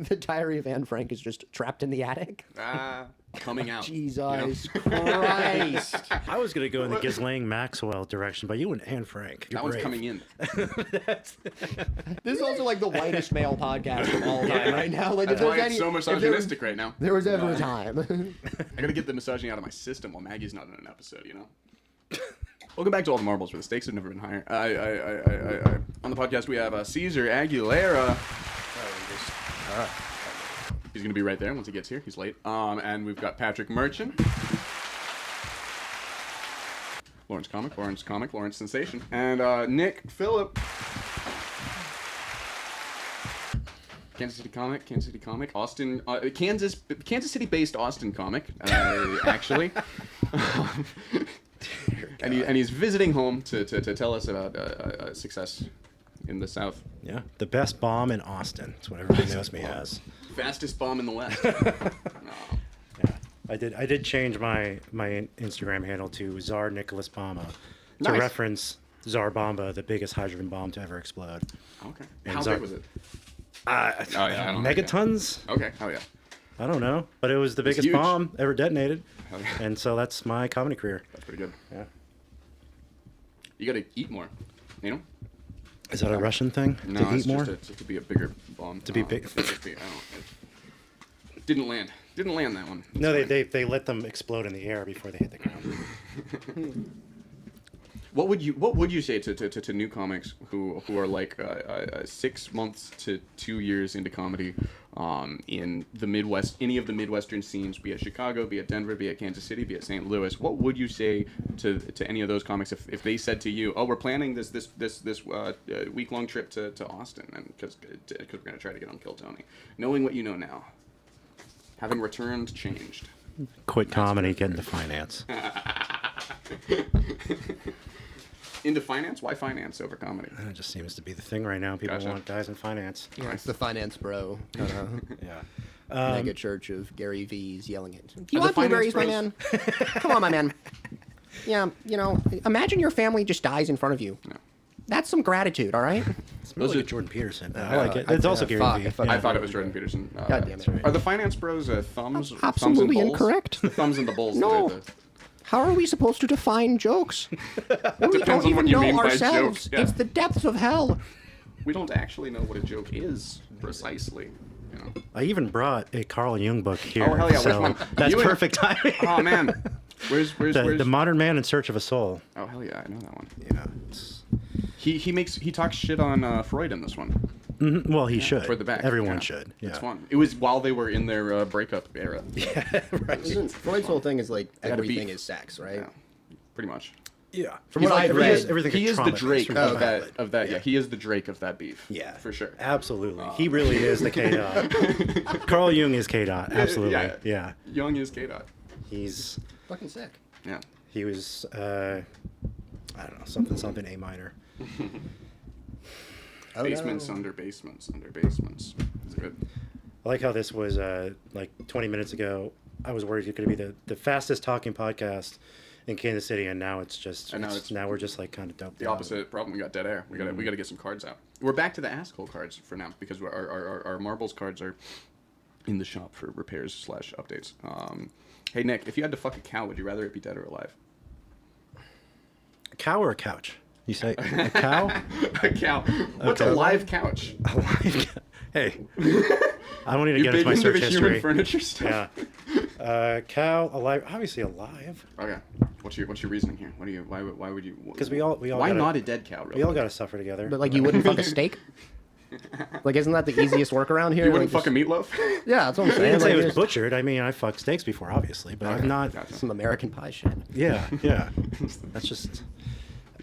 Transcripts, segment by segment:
The Diary of Anne Frank is just trapped in the attic. Coming out. Jesus Christ. I was going to go in the Ghislaine Maxwell direction, but you and Anne Frank. That one's coming in. This is also like the whitest male podcast of all time right now. Like, That's why it's so misogynistic right now. There was ever a time. I gotta get the misogyny out of my system while Maggie's not in an episode, Welcome back to All the Marbles, where the stakes have never been higher. On the podcast, we have Cesar Aguilera. He's going to be right there once he gets here. He's late. And we've got Patrick Merchant. Lawrence Comic, Lawrence Sensation. And Nick Phillip. Kansas City Comic, Austin, Kansas City-based Austin comic, actually. and he's visiting home to tell us about success in the South. Yeah, the best bomb in Austin. That's what everybody knows me as. Fastest bomb in the West. Yeah, I did change my Instagram handle to Tsar Nicholas Bomba to reference Tsar Bomba, the biggest hydrogen bomb to ever explode. Okay. And How big was it? Megatons? Okay, hell yeah. I don't know, but it was the biggest bomb ever detonated. Hell yeah. And so that's my comedy career. That's pretty good. Yeah. You gotta eat more, Is that a Russian thing? No, to eat it's more? just to be a bigger bomb. To be big. Didn't land. Didn't land that one. No, they let them explode in the air before they hit the ground. What would you say to new comics who are like 6 months to 2 years into comedy in the Midwest, any of the Midwestern scenes, be it Chicago, be it Denver, be it Kansas City, be it St. Louis? What would you say to any of those comics if they said to you, "Oh, we're planning this week-long trip to Austin, and because we're gonna try to get on Kill Tony," knowing what you know now, having returned changed. Quit comedy, get into finance. Into finance? Why finance over comedy? It just seems to be the thing right now. People want guys in finance. Yeah, it's the finance bro. Yeah. Mega church of Gary V's yelling at. Do you want blueberries, my man? Come on, my man. Yeah, imagine your family just dies in front of you. No. That's some gratitude, all right? It's more like Jordan Peterson. I like it. It's also Gary V. I thought it was Jordan Peterson. God damn it. Right. Are the finance bros thumbs? Absolutely thumbs and incorrect. The thumbs and the bowls. No. How are we supposed to define jokes? We don't on even what you know mean by ourselves. joke. Yeah. It's the depths of hell. We don't actually know what a joke is precisely. I even brought a Carl Jung book here. Oh hell yeah! So Which one? that's perfect timing. Oh man, where's the Modern Man in Search of a Soul? Oh hell yeah, I know that one. Yeah. He talks shit on Freud in this one. Mm-hmm. Well, he should. Toward the back. Everyone should. Yeah. It's fun. It was while they were in their breakup era. Yeah, right. Freud's whole thing is like everything is sex, right? Yeah, pretty much. Yeah. From what I've read, everything he is the Drake of that. Yeah. Yeah, he is the Drake of that beef. Yeah, for sure. Absolutely. He really is the K-Dot. Carl Jung is K-Dot. Absolutely. Yeah. Jung is K-Dot. He's fucking sick. Yeah. He was I don't know, something A minor. Basements under basements under basements. It's good. I like how this was like 20 minutes ago. I was worried it could be the fastest talking podcast in Kansas City, and now it's just now we're just like kind of doped. The opposite problem. We got dead air. We got to get some cards out. We're back to the asshole cards for now because our marbles cards are in the shop for repairs / updates. Hey Nick, if you had to fuck a cow, would you rather it be dead or alive? A cow or a couch? You say a cow? A cow. What's a live couch? A live couch. Hey, I don't need to get into my search history. Human furniture stuff. Yeah. Cow alive? Obviously alive. Okay. What's your reasoning here? Why would you? Because we all. Why not a dead cow? Really? We all got to suffer together. But like, you wouldn't fuck a steak? Like, isn't that the easiest workaround here? You wouldn't fuck a meatloaf? Yeah, that's what I'm I saying. didn't say it was butchered. I mean, I fucked steaks before, obviously, but I've not. Gotcha. Some American pie shit. Yeah. That's just.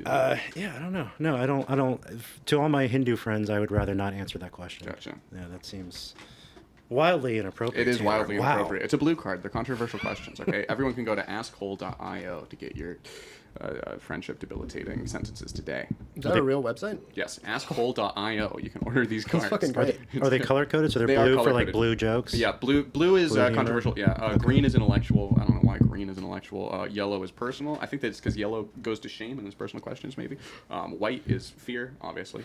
I don't know. No, I don't. To all my Hindu friends, I would rather not answer that question. Gotcha. Yeah, that seems wildly inappropriate. It is wildly Wow. inappropriate. It's a blue card. They're controversial questions. Okay, everyone can go to askhole.io to get your friendship debilitating sentences today. Is that a real website? Yes, askhole.io. You can order these cards. That's fucking great. Are they color coded? So they're blue for like blue jokes. Yeah, blue is Blue humor? controversial. Yeah, Okay. green is intellectual. I don't know why green is intellectual. Yellow is personal. I think that's because yellow goes to shame and it's personal questions maybe. White is fear, obviously.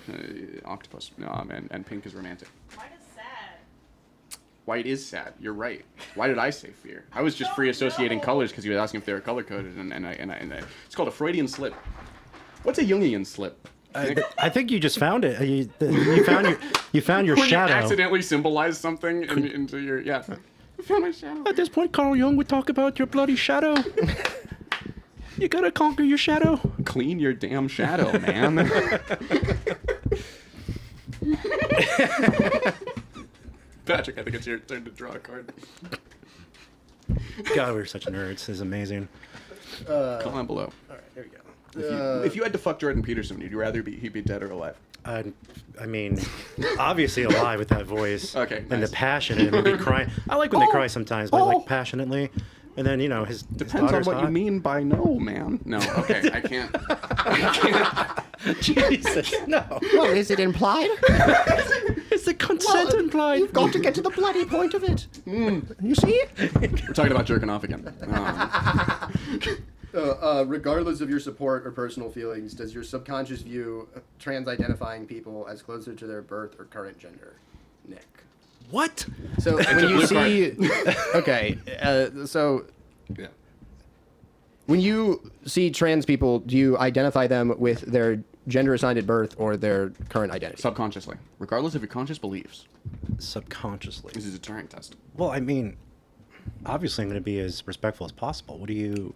Octopus. And pink is romantic. White is sad. why it is sad. You're right. Why did I say fear? I was just free associating colors because he was asking if they were color coded, and it's called a Freudian slip. What's a Jungian slip? I think you just found it. You found your When shadow. you accidentally symbolize something into your I found my shadow. At this point, Carl Jung would talk about your bloody shadow. You gotta conquer your shadow. Clean your damn shadow, man. Patrick, I think it's your turn to draw a card. God, we're such nerds. This is amazing. Comment below. All right, here we go. If you had to fuck Jordan Peterson, would you rather he'd be dead or alive? I mean, obviously alive with that voice. Okay, And nice. the passion and him be crying. I like when they cry sometimes, but like passionately. And then, his Depends on what you mean by no, man. No, okay, I can't. Jesus, no. Well, is it implied? Is the consent implied? You've got to get to the bloody point of it. You see? We're talking about jerking off again. Regardless of your support or personal feelings, does your subconscious view trans-identifying people as closer to their birth or current gender? Nick. What? So when you see, okay, so Yeah. when you see trans people, do you identify them with their gender assigned at birth or their current identity? Subconsciously, regardless of your conscious beliefs, Subconsciously. this is a Turing test. Well, I mean, obviously I'm going to be as respectful as possible. What are you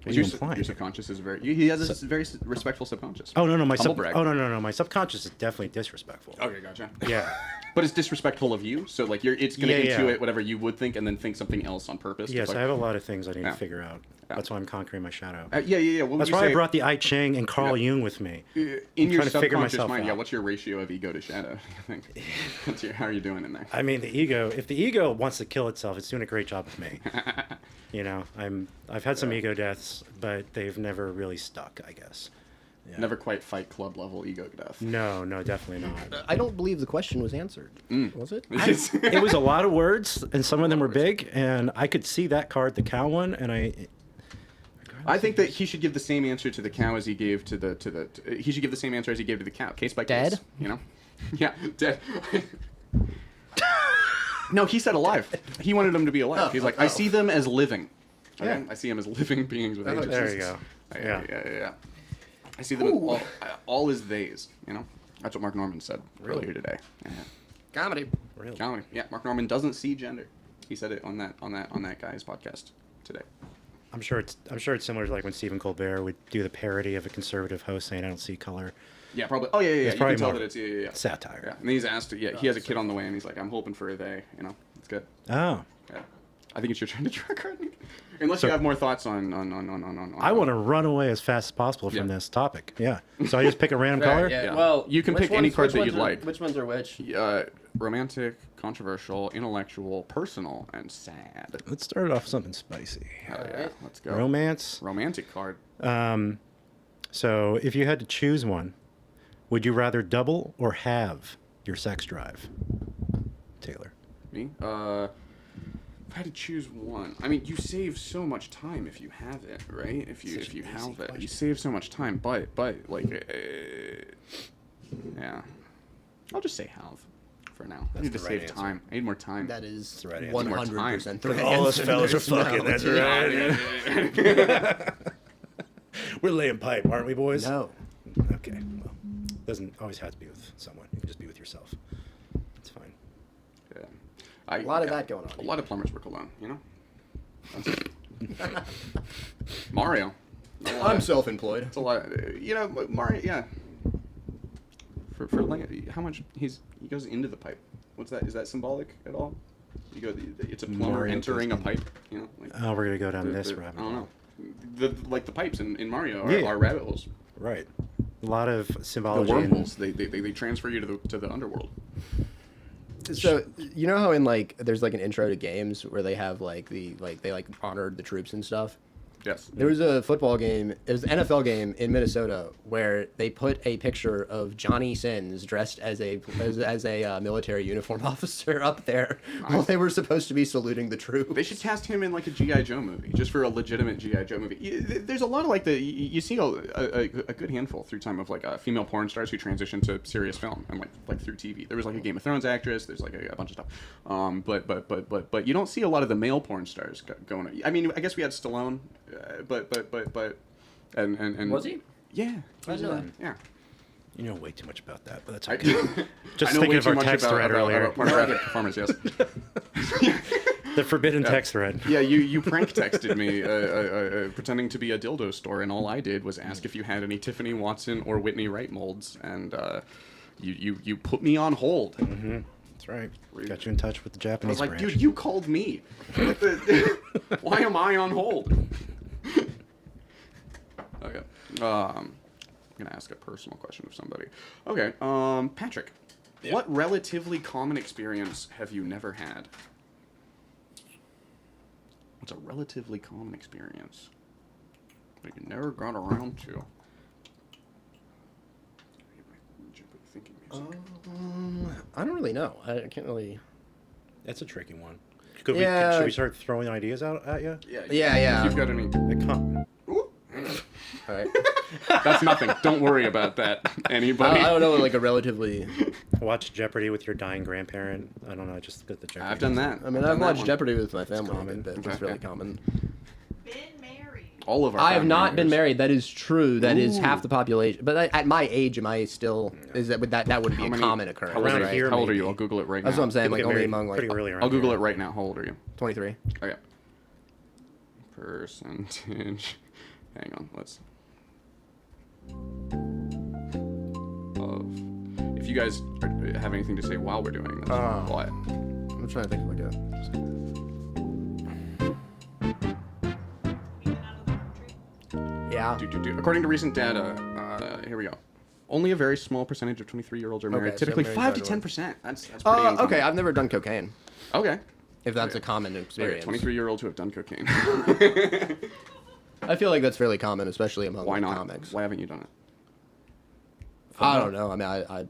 implying? Your subconscious is he has a very respectful subconscious. Oh no, my Humble brag. no, my subconscious is definitely disrespectful. Okay, gotcha. Yeah. But it's disrespectful of you, so like it's gonna Yeah, intuit yeah. whatever you would think and then think something else on purpose. Yes, Like, I have a lot of things I need Yeah. to figure out. Yeah. That's why I'm conquering my shadow. yeah. What would That's you why say, I brought the I Ching and Carl Jung with me. in I'm your trying to figure subconscious myself mind. out. Yeah, what's your ratio of ego to shadow? Do you think? How are you doing in there? I mean, the ego. If the ego wants to kill itself, it's doing a great job with me. I've had some ego deaths, but they've never really stuck, I guess. Yeah. Never quite Fight Club level ego death. No, definitely not. I don't believe the question was answered. Was it? It was a lot of words, and some of them were big, and I could see that card, the cow one, and I think that he should give the same answer to the cow as he gave to the. He should give the same answer as he gave to the cow, case by case. Dead? You know? Yeah, dead. No, he said alive. He wanted them to be alive. He's like, I see them as living. Okay? Yeah. I see them as living beings with agencies. there you go. Yeah. I see them as all as theys. You know, that's what Mark Norman said earlier today. Yeah. Comedy. Really. Comedy. Yeah, Mark Norman doesn't see gender. He said it on that guy's podcast today. I'm sure it's similar to like when Stephen Colbert would do the parody of a conservative host saying I don't see color. Yeah, probably. Oh yeah. It's You probably can tell more that it's satire. Yeah, and he's asked. Yeah, he has a kid on the way, and he's like, I'm hoping for a they. You know, it's good. Oh. Yeah. I think it's your turn to draw a card. Unless you have more thoughts on. I want to run away as fast as possible from Yeah. this topic. Yeah. So I just pick a random color? Yeah. Yeah. Well, You can which pick any ones- card which that ones you'd are- like. Which ones are which? Romantic, controversial, intellectual, personal, and sad. Let's start it off with something spicy. Hell yeah, Alright. let's go. Romance. Romantic card. So if you had to choose one, would you rather double or halve your sex drive? Taylor. Me? If I had to choose one, I mean, you save so much time if you have it, right? If you have it, you save so much time. But like, yeah, I'll just say have for now. I need to the right save answer. time. I need more time. That is the right answer. 100% the right All us answer. fellas are There's fucking. no- That's right. We're laying pipe, aren't we, boys? No. Okay. Well, doesn't always have to be with someone. You can just be with yourself. It's fine. Yeah. A lot of that going on. A lot of plumbers work alone, you know. Mario. I'm self-employed. It's a lot. You know, Mario. Yeah. For like, how much he goes into the pipe? What's that? Is that symbolic at all? You go. It's a plumber Mario entering a goes pipe. You know. Like, Oh, we're gonna go down the- this the- rabbit I don't hole. know. The pipes in Mario Yeah. are rabbit holes. Right. A lot of The symbology. wormholes. They transfer you to the underworld. So you know how in like there's like an intro to games where they have like they like honored the troops and stuff. Yes. There was a football game. It was an NFL game in Minnesota where they put a picture of Johnny Sins dressed as a military uniform officer up there while they were supposed to be saluting the troops. They should cast him in like a G.I. Joe movie, just for a legitimate G.I. Joe movie. There's a lot of like you see a good handful through time of like female porn stars who transition to serious film and like through TV. There was like a Game of Thrones actress. There's like a bunch of stuff. But you don't see a lot of the male porn stars going. I mean, I guess we had Stallone. But and Was he? Yeah. I know that. Yeah. You know way too much about that, but that's okay. Just thinking of too our much text thread earlier. about pornographic performance, yes. The forbidden text thread. Yeah, you prank texted me pretending to be a dildo store, and all I did was ask if you had any Tiffany Watson or Whitney Wright molds, and you put me on hold. Mm-hmm. That's right. Got you in touch with the I Japanese was like, branch. dude, you called me. Why am I on hold? Okay. I'm gonna ask a personal question of somebody. Okay. Patrick, what relatively common experience have you never had? What's a relatively common experience that you never got around to? Thinking music. I don't really know. I can't really. That's a tricky one. Yeah. Should we start throwing ideas out at you? Yeah. If you've got any. Ooh. All right. That's nothing. Don't worry about that, anybody. I don't know, like a relatively. Watch Jeopardy with your dying grandparent. I don't know. Just got the Jeopardy. I've done that. I mean, done I've that watched one. Jeopardy with my family. common. That's Okay. really common. Been married. All of our. I have family not been members. married. That is true. That is Ooh. half the population. But at my age, am I still? Is that that would be How a many- common occurrence? How old, Around are you? here, How old are you? maybe. I'll Google it right That's now. what I'm saying. People Like get only married among like pretty early around I'll Google here. it right now. How old are you? 23. Okay. Percentage. Hang on. Let's. If you guys have anything to say while we're doing this, what? I'm trying to think of like a. Even out of the country. Yeah. According to recent data, here we go. Only a very small percentage of 23-year-olds are married. Okay, so Typically, married 5 to right 10%. That's pretty uncommon. Okay, I've never done cocaine. Okay. If that's a common experience. 23-year-olds who have done cocaine. I feel like that's fairly common, especially among Why not? comics. Why haven't you done it? I don't know. I mean,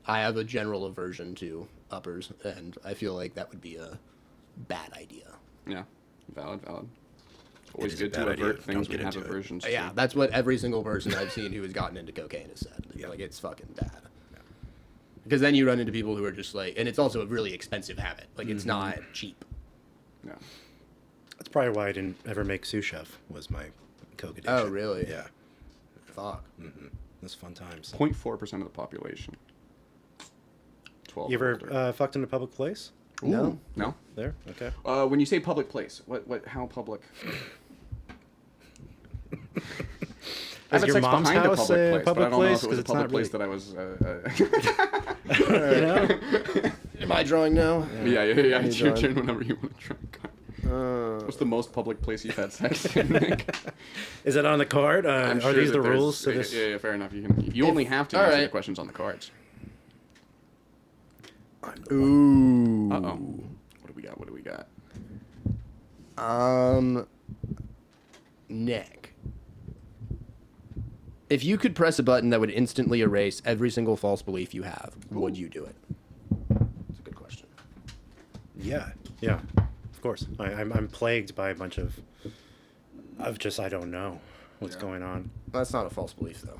I have a general aversion to uppers, and I feel like that would be a bad idea. Yeah. Valid. It's always is a good to bad idea. avert things Don't we get have into it. aversions to. Yeah, that's what every single person I've seen who has gotten into cocaine has said. Like, it's fucking bad. Because then you run into people who are just like, and it's also a really expensive habit. Like, it's not cheap. Yeah. That's probably why I didn't ever make sous chef. Was my coke addiction. Oh, really? Yeah. Fuck. That's fun times. 0.4% of the population. 12. You ever older. fucked in a public place? Ooh. No. No? There. Okay. When you say public place, how public? I Is have your sex mom's behind a house public a place, public but I don't know place? if it was a 'Cause it's public not place really- that I was. You know? Am I drawing now? Yeah. It's your John. turn whenever you want to try. What's the most public place you've had sex in, Nick? Is it on the card? I'm Are sure these that the there's- rules to this? Yeah, fair enough. You only have to all answer the right. questions on the cards. Ooh. Uh-oh. What do we got? Nick. If you could press a button that would instantly erase every single false belief you have, would you do it? That's a good question. Yeah. Of course. I'm plagued by a bunch of just I don't know what's going on. That's not a false belief, though.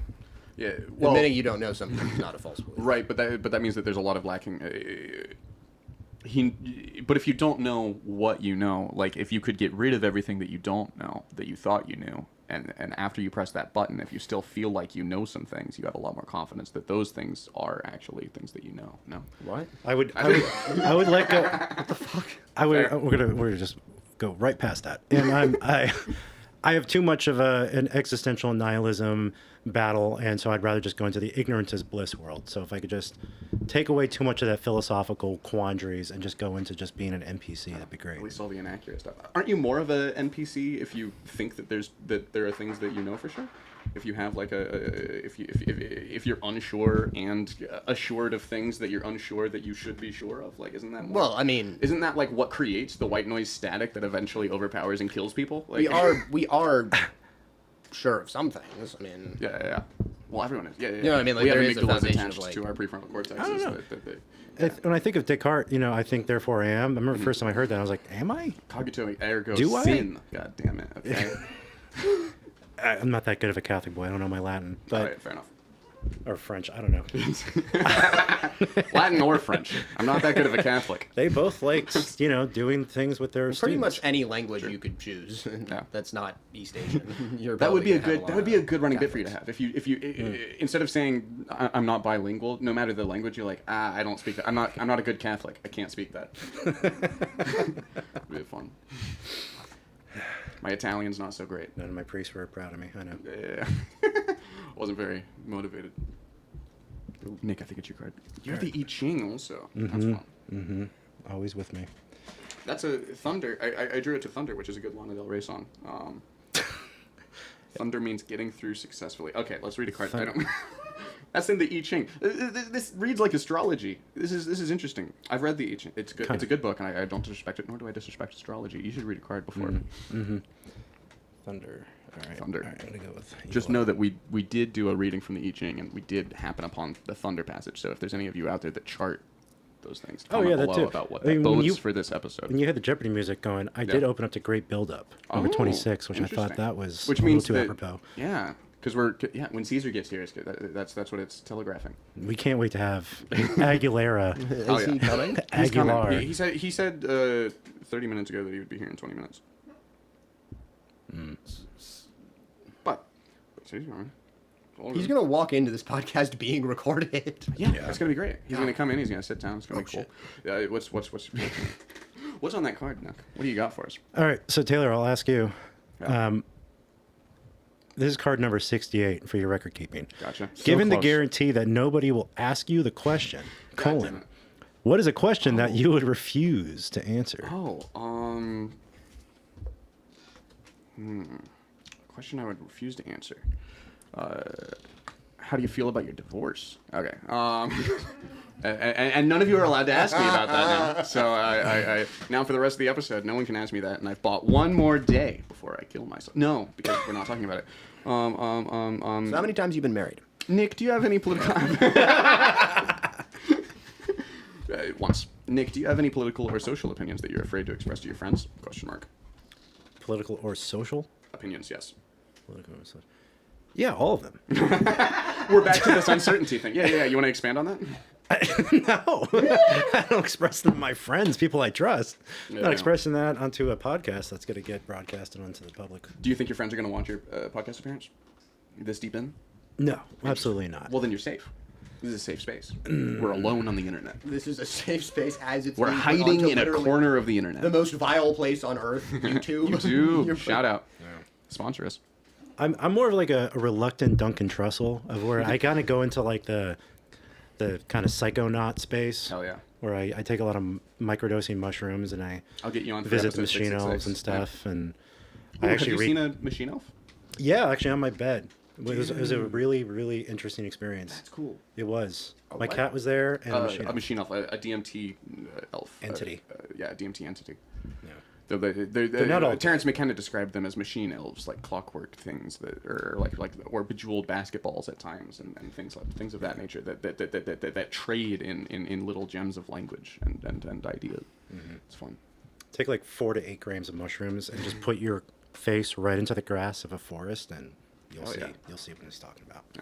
Yeah. Well, Admitting you don't know something is not a false belief. right, but that means that there's a lot of lacking. But if you don't know what you know, like if you could get rid of everything that you don't know that you thought you knew, and after you press that button, if you still feel like you know some things, you have a lot more confidence that those things are actually things that you know. No. What? I would let go. What the fuck? We're gonna just go right past that. And I have too much of an existential nihilism battle, and so I'd rather just go into the ignorance is bliss world. So if I could just take away too much of that philosophical quandaries and just go into just being an NPC, that'd be great. At least all the inaccurate stuff. Aren't you more of a NPC if you think that there are things that you know for sure? if you have like if you're unsure and assured of things that you're unsure that you should be sure of, like, isn't that more, Well, I mean, isn't that like what creates the white noise static that eventually overpowers and kills people? Like, we are sure of some things. I mean, yeah. Well, everyone is. Yeah. You know what I mean? Like, we have there is a amygdalas foundation attached of, like- to our prefrontal cortexes. I don't know. That When I think of Descartes, I think therefore I am. I remember the first time I heard that, I was like, am I? cogito ergo Do I? sin. God damn it. Okay. I'm not that good of a Catholic boy. I don't know my Latin, All but right, fair enough. or French. I don't know. Latin or French. I'm not that good of a Catholic. They both like doing things with their pretty much students. any language you could choose. Yeah. That's not East Asian. You're That would be a probably good. gonna That have would be a lot good of running bit for you to Catholics. have. If you instead of saying I'm not bilingual, no matter the language, you're like, I don't speak that. I'm not a good Catholic. I can't speak that. It'd be fun. My Italian's not so great. None of my priests were proud of me. I know. Yeah. Wasn't very motivated. Nick, I think it's your card. You have the I Ching also. That's fun. Always with me. That's a Thunder. I drew it to Thunder, which is a good Lana Del Rey song. Thunder means getting through successfully. Okay, let's read a card. I don't... That's in the I Ching. This reads like astrology. This is interesting. I've read the I Ching. It's good. It's a good book, and I don't disrespect it, nor do I disrespect astrology. You should read a card before. Thunder. All right. Thunder. All right, I'm gonna go with. Just know that we did do a reading from the I Ching, and we did happen upon the Thunder passage. So if there's any of you out there that chart those things, comment that below too. about what I mean, that when bodes you- for this episode. When you had the Jeopardy music going, I did open up to Great Build Up, number 26, which I thought interesting. that was Which a little means too that, apropos. Yeah, because when Cesar gets here, that's what it's telegraphing. We can't wait to have Aguilera. Is Oh, yeah. he coming? He's coming. Aguilar. He said 30 minutes ago that he would be here in 20 minutes. But Cesar, He's gonna walk into this podcast being recorded. yeah, it's gonna be great. He's gonna come in. He's gonna sit down. It's gonna be cool. What's what's on that card, Nick? What do you got for us? All right, so Taylor, I'll ask you. Yeah. This is card number 68 for your record keeping. Gotcha. Given the close. guarantee that nobody will ask you the question, God damn it. what is a question that you would refuse to answer? Question I would refuse to answer. How do you feel about your divorce? Okay. And none of you are allowed to ask me about that now. So I now for the rest of the episode, no one can ask me that. And I've bought one more day before I kill myself. No, because we're not talking about it. So how many times you been married? Nick, do you have any political? Once. Nick, do you have any political or social opinions that you're afraid to express to your friends? Question mark. Political or social? Opinions, yes. Political or social. Yeah, all of them. We're back to this uncertainty thing. Yeah. You want to expand on that? No, I don't express them to my friends, people I trust. Yeah, Not I expressing that onto a podcast that's going to get broadcasted onto the public. Do you think your friends are going to want your podcast appearance? This deep in? No, absolutely not. Well, then you're safe. This is a safe space. We're alone on the internet. This is a safe space as it's We're being put hiding onto in a literally corner of the internet. the most vile place on earth, YouTube. YouTube. Shout out. Sponsor us. I'm more of like a reluctant Duncan Trussell, of where I kind of go into like the kind of psychonaut space. Hell yeah. Where I take a lot of microdosing mushrooms and I'll get you on for visit the episode machine 666. elves and stuff. And Ooh, I actually have you seen a machine elf? Yeah, actually on my bed. It was a really, really interesting experience. That's cool. It was. A My what? cat was there and A machine elf, a DMT elf. Entity. Yeah, a DMT entity. Yeah. They're not all Terrence McKenna described them as machine elves, like clockwork things that, or or bejeweled basketballs at times, and things of that nature that trade in little gems of language and ideas. It's fun. Take like 4 to 8 grams of mushrooms and just put your face right into the grass of a forest, and you'll see. yeah. You'll see what he's talking about. Yeah.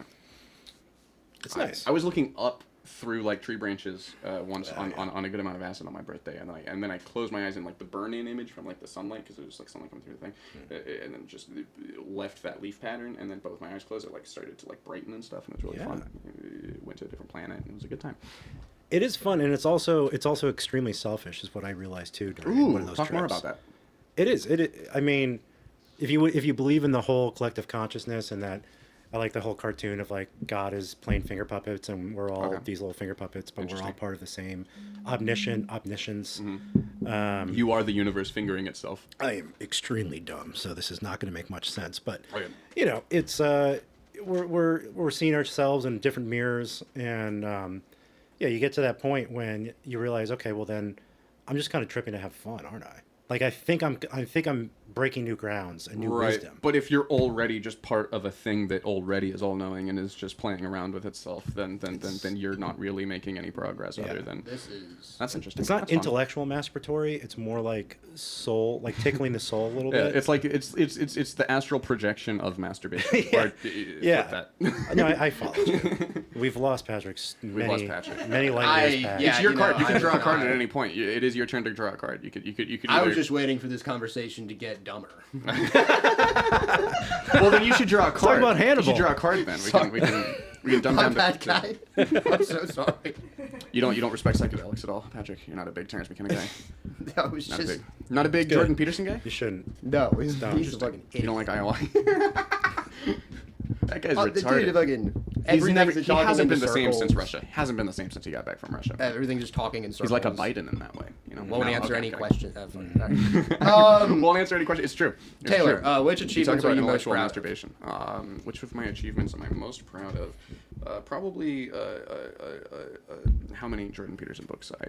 It's nice. I was looking up through like tree branches once on a good amount of acid on my birthday, and then I closed my eyes in like the burn-in image from like the sunlight, because there was like sunlight coming through the thing, and then just left that leaf pattern, and then both my eyes closed, it like started to like brighten and stuff, and it was really fun. Went to a different planet, and it was a good time. It is fun, and it's also extremely selfish, is what I realized too during one of those Talk trips. more about that. It is. I mean, if you believe in the whole collective consciousness, and that, I like the whole cartoon of like God is playing finger puppets, and we're all these little finger puppets, but we're all part of the same omniscience. You are the universe fingering itself. I am extremely dumb, so this is not going to make much sense. But Oh, yeah. you know, it's we're seeing ourselves in different mirrors, and yeah, you get to that point when you realize, okay, well then, I'm just kind of tripping to have fun, aren't I? Like I think I'm breaking new grounds and new wisdom. But if you're already just part of a thing that already is all knowing and is just playing around with itself, then you're not really making any progress other than that's interesting. It's not That's fun. intellectual masturbatory. It's more like soul, like tickling the soul a little bit. It's like it's the astral projection of masturbation. Yeah. No, I follow you. We've lost Patrick. We've lost Patrick. Many light years past. It's your card. You can draw a card at any point. It is your turn to draw a card. You could I either... was just waiting for this conversation to get dumber. Well, then you should draw a card. Talk about Hannibal. You should draw a card then. We can dumb down Bad guy. I'm so sorry. You don't respect psychedelics at all, Patrick. You're not a big Terrence McKenna guy. That was Not just a big. Not a big Jordan Peterson guy. You shouldn't. no. He's a fucking You don't idiot. like ayahuasca. That guy's The dude retarded. fucking He hasn't been the same since Russia. He hasn't been the same since he got back from Russia. Everything's just talking in circles. He's like a Biden in that way. You know, Won't No, answer okay, any okay. question. Won't answer any question. It's true. It's Taylor, true. which You talk achievements about are you most intellectual proud of? masturbation. Which of my achievements am I most proud of? Probably how many Jordan Peterson books I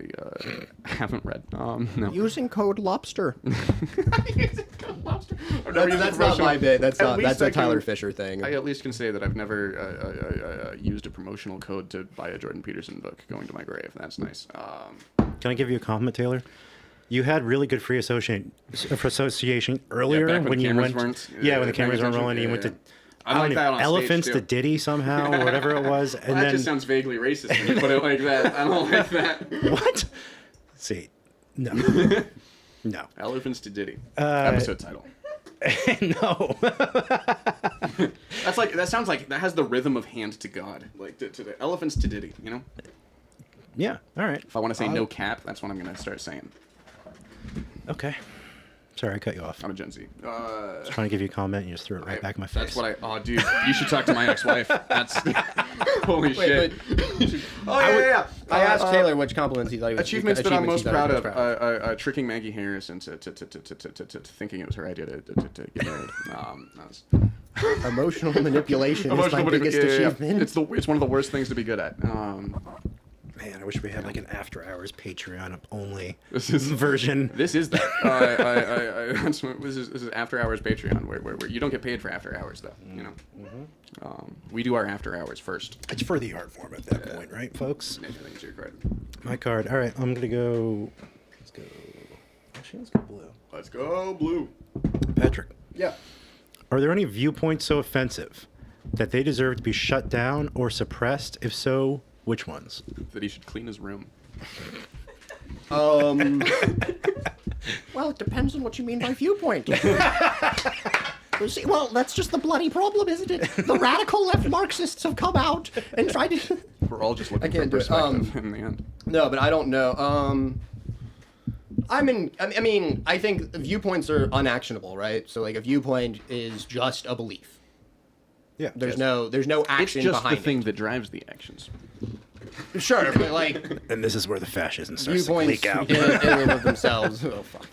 haven't read. No. Using code lobster. That's not my bit. That's a Tyler Fisher. Fisher thing. I at least can say that I've never used a promotional code to buy a Jordan Peterson book going to my grave. That's nice. Can I give you a compliment, Taylor? You had really good free association earlier back when when the you cameras went. weren't, Yeah, when the cameras weren't attention. rolling, and you Yeah, went yeah. to. I like that on stage, elephants too. to Diddy somehow, or whatever it was, and Well, that then just sounds vaguely racist when you put it like that. I don't like that. what? See, no, no, Elephants to Diddy. Episode title. no. That sounds like that has the rhythm of hand to God, like to the elephants to Diddy. You know, Yeah, all right, if I want to say no cap, that's what I'm gonna start saying. okay. Sorry, I cut you off. I'm a Gen Z. Trying to give you a comment, and you just threw it right back in my face. That's what I. Oh, dude, you should talk to my ex-wife. That's holy shit. Oh yeah. I asked Taylor which compliments he thought he was Achievements that I'm most proud of. of. Tricking Maggie Harris into thinking it was her idea to get married. That was Emotional manipulation is my biggest achievement. It's one of the worst things to be good at. Man, I wish we had like an after hours Patreon only This is- version. This is that. This is after hours Patreon where you don't get paid for after hours though. You know, we do our after hours first. It's for the art form at that point, right, folks? I think it's your card. My card. All right, I'm gonna go. Let's go. Actually, let's go blue. Let's go blue. Patrick, Yeah. are there any viewpoints so offensive that they deserve to be shut down or suppressed? If so, which ones? That he should clean his room. Well, it depends on what you mean by viewpoint. You see, well, that's just the bloody problem, isn't it? The radical left Marxists have come out and tried to. We're all just looking for can't do it. perspective in the end. No, but I don't know. I mean, I think viewpoints are unactionable, right? So like a viewpoint is just a belief. Yeah. There's no action It's just behind the thing that drives the actions. it. Sure, but like And this is where the fascism starts to viewpoints leak out. in and of themselves. Oh fuck.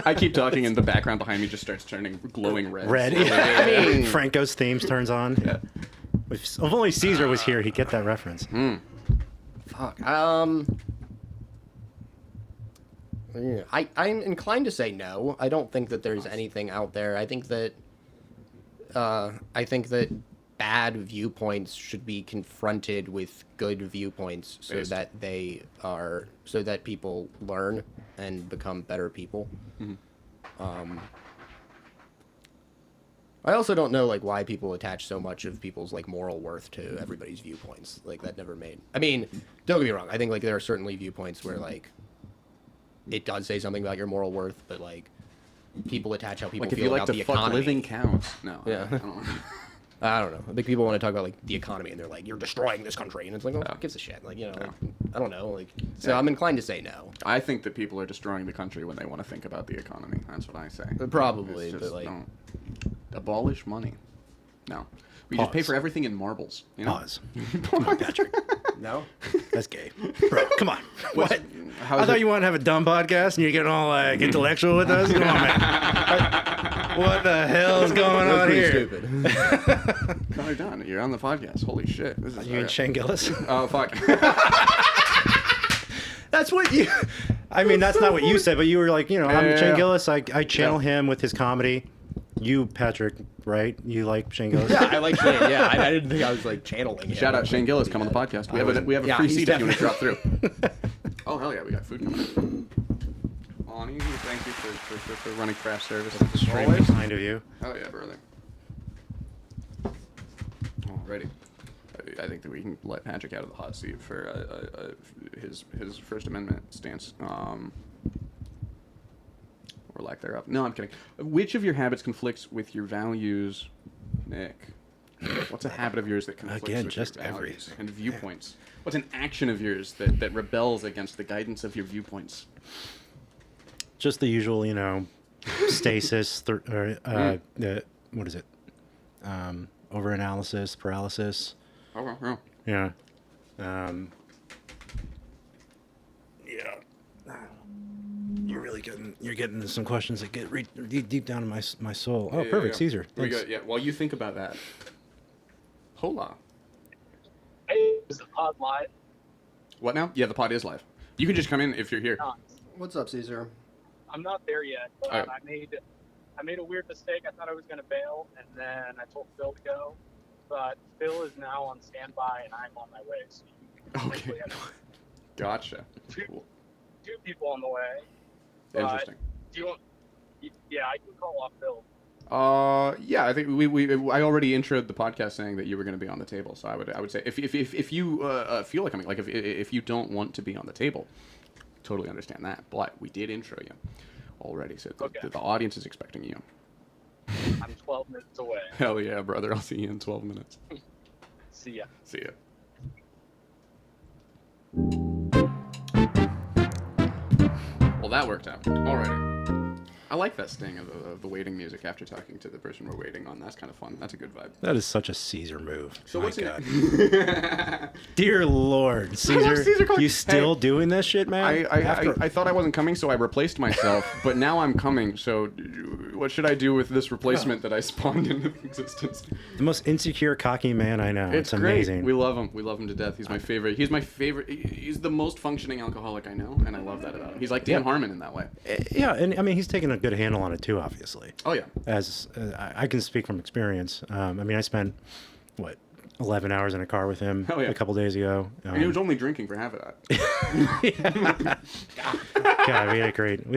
I keep talking, and the background behind me just starts turning glowing red. Red. Slowly. I mean, Franco's themes turns on. Yeah. If only Caesar was here, he'd get that reference. fuck. Yeah, I'm inclined to say no. I don't think that there's anything out there. I think that bad viewpoints should be confronted with good viewpoints so Based. that people learn and become better people. I also don't know like why people attach so much of people's like moral worth to everybody's viewpoints. Like that never made. I mean, don't get me wrong. I think like there are certainly viewpoints where like it does say something about your moral worth, but like people attach how people Like if feel you like about to the fuck economy. living cows. No. Yeah. I don't know. I don't know. I think people want to talk about like the economy, and they're like, "You're destroying this country," and it's like, "Oh, Yeah. who gives a shit?" Like, you know, Yeah. like, I don't know. Like, so Yeah. I'm inclined to say no. I think that people are destroying the country when they want to think about the economy. That's what I say. Probably, It's but, just, like- don't abolish money. No, we just pay Pause. for everything in marbles. You know? Pause. Come on, Patrick. No. That's gay. Bro, come on. What? How I is thought it- you wanted to have a dumb podcast and you're getting all like intellectual with us. Come on, man. What the hell is going That was on pretty here? stupid. Connor Dunn, you're on the podcast. Holy shit. This is You and Shane Gillis? Oh, fuck. That's what you. I mean, that's not what you said, but you were like, I'm Yeah. Shane Gillis. I channel him with his comedy. You, Patrick, right? You like Shane Gillis? Yeah, I like Shane. Yeah, I didn't think I was like channeling him. Shout out Shane Gillis, come on the podcast. We have a Yeah, free he's seat if you want to drop definitely- through. Oh, hell yeah, we got food coming in. Lonnie, thank you for running craft service. Extremely kind of you. Hell yeah, brother. Alrighty. I think that we can let Patrick out of the hot seat for his First Amendment stance. Or lack thereof. No, I'm kidding. Which of your habits conflicts with your values, Nick? What's a habit of yours that conflicts Again, with just your values everything. and viewpoints? What's an action of yours that rebels against the guidance of your viewpoints? Just the usual, stasis, what is it? Overanalysis, paralysis. Oh, well. Yeah. You're getting into some questions that get deep down in my soul. Oh, perfect, Cesar. We Thanks. got, yeah, while you think about that. Hola. Hey, is the pod live? What now? Yeah, the pod is live. You can just come in if you're here. What's up, Cesar? I'm not there yet, but Alright. I made a weird mistake. I thought I was going to bail, and then I told Phil to go. But Phil is now on standby, and I'm on my way. So you Okay. basically have Gotcha. two, Cool. two people on the way. But Interesting. do you want? Yeah, I can call off Phil. Yeah, I think I already introed the podcast saying that you were going to be on the table. So I would say if you feel like coming, like if you don't want to be on the table, totally understand that. But we did intro you already, so Okay. the audience is expecting you. I'm 12 minutes away. Hell yeah, brother! I'll see you in 12 minutes. See ya. See ya. Well, that worked out. Alrighty. I like that sting of the waiting music after talking to the person we're waiting on. That's kind of fun. That's a good vibe. That is such a Caesar move. So My what's God. it? Dear Lord, Caesar, Caesar calling- you still Hey, doing this shit, man? I thought I wasn't coming, so I replaced myself. But now I'm coming. So what should I do with this replacement that I spawned into existence? The most insecure, cocky man I know. It's great. amazing. We love him. We love him to death. He's my favorite. He's my favorite. He's the most functioning alcoholic I know, and I love that about him. He's like Dan Harmon in that way. Yeah, and I mean, he's taking a good handle on it too, obviously. Oh yeah. As I can speak from experience. I mean, I spent, 11 hours in a car with him Hell yeah. a couple days ago. And he was only drinking for half of that. God, we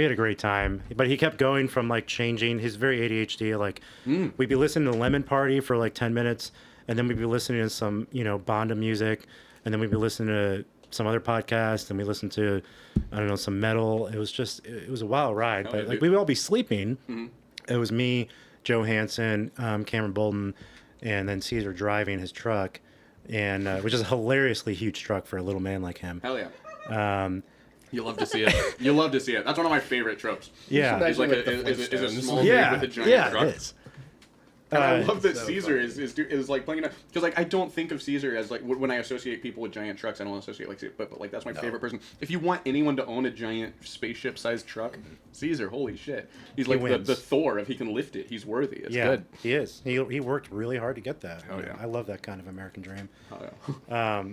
had a great time. But he kept going from changing. He's very ADHD. We'd be listening to Lemon Party for 10 minutes, and then we'd be listening to some Bonda music, and then we'd be listening to some other podcast, and we listened to some metal. It was a wild ride. Hell But yeah, dude. we would all be sleeping. Mm-hmm. It was me, Joe Hansen, Cameron Bolden, and then Cesar driving his truck, and which is a hilariously huge truck for a little man like him. Hell yeah. You love to see it. You love to see it. That's one of my favorite tropes. Yeah. He's like Like the is a Flintstones. small Yeah, dude with a giant yeah, truck. it is. And I love that so Caesar funny. is like playing it because I don't think of Caesar as when I associate people with giant trucks. I don't associate but that's my favorite person. If you want anyone to own a giant spaceship sized truck, Caesar, holy shit, he's like wins. the Thor of he can lift it. He's worthy. It's Yeah, good. he is. He worked really hard to get that. Oh, yeah. I love that kind of American dream. Oh, yeah.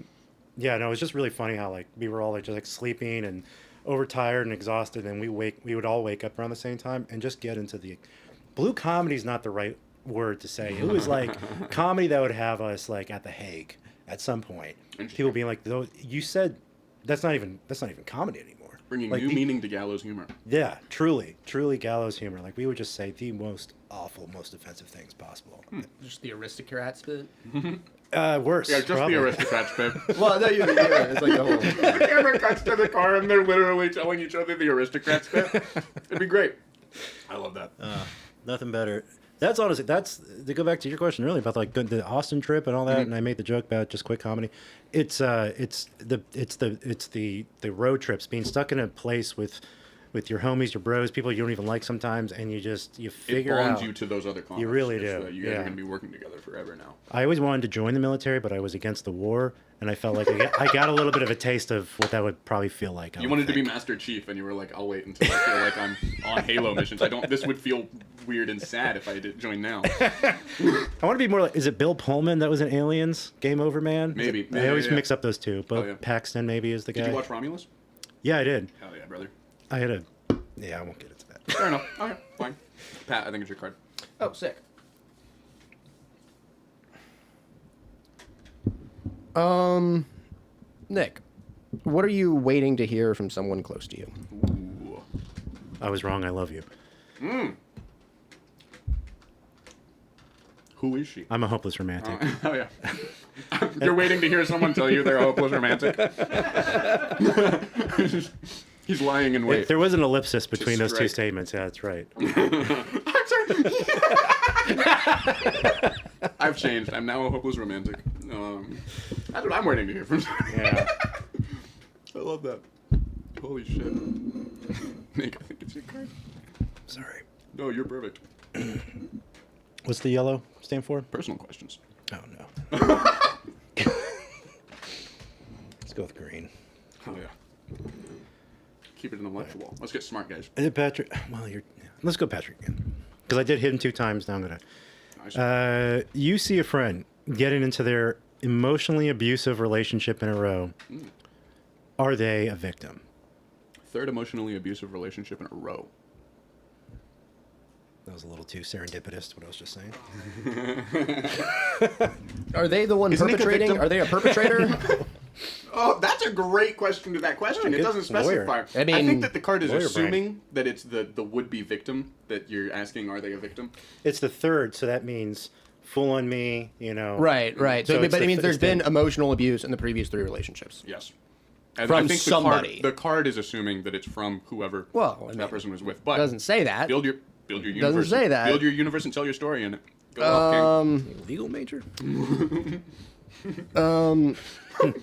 Yeah, no, it was just really funny how we were all just sleeping and overtired and exhausted, and we would all wake up around the same time and just get into the blue comedy is not the right word to say. It was comedy that would have us at the Hague at some point. People being like, "Those you said that's not even comedy anymore." Bringing new meaning to gallows humor. Yeah, truly gallows humor. We would just say the most awful, most offensive things possible. Just the aristocrat spit. Worse. Yeah, just probably. the aristocrats, babe. Well, no, it's like the whole. The camera cuts to the car and they're literally telling each other the aristocrats bit. It'd be great. I love that. Nothing better. That's honestly, that's to go back to your question earlier about the Austin trip and all that, and I made the joke about just quick comedy. It's the road trips, being stuck in a place with your homies, your bros, people you don't even like sometimes, and you figure It bonds out. you to those other comics. You really It's do, that you guys yeah. are gonna be working together forever now. I always wanted to join the military, but I was against the war, and I felt like I got a little bit of a taste of what that would probably feel like. You wanted to be Master Chief, and you were like, "I'll wait until I feel like I'm on Halo missions. This would feel weird and sad if I did join now. I want to be more like, is it Bill Pullman that was in Aliens? Game Over Man? Maybe. I always mix up those two. But yeah. Paxton maybe is the guy. Did you watch Romulus? Yeah, I did. Hell yeah, brother. I had a. Yeah, I won't get into that. Fair enough. Okay, fine. Pat, I think it's your card. Oh, sick. Nick, what are you waiting to hear from someone close to you? Ooh. I was wrong. I love you. Who is she? I'm a hopeless romantic. Oh yeah. You're waiting to hear someone tell you they're a hopeless romantic. He's lying in wait. There was an ellipsis between those two strike. statements. Yeah, that's right. I'm sorry. I've changed. I'm now a hopeless romantic. That's what I'm waiting to hear from. Yeah. I love that. Holy shit. Nick, I think it's your card. Sorry. No, you're perfect. What's the yellow stand for? Personal questions. Oh no. Let's go with green. Oh yeah. Keep it intellectual. Let's get smart, guys. Is it Patrick? Well, you're. Yeah. Let's go Patrick again. Because I did hit him 2 times. Now I'm gonna. Nice. You see a friend getting into their emotionally abusive relationship in a row. Are they a victim? Third emotionally abusive relationship in a row. That was a little too serendipitous. What I was just saying. Are they the one Is Nick a perpetrating? victim? Are they a perpetrator? Oh, that's a great question to that question. Oh, It good doesn't lawyer. specify. I mean, I think that the card is lawyer brain. assuming that it's the would-be victim that you're asking, are they a victim? It's the third, so that means fool on me. You know. Right. So, it's but the- it means there's it's the- been emotional abuse in the previous 3 relationships. Yes. And From I think somebody. The card is assuming that it's from whoever Well, I mean, that person was with. It But doesn't say that. build your universe. Doesn't say that. Build your universe and tell your story in it. Go off, King. Legal major?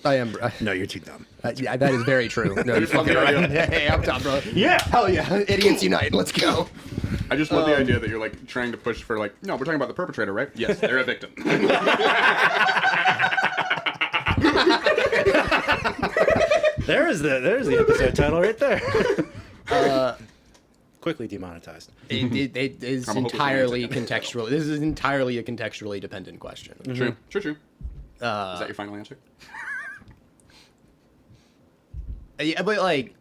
I am. No, you're too dumb. Yeah, that is very true. No, you just love fucking the right. idea. Hey, I'm top, bro. Yeah. Hell yeah. Idiots unite. Let's go. I just love the idea that you're like trying to push for like, no, we're talking about the perpetrator, right? Yes, they're a victim. There's the episode title right there. Quickly demonetized. It is I'm a hopeless entirely romantic. contextual. This is entirely a contextually dependent question. True. Is that your final answer? Yeah, but like,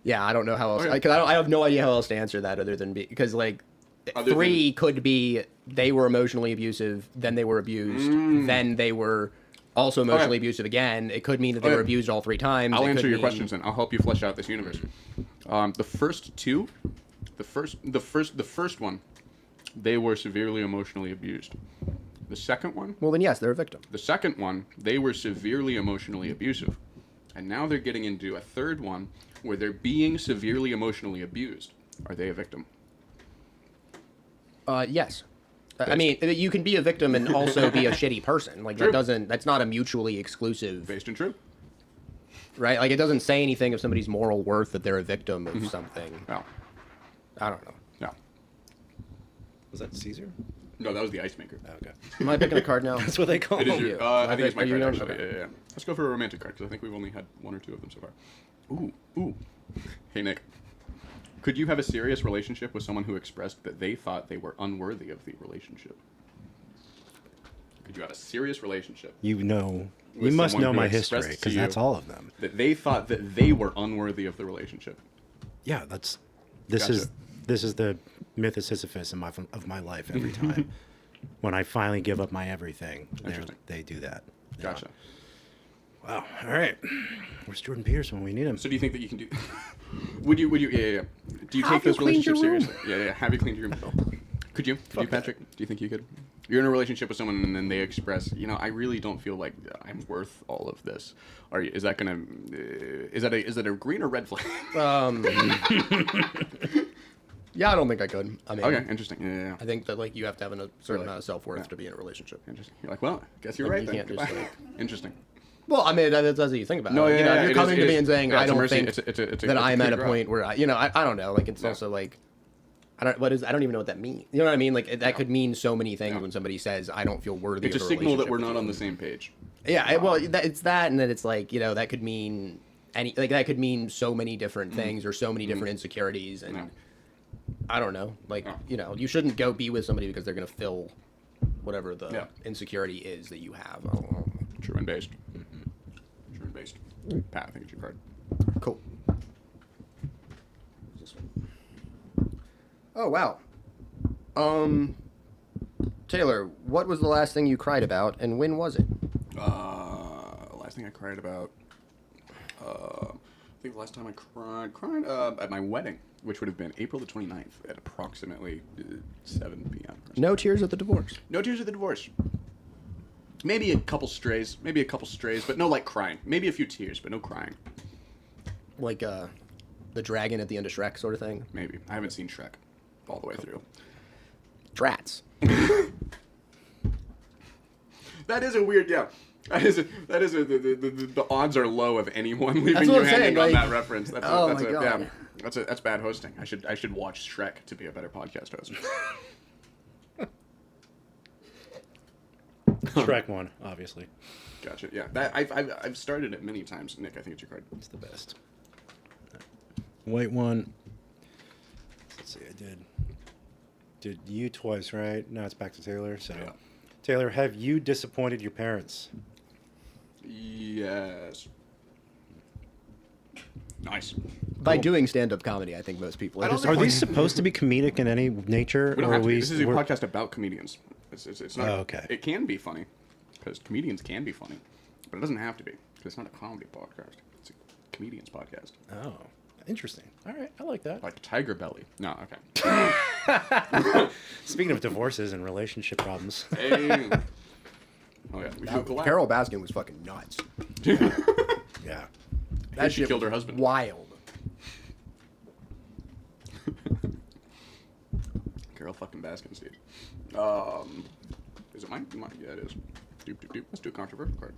yeah, I don't know how else. Okay. Because I have no idea how else to answer that other than because like, Other 3 could be they were emotionally abusive, then they were abused, then they were also emotionally abusive agave. It could mean that they were abused all 3 times. I'll It answer could your mean- questions and I'll help you flesh out this universe. The first 2, the first one, they were severely emotionally abused. The second one, Well, then yes, they're a victim. the second one, they were severely emotionally abusive. And now they're getting into a third one where they're being severely emotionally abused. Are they a victim? Yes. I mean, you can be a victim and also be a shitty person. Like True. that's not a mutually exclusive, Based and true? right? Like it doesn't say anything of somebody's moral worth that they're a victim of something. No. I don't know. No. Was that Caesar? No, that was the ice maker. Oh, okay. Am I picking a card now? That's what they call It is them. your, you. I think it's my Are you card, yours? actually. Okay. Yeah. Let's go for a romantic card, because I think we've only had 1 or 2 of them so far. Ooh. Hey, Nick. Could you have a serious relationship with someone who expressed that they thought they were unworthy of the relationship? Could you have a serious relationship You know, you with must someone know who my expressed history to because you that's all of them. that they thought that they were unworthy of the relationship? Yeah, this is Gotcha. the myth of Sisyphus of my life every time. When I finally give up my everything, Interesting. they do that. Yeah. Gotcha. Wow. All right. Where's Jordan Peterson when we need him? So do you think that you can do? Would you? Yeah. Do you Have take you those cleaned your relationships room? seriously? Yeah. Have you cleaned your room? Could you, Patrick? Do you think you could? You're in a relationship with someone and then they express, I really don't feel like I'm worth all of this. Is that gonna? Is that a green or red flag? Yeah, I don't think I could. I mean, Okay. Interesting. Yeah. I think that like you have to have a certain Really? amount of self-worth Yeah. to be in a relationship. Interesting. You're like, well, guess you're Like, right you then. can't just, Goodbye. like- Interesting. Well, I mean, that's what you think about No, it. yeah, You know, yeah, if you're it coming is- to me it and is. saying, Yeah, I it's a don't mercy. think It's a that clear I'm at a ground. point where, I don't know. Like, it's Yeah. also like, I don't even know what that means. You know what I mean? Like, that could mean so many things when somebody says, I don't feel worthy It's a of a signal that relationship we're with not you. on the same page. Yeah, well, it's that, and then it's like, that could mean that could mean so many different things or so many different insecurities, and I don't know. Like, Oh. you know, you shouldn't go be with somebody because they're going to fill whatever the Yeah. insecurity is that you have. I don't know. True and based. True and based. Pat, I think it's your card. Cool. This one. Oh, wow. Taylor, what was the last thing you cried about, and when was it? Last thing I cried about. I think the last time I cried at my wedding, which would have been April the 29th at approximately 7 p.m. No tears at the divorce. No tears at the divorce. Maybe a couple strays, but no like crying. Maybe a few tears, but no crying. Like, the dragon at the end of Shrek sort of thing? Maybe. I haven't seen Shrek all the way through. Drats. That is a weird, yeah. The odds are low of anyone leaving That's you what I'm hanging saying, on like- that reference. That's Oh that's my God. Yeah, that's bad hosting. I should watch Shrek to be a better podcast host. Shrek 1, obviously. Gotcha. Yeah, that I've started it many times. Nick, I think it's your card. It's the best. White one. Let's see, I did you twice, right? Now it's back to Taylor. So, Yeah. Taylor, have you disappointed your parents? Yes. Nice. By doing stand-up comedy, I think most people... I don't Are these supposed to be comedic in any nature? We don't or have to. are This is a we're- podcast about comedians. It's not. Oh, okay. It can be funny, because comedians can be funny, but it doesn't have to be, because it's not a comedy podcast. It's a comedians podcast. Oh, interesting. All right, I like that. Like Tiger Belly. No, okay. Speaking of divorces and relationship problems, Hey. Oh yeah, we should collab. Carol Baskin was fucking nuts. yeah. That She shit killed was her husband. Wild. Carol fucking Baskins, dude. Is it mine? Yeah, it is. Doop, doop, doop. Let's do a controversial card.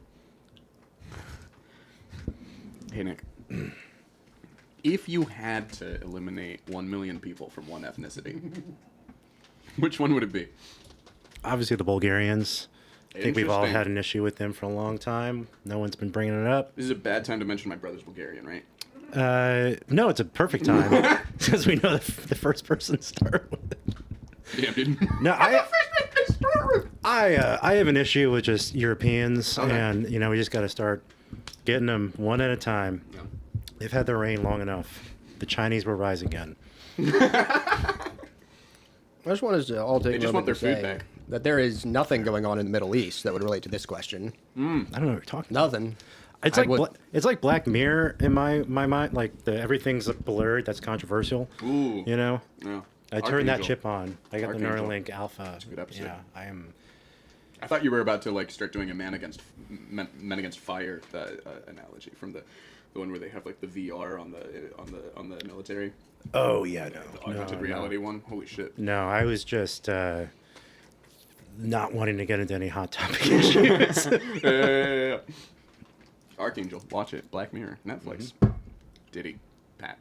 Hey, Nick. If you had to eliminate 1 million people from one ethnicity, which one would it be? Obviously, the Bulgarians. I think we've all Interesting. had an issue with them for a long time. No one's been bringing it up. This is a bad time to mention my brother's Bulgarian, right? No, it's a perfect time because we know the first person to start with. Yeah, dude. No, I have an issue with just Europeans, Okay. and we just got to start getting them one at a time. Yeah. They've had their reign long enough. The Chinese will rise again. I just want us to all take They a just moment want their to food say back. that there is nothing going on in the Middle East that would relate to this question. I don't know what you're talking about. Nothing. It's I like would- it's like Black Mirror in my mind. Like everything's blurred. That's controversial. Ooh. Yeah. I turned that Archangel. chip on. I got Archangel. the Neuralink Alpha. a good episode. Yeah, I am. I thought you were about to start doing a men against fire analogy from the one where they have the VR on the military, Oh yeah, the augmented reality one. Holy shit! No, I was just not wanting to get into any hot topic issues. Yeah. Archangel, watch it. Black Mirror, Netflix. Diddy, Pat.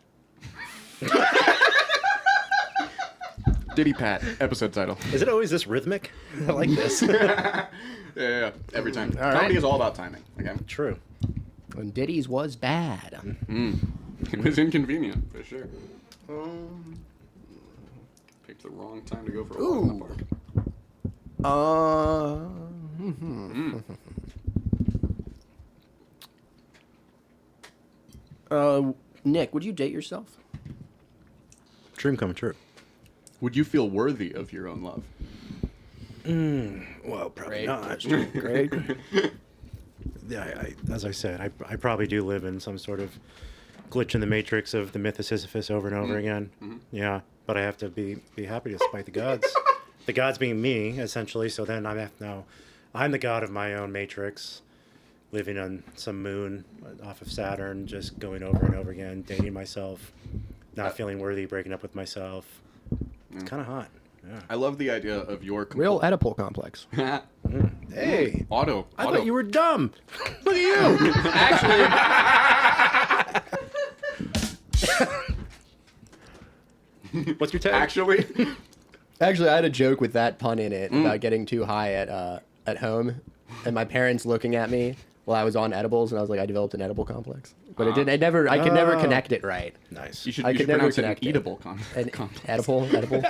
Diddy Pat, episode title. Is it always this rhythmic? I like this. Yeah. Every time. All Comedy right. is all about timing. Okay. True. When Diddy's was bad. It was inconvenient for sure. Picked the wrong time to go for a walk in the park. Nick, would you date yourself? Dream come true. Would you feel worthy of your own love? Well, probably Great. not. Great. Yeah, as I said, I probably do live in some sort of glitch in the matrix of the myth of Sisyphus over and over again. Yeah, but I have to be happy despite the gods. The gods being me, essentially. So then I'm the god of my own matrix, living on some moon off of Saturn, just going over and over again, dating myself, not feeling worthy, breaking up with myself. It's kind of hot. Yeah. I love the idea of your Real Oedipal complex. Hey, auto. I thought you were dumb. Look at you. What's your tag? Actually, Actually, I had a joke with that pun in it about getting too high at home, and my parents looking at me while I was on edibles, and I was like, I developed an edible complex. but it didn't. I could never connect it right. Nice. You should, I you could should never pronounce it an connect it. eatable Edible.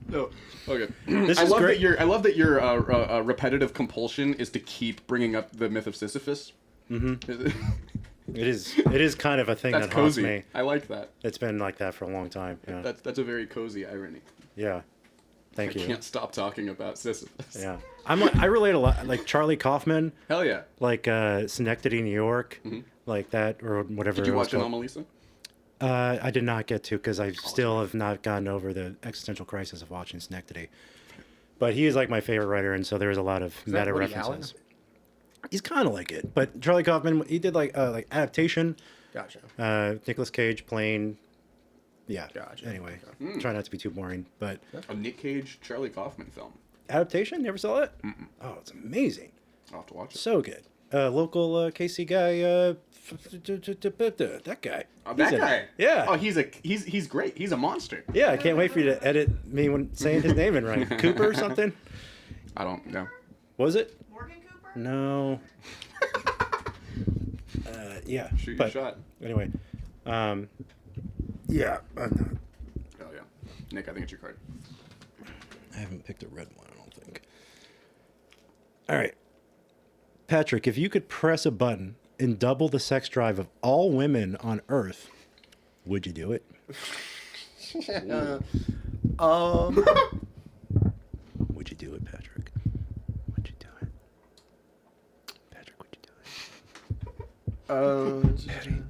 No. Okay. This I is love great. that your repetitive compulsion is to keep bringing up the myth of Sisyphus. Mm-hmm. It is kind of a thing That's that haunts cozy. me. I like that. It's been like that for a long time. Yeah. That's a very cozy irony. Yeah. Thank you. I can't stop talking about Sisyphus. Yeah. I relate a lot, like Charlie Kaufman, Hell yeah. like Synecdoche, New York, like that, or whatever. Did you it was watch called. Anomalisa? I did not get to because I still have not gotten over the existential crisis of watching Synecdoche. But he is like my favorite writer, and so there's a lot of that meta Woody references. He's kind of like it, but Charlie Kaufman, he did like adaptation. Gotcha. Nicolas Cage playing. Yeah. Gotcha. Anyway, try not to be too boring, but A Nick Cage, Charlie Kaufman film. adaptation. Never saw it. Oh, it's amazing. I'll have to watch it. So good. Local KC guy. That guy. Oh, He's that in it. guy. Yeah. Oh, he's great. He's a monster. Yeah, I can't wait for you to edit me when saying his name in right. Cooper or something? I don't know. Was it? Morgan Cooper? No. Yeah. Shoot your shot. Anyway, yeah. Hell yeah. Nick, I think it's your card. I haven't picked a red one, I don't think. All right. Patrick, if you could press a button and double the sex drive of all women on Earth, would you do it? Would you do it, Patrick? Would you do it? Patrick, would you do it?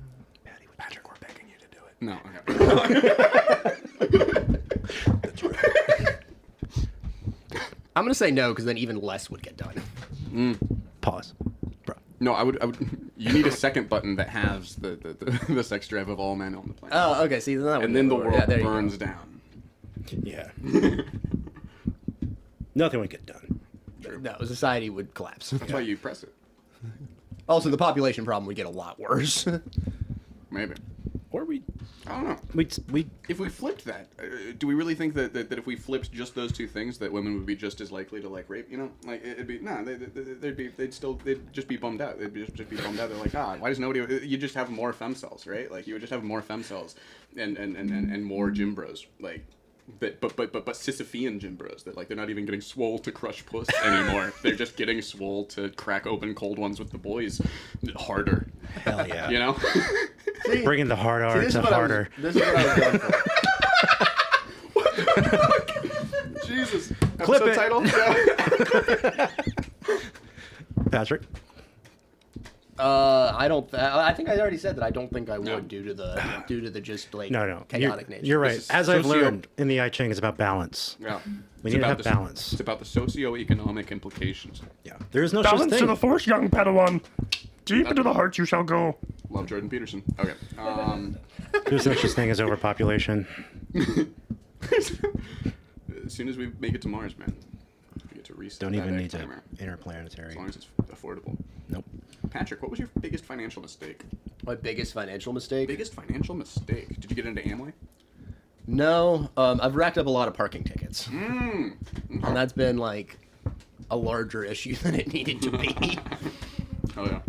Patty, Patrick, we're begging you to do it. No. Okay. that's right. I'm gonna say no because then even less would get done. Pause. Bro. No, I would. You need a second button that has the sex drive of all men on the planet. Oh, okay. See, then that would And then the world there you go. burns down. Yeah. Nothing would get done. No, society would collapse. That's why you press it. Also, the population problem would get a lot worse. Maybe. Or we I don't know. we If we flipped that, do we really think that if we flipped just those two things, that women would be just as likely to like rape? You know, like it'd be they'd just be bummed out. They'd just be bummed out. They're like, why does nobody? You just have more femme cells, right? Like you would just have more femme cells and more gym bros, like. But Sisyphean gym bros that like they're not even getting swole to crush puss anymore. They're just getting swole to crack open cold ones with the boys harder. hell yeah. You know. Bringing the hard R to harder. This is what I was going for. Jesus. Clip Episode it. title. Patrick. I don't. I think I already said that I don't think I would due to the just like No. chaotic nature. You're right. This is As I've socio- learned in the I Ching, it's about balance. Yeah. We It's need to about have the- balance. It's about the socio-economic implications. Yeah. There is no such Balance to thing. the force, young Padawan. Deep into the heart you shall go. Love Jordan Peterson. Okay. There's no such thing as overpopulation. As soon as we make it to Mars, man, we get to reset Don't that even egg need to timer. interplanetary. As long as it's affordable. Nope. Patrick, what was your biggest financial mistake? My biggest financial mistake. Biggest financial mistake? Did you get into Amway? No, I've racked up a lot of parking tickets, Mm. and that's been like a larger issue than it needed to be. Oh yeah.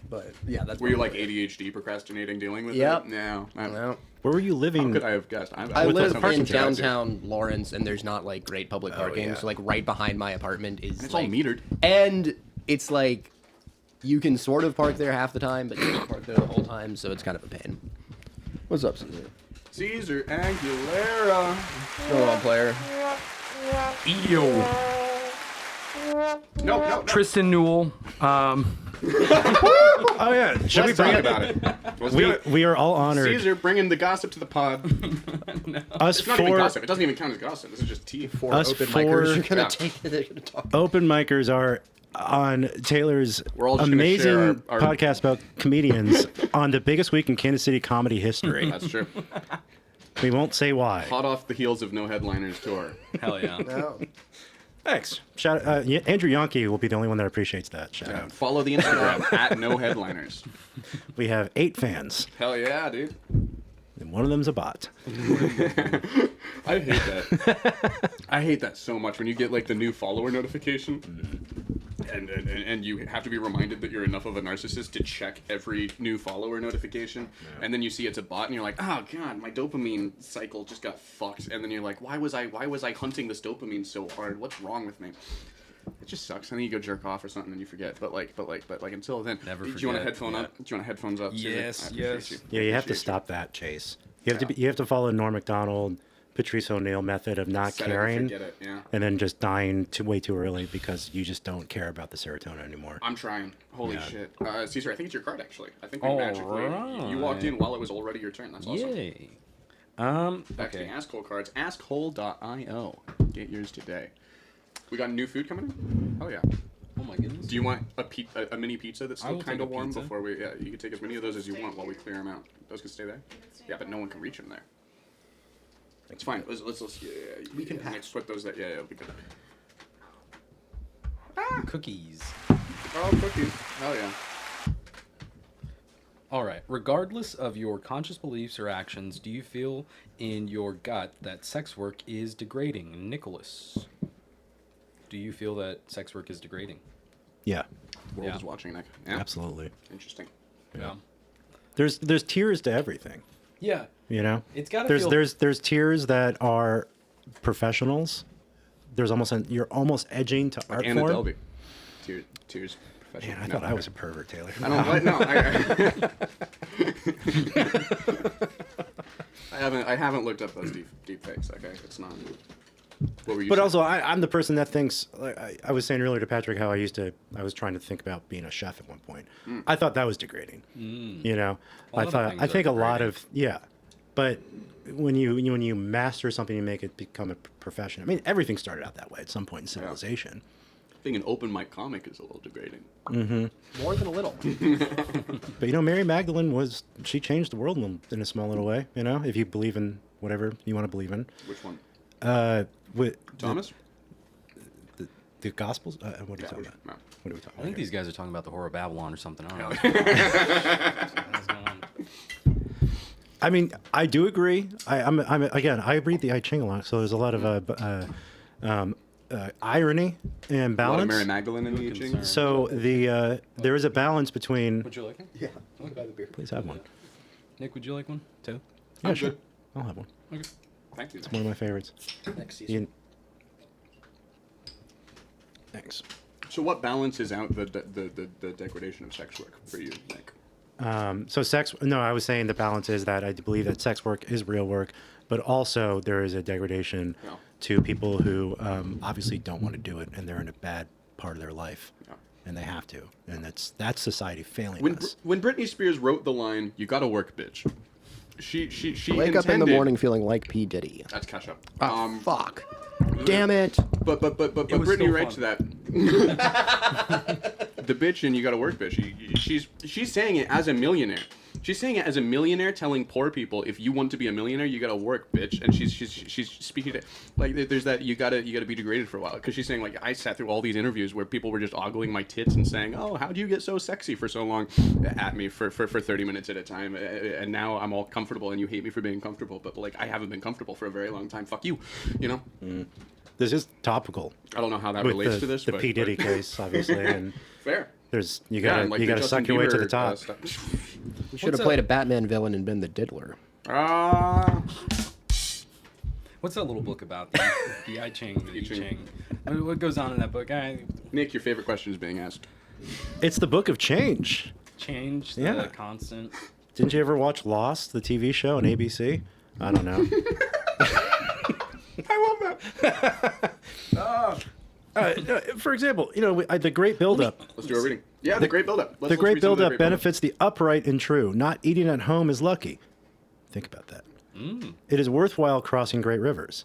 But yeah, that's. Were you like ADHD procrastinating dealing with Yep. it? No. No. Where were you living? How could I have guessed? I With live the parking in tickets. downtown Lawrence, and there's not like great public parking. yeah. So like right behind my apartment is And it's like, all metered. and it's like you can sort of park there half the time, but you can't park there the whole time, so it's kind of a pain. What's up, Cesar? Caesar Aguilera. Go on, player. Yo. No. Tristan Newell. Oh yeah. Should we Let's bring talk it? about it. Let's do it. We are all honored. Caesar bringing the gossip to the pod. Us It's not even four gossip. It doesn't even count as gossip. This is just tea. Us Open four- micers are gonna Yeah. take. They're gonna talk. open micers are on Taylor's We're all just gonna amazing share our- podcast about comedians on the biggest week in Kansas City comedy history. That's true. We won't say why. Hot off the heels of No Headliners tour. Hell yeah. No. Thanks. Shout Andrew Yonke will be the only one that appreciates that. Shout out. Follow the Instagram at No Headliners. We have 8 fans, Hell yeah, dude. and one of them's a bot. I hate that. I hate that so much when you get like the new follower notification. and you have to be reminded that you're enough of a narcissist to check every new follower notification, and then you see it's a bot, and you're like, oh god, my dopamine cycle just got fucked, and then you're like, why was I hunting this dopamine so hard? What's wrong with me? It just sucks. And then you go jerk off or something, and you forget. But until then, Never do you want a forget. headphone up? Do you want headphones up? Cesar? Yes, I appreciate yes. you. Yeah, you have to Appreciate stop that, Chase. You have to follow Norm Macdonald, Patrice O'Neill method of not Set it and caring, forget it, yeah. and then just dying way too early because you just don't care about the serotonin anymore. I'm trying. Holy Yeah. shit. Cesar, I think it's your card, actually. I think we All magically... You walked in while it was already your turn. That's awesome. Yay. Back to the Askhole cards. Askhole.io. Get yours today. We got new food coming in? Oh, yeah. Oh my goodness. Do you want a mini pizza that's I still will kind take of a warm pizza. before we... Yeah, you can take as many of those as you want while we clear them out. Those can stay there? Yeah, but no one can reach them there. It's fine. Let's we can pass. Put those there. Yeah, it'll be good. Cookies. Oh, cookies. Hell yeah. All right. Regardless of your conscious beliefs or actions, do you feel in your gut that sex work is degrading? Nicholas, do you feel that sex work is degrading? Yeah, World Yeah. is watching, Nick. Yeah. absolutely. Interesting. Yeah. There's tiers to everything. Yeah. You know, It's gotta there's feel- there's tiers that are professionals. There's you're almost edging to art Anna form. Delvey. Tears. Professional. Man, I No, thought I okay. was a pervert, Taylor. I don't like. No, I haven't looked up those deep fakes. Okay, it's not. What were you? But saying? also, I'm the person that thinks. Like, I was saying earlier to Patrick how I was trying to think about being a chef at one point. I thought that was degrading. You know, All other I things think are a lot degrading. of but when you master something, you make it become a profession. I mean, everything started out that way at some point in civilization. being an open mic comic is a little degrading. More than a little. But you know, Mary Magdalene she changed the world in a small little way. You know, if you believe in whatever you want to believe in. Which one? With Thomas? the Gospels. What are you talking about? No. What are we talking I think about? these guys are talking about the Whore of Babylon or something. I don't know. What's going on? I mean, I do agree. I'm again, I read the I Ching a lot, so there's a lot of irony and A lot of balance. Mary Magdalene in the I Ching? So there is a balance between. Would you like it? Yeah. By the beer. Please have one. Nick, would you like one too? Yeah, I'm sure. good. I'll have one. Okay. Thank you. One of my favorites. Next season. Ian. Thanks. So what balances out the degradation of sex work for you, Nick? So sex. No, I was saying the balance is that I believe that sex work is real work, but also there is a degradation Yeah. to people who obviously don't want to do it and they're in a bad part of their life, Yeah. and they have to, and that's society failing When us. when Britney Spears wrote the line, "You gotta work, bitch," she Wake up in the intended- morning feeling like P. Diddy. That's catch up. Oh, fuck. Damn it. But was Britney still writes fun. that. The bitch and you gotta work, bitch. She's saying it as a millionaire. She's saying it as a millionaire, telling poor people, if you want to be a millionaire, you gotta work, bitch. And she's speaking to, like, there's that you gotta be degraded for a while, because she's saying, like, I sat through all these interviews where people were just ogling my tits and saying, oh, how'd you get so sexy for so long, at me for 30 minutes at a time, and now I'm all comfortable and you hate me for being comfortable, but like I haven't been comfortable for a very long time. Fuck you, you know. This is topical I don't know how that with relates to this, the but P Diddy but- case, obviously, and Fair. there's you Yeah, gotta and, like, you the gotta Justin suck your way to the Bieber, top. stuff. We should have What's played up? a Batman villain and been the diddler. What's that little book about? The I Ching, the I Ching. I mean, what goes on in that book? Nick, your favorite question is being asked. It's the book of change. Change the Yeah. constant. Didn't you ever watch Lost, the TV show on ABC? I don't know. I love that. For example, you know, the great buildup. Let's do a reading. Yeah, the great buildup. The great buildup benefits the upright and true. Not eating at home is lucky. Think about that. It is worthwhile crossing great rivers.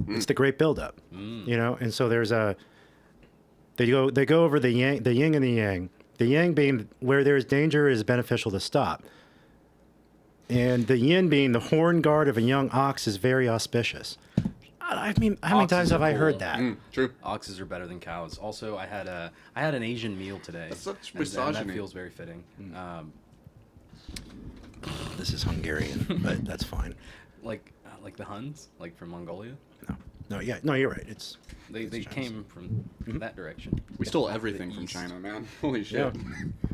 It's the great buildup. You know, and so there's they go over the yin and the yang. The yang being where there is danger, it is beneficial to stop. And the yin being the horn guard of a young ox is very auspicious. I mean, how many Oxes times have are I heard cool. that? True. Oxes are better than cows. Also, I had an Asian meal today. That's such and that misogyny. feels very fitting. This is Hungarian, but that's fine. Like the Huns, like from Mongolia. No, yeah, no, you're right. It's They came from that direction. We stole everything from China, man. Holy shit. Yeah.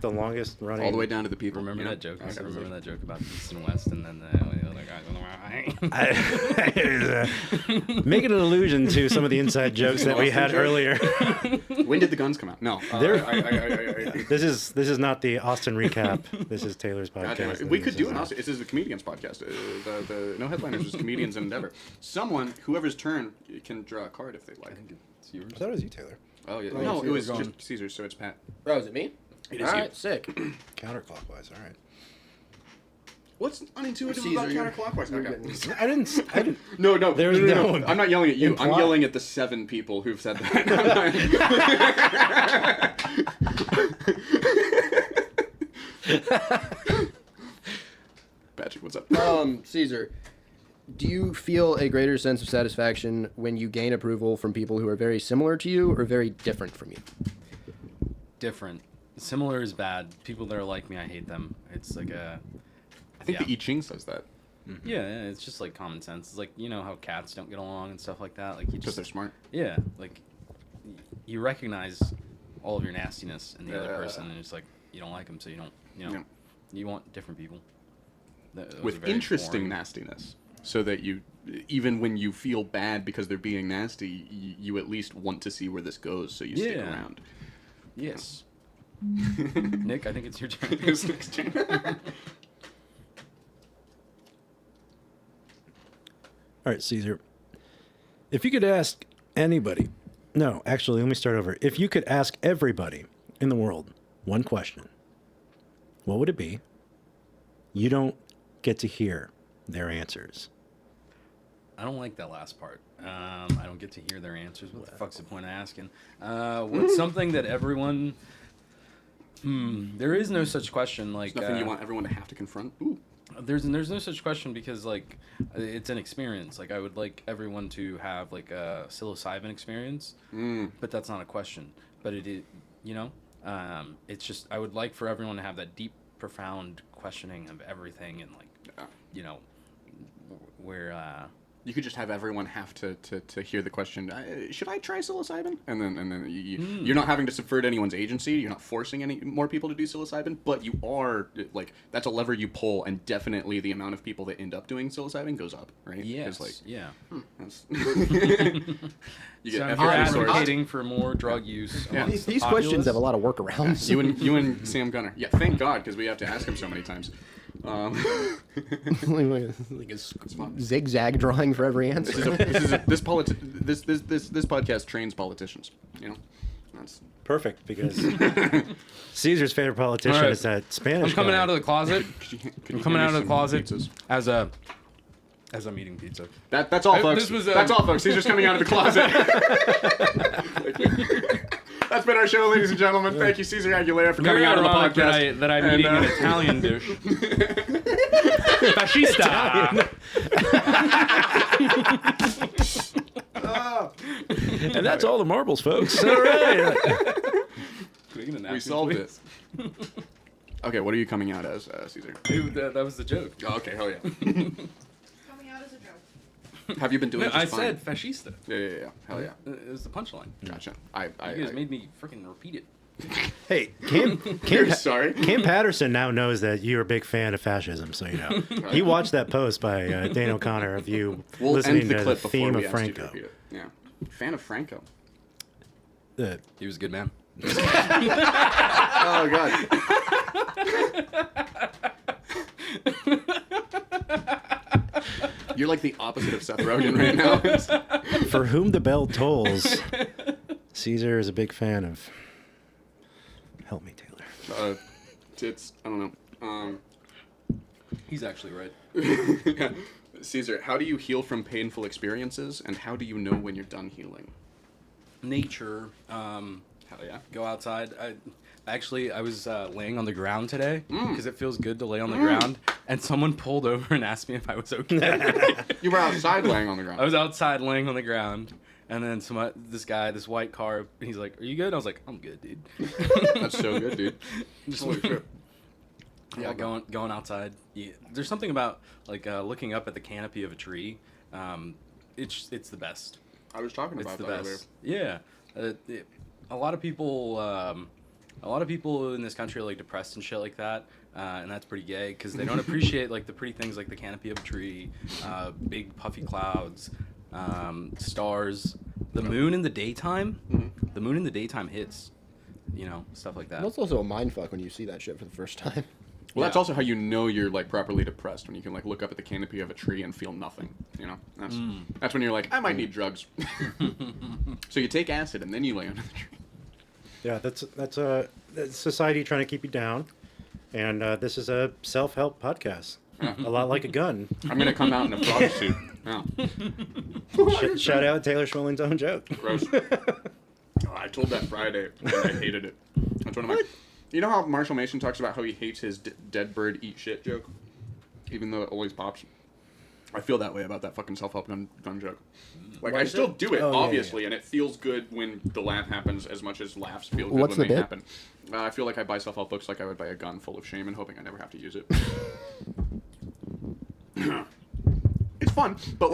The longest running. All the way down to the people. Remember you know? that joke? Okay. Remember that joke about East and West, and then the other guys on the right. Making an allusion to some of the inside jokes that we Austin had joke? earlier. When did the guns come out? No. This is not the Austin recap. This is Taylor's podcast. We could do an Austin. This is a comedians podcast. The No Headliners is comedians endeavor. Someone, whoever's turn, can draw a card if they like. I think it's yours. I thought it was you, Taylor. Oh yeah. Oh, No, so it was we're going- just Cesar, so it's Pat. Oh, is it me? It All is you. right, sick. Counterclockwise. All right. What's unintuitive Caesar, about you're- counterclockwise? you're Okay. getting- I didn't. No, There's no I'm not yelling at you. I'm imply- yelling at the 7 people who've said that. Patrick, what's up? Caesar, do you feel a greater sense of satisfaction when you gain approval from people who are very similar to you or very different from you? Different. Similar is bad. People that are like me, I hate them. It's like a. I think yeah. the I Ching says that. Yeah, it's just like common sense. It's like, you know how cats don't get along and stuff like that. Like you Because just they're smart. yeah, like you recognize all of your nastiness in the other person, and it's like you don't like them, so you don't. You know, Yeah. you want different people. Those are With very interesting boring. nastiness. So that you, even when you feel bad because they're being nasty, you at least want to see where this goes, so you stick Yeah. around. Yes. Nick, I think it's your turn. It's next turn. All right, Caesar. If you could ask anybody, no, actually, let me start over. If you could ask everybody in the world one question, what would it be? You don't get to hear their answers. I don't like that last part. I don't get to hear their answers. What the fuck's the point of asking? What's something that everyone... there is no such question. Like Nothing you want everyone to have to confront. Ooh. There's no such question because like it's an experience. Like I would like everyone to have like a psilocybin experience, but that's not a question. But it is, you know, it's just I would like for everyone to have that deep, profound questioning of everything and like, you know, where. You could just have everyone have to hear the question, should I try psilocybin? And then you're not having to subvert anyone's agency. You're not forcing any more people to do psilocybin, but you are, like, that's a lever you pull, and definitely the amount of people that end up doing psilocybin goes up, right? Yes, Like, yeah. that's you get So every you're resource. advocating for more drug use. Yeah. amongst the These questions populace? have a lot of workarounds. You and Sam Gunner. Yeah, thank God, because we have to ask him so many times. like a zigzag drawing for every answer. This podcast trains politicians. You know, that's Perfect, because Caesar's favorite politician All right. is that Spanish I'm coming guy. out of the closet. could you I'm coming hand out me of the some closet pizzas? as I'm eating pizza. That's all, folks. This was, That's all, folks. Caesar's coming out of the closet. Thank you. That's been our show, ladies and gentlemen. Thank you, Caesar Aguilera, for coming Very out of the ironic podcast. that I'm eating an Italian dish. Fascista. And that's all the marbles, folks. All right. We solved it. Okay, what are you coming out as, Caesar? Dude, that was the joke. Oh, okay, hell yeah. Coming out as a joke. Have you been doing No, just I fine? said fascista. Yeah. Hell yeah. It was the punchline. Gotcha. You guys made me freaking repeat it. Hey, Cam Sorry. Cam Patterson now knows that you're a big fan of fascism, so you know. He watched that post by Dane O'Connor of you We'll listening end the to the clip before theme we of ask you to Franco. repeat it. Yeah. Fan of Franco. He was a good man. Oh, God. You're like the opposite of Seth Rogen right now. For whom the bell tolls, Caesar is a big fan of. Help me, Taylor. It's, I don't know. He's actually right. Yeah. Caesar, how do you heal from painful experiences, and how do you know when you're done healing? Nature. Hell yeah. Go outside. I was laying on the ground today because it feels good to lay on the ground. And someone pulled over and asked me if I was okay. You were outside laying on the ground. I was outside laying on the ground. And then this white car, he's like, "Are you good?" I was like, "I'm good, dude." That's so good, dude. Just Holy shit. Yeah, going outside. Yeah. There's something about like looking up at the canopy of a tree. It's the best. I was talking It's about the that best. Yeah. A lot of people in this country are like depressed and shit like that, and that's pretty gay because they don't appreciate like the pretty things like the canopy of a tree, big puffy clouds, stars, the moon in the daytime. The moon in the daytime hits, stuff like that. Well, it's also a mindfuck when you see that shit for the first time. Well, that's also how you know you're like properly depressed, when you can like look up at the canopy of a tree and feel nothing. That's when you're like, I might need drugs. So you take acid and then you lay under the tree. Yeah, that's society trying to keep you down, and this is a self-help podcast. A lot like a gun. I'm gonna come out in a frog suit. Yeah. Shout out Taylor Schwilling's own joke. Gross. Oh, I told that Friday and I hated it. That's one of my. You know how Marshall Mason talks about how he hates his dead bird eat shit joke, even though it always pops. I feel that way about that fucking self-help gun joke. Like, I still do it, obviously, and it feels good when the laugh happens as much as laughs feel good when they happen. I feel like I buy self-help books like I would buy a gun full of shame and hoping I never have to use it. It's fun, but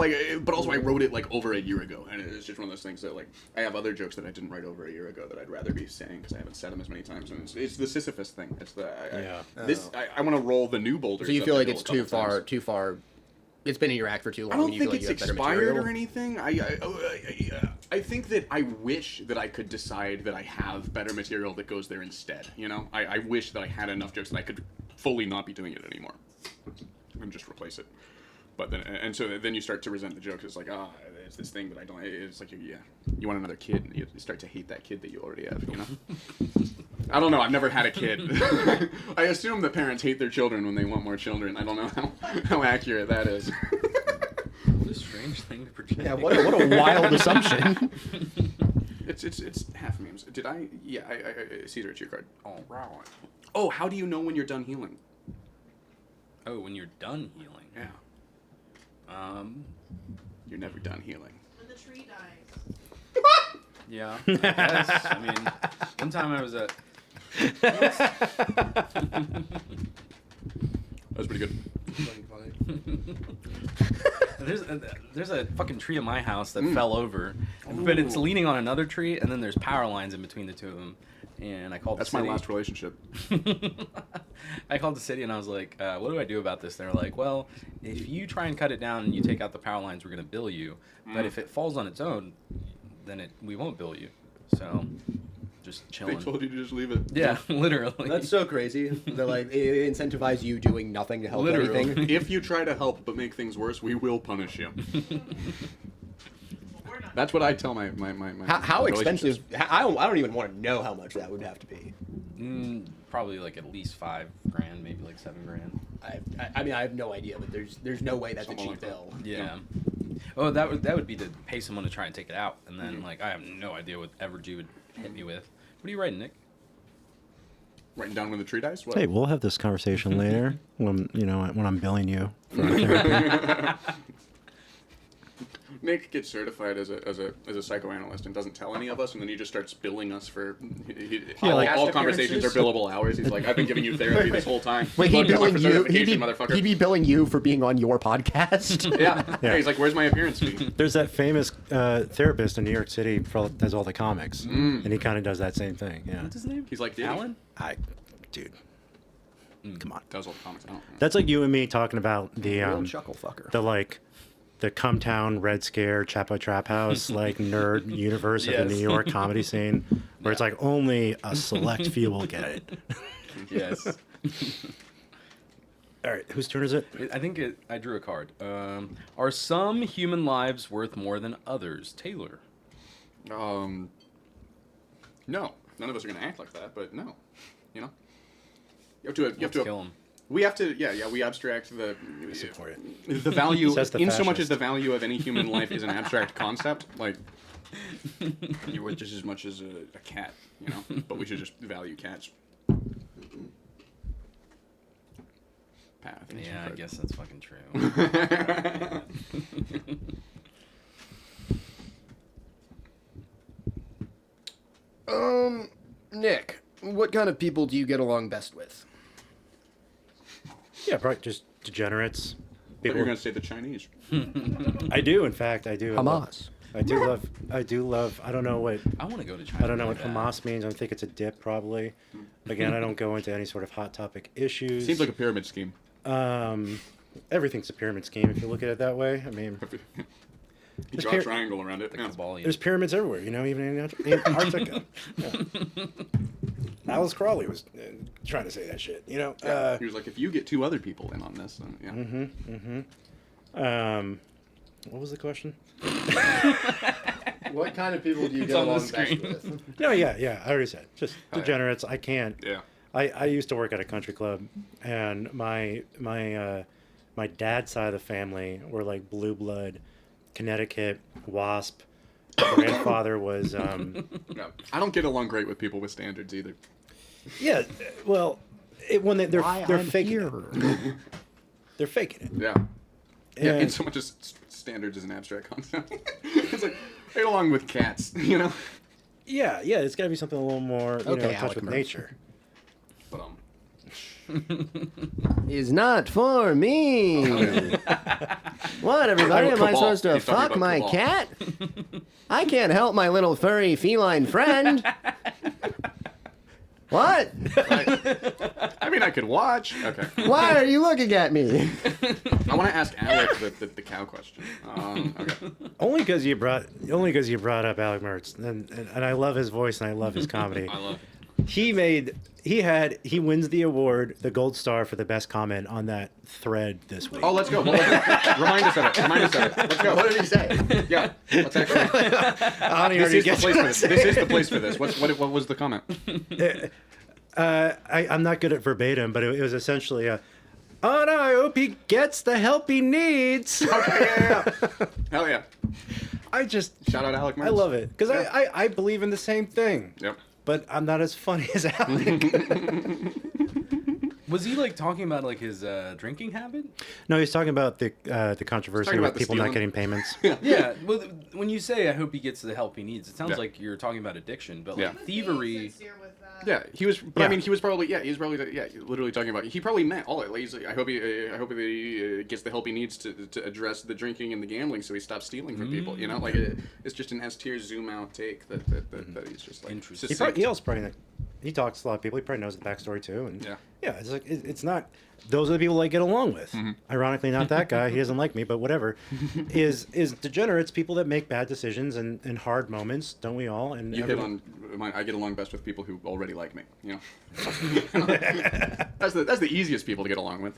also I wrote it like over a year ago, and it's just one of those things that like I have other jokes that I didn't write over a year ago that I'd rather be saying because I haven't said them as many times. And it's the Sisyphus thing. It's the I want to roll the new boulders. So you feel like it's too far. It's been in your act for too long. I don't you think feel like it's you have expired better or anything. I think that I wish that I could decide that I have better material that goes there instead. I wish that I had enough jokes that I could fully not be doing it anymore and just replace it. But then you start to resent the jokes. It's like, it's this thing that I don't. It's like, you want another kid, and you start to hate that kid that you already have. I don't know. I've never had a kid. I assume that parents hate their children when they want more children. I don't know how accurate that is. What a strange thing to project. Yeah, what a wild assumption. It's half memes. Did I? Yeah, Cesar, it's your card. Oh, right. Oh, how do you know when you're done healing? Oh, when you're done healing. Yeah. You're never done healing. When the tree dies. Yeah, I guess. I mean, one time I was at... That was pretty good. There's a fucking tree at my house that fell over, but it's leaning on another tree, and then there's power lines in between the two of them. And I called. That's the city. my last relationship. I called the city and I was like, "What do I do about this?" They're like, "Well, if you try and cut it down and you take out the power lines, we're gonna bill you. But if it falls on its own, then we won't bill you." So, just chilling. They told you to just leave it. Yeah, literally. That's so crazy. They're like, they incentivize you doing nothing to help anything. If you try to help but make things worse, we will punish you. That's what I tell my How expensive? I don't even want to know how much that would have to be. Probably like at least $5,000, maybe like $7,000. I mean, I have no idea, but there's no way that's a cheap bill. Yeah. Oh, that would be to pay someone to try and take it out, and then like I have no idea what Evergy would hit me with. What are you writing, Nick? Writing down when the tree dies? What? Hey, we'll have this conversation later when I'm billing you for therapy. Nick gets certified as a psychoanalyst and doesn't tell any of us, and then he just starts billing us for all conversations are billable hours. He's like, I've been giving you therapy this whole time. Wait, he'd motherfucker. be billing you for being on your podcast. Yeah. He's like, where's my appearance fee? There's that famous therapist in New York City does all the comics, and he kind of does that same thing. Yeah. What's his name? He's like, Diddy. Alan? Dude. Come on. Does all the comics. That's like you and me talking about the chuckle fucker. The Cumtown, Red Scare, Chapo Trap House, like nerd universe of the New York comedy scene, where it's like only a select few will get it. Yes. All right, whose turn is it? I think I drew a card. Are some human lives worth more than others? Taylor. No. None of us are going to act like that, but no. You have to kill him. We have to, we abstract the value, in so much as the value of any human life is an abstract concept, like, you're worth just as much as a cat, but we should just value cats. Pat, I guess that's fucking true. Nick, what kind of people do you get along best with? Yeah, probably just degenerates. But you're going to say the Chinese. I do, in fact, I do. Hamas. I do love. I don't know what. I want to go to China. I don't know really what bad. Hamas means. I think it's a dip, probably. Again, I don't go into any sort of hot topic issues. Seems like a pyramid scheme. Everything's a pyramid scheme if you look at it that way. I mean, You draw a triangle around it. Yeah. Kabbalion. there's pyramids everywhere. You know, even in Antarctica. Yeah. Alice Crawley was trying to say that shit. You know. He was like, if you get 2 other people in on this, then yeah. What was the question? What kind of people do you It's get on the along best screen. with? No, yeah. I already said just yeah. degenerates. I can't. Yeah. I used to work at a country club, and my dad's side of the family were like blue blood, Connecticut, WASP. Grandfather was. Yeah. I don't get along great with people with standards either. Yeah, well, when they're faking here. it. They're faking it. Yeah. Yeah, And- and so much as standards is an abstract concept. It's like, I get along with cats, you know? Yeah, it's got to be something a little more, in touch Alec with Murph. nature. But, Is not for me. What, everybody? Am I Cabal. supposed to He's talking fuck about my Cabal. cat? I can't help my little furry feline friend. What? I mean, I could watch. Okay. Why are you looking at me? I want to ask Alec the cow question. Okay. Only because you brought up Alec Mertz, and I love his voice and I love his comedy. I love it. He wins the award, the gold star for the best comment on that thread this week. Oh, let's go. Remind us of it. Let's go. What did he say? Yeah. Let's actually. This is the place for this. This is the place for this. What was the comment? I'm not good at verbatim, but it was essentially oh no, I hope he gets the help he needs. Okay, yeah. Hell yeah. I just Shout out Alec Mertz. I love it because I believe in the same thing. Yep. But I'm not as funny as Alec. Was he like talking about like his drinking habit? No, he's talking about the controversy Talking with about the people not stealing. getting payments. Yeah. Well, when you say I hope he gets the help he needs, it sounds Yeah. like you're talking about addiction, but Yeah. like thievery. Sincere with that. Yeah, he was. But I Yeah. mean, he was probably. Yeah, literally talking about. He probably meant all it. Like, he's like, I hope he gets the help he needs to address the drinking and the gambling, so he stops stealing from people. You know, like it's just an S tier zoom out take that he's just like. Interesting. succinct. He also probably he talks to a lot of people. He probably knows the backstory too. And Yeah. it's like it's not. Those are the people I get along with. Ironically, not that guy. He doesn't like me, but whatever. Is degenerates people that make bad decisions and in hard moments? Don't we all? And You hit everyone- on. I get along best with people who already like me. You know. That's the easiest people to get along with.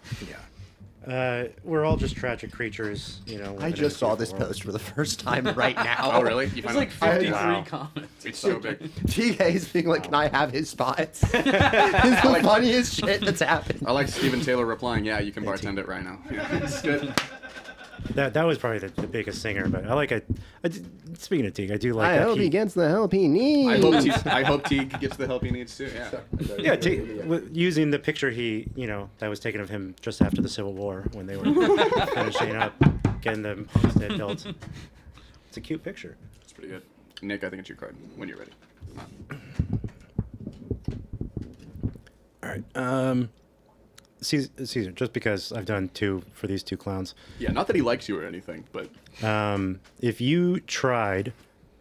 we're all just tragic creatures, I living in just a saw beautiful this world. post for the first time right now. Oh really? You It's find like out? 53 Wow. comments. It's so big. TK's being like, can I have his spots? It's the funniest shit that's happened. I like Steven Taylor replying, "Yeah, you can bartend it right now." Yeah, it's good. That was probably the biggest singer, but I like it. Speaking of Teague, I do like I that hope he gets the help he needs. I hope Teague gets the help he needs too. Yeah. Yeah, using the picture that was taken of him just after the Civil War when they were finishing up, getting the homestead built. It's a cute picture. It's pretty good. Nick, I think it's your card when you're ready. All right. Cesar, just because I've done 2 for these 2 clowns. Yeah, not that he likes you or anything, but If you tried,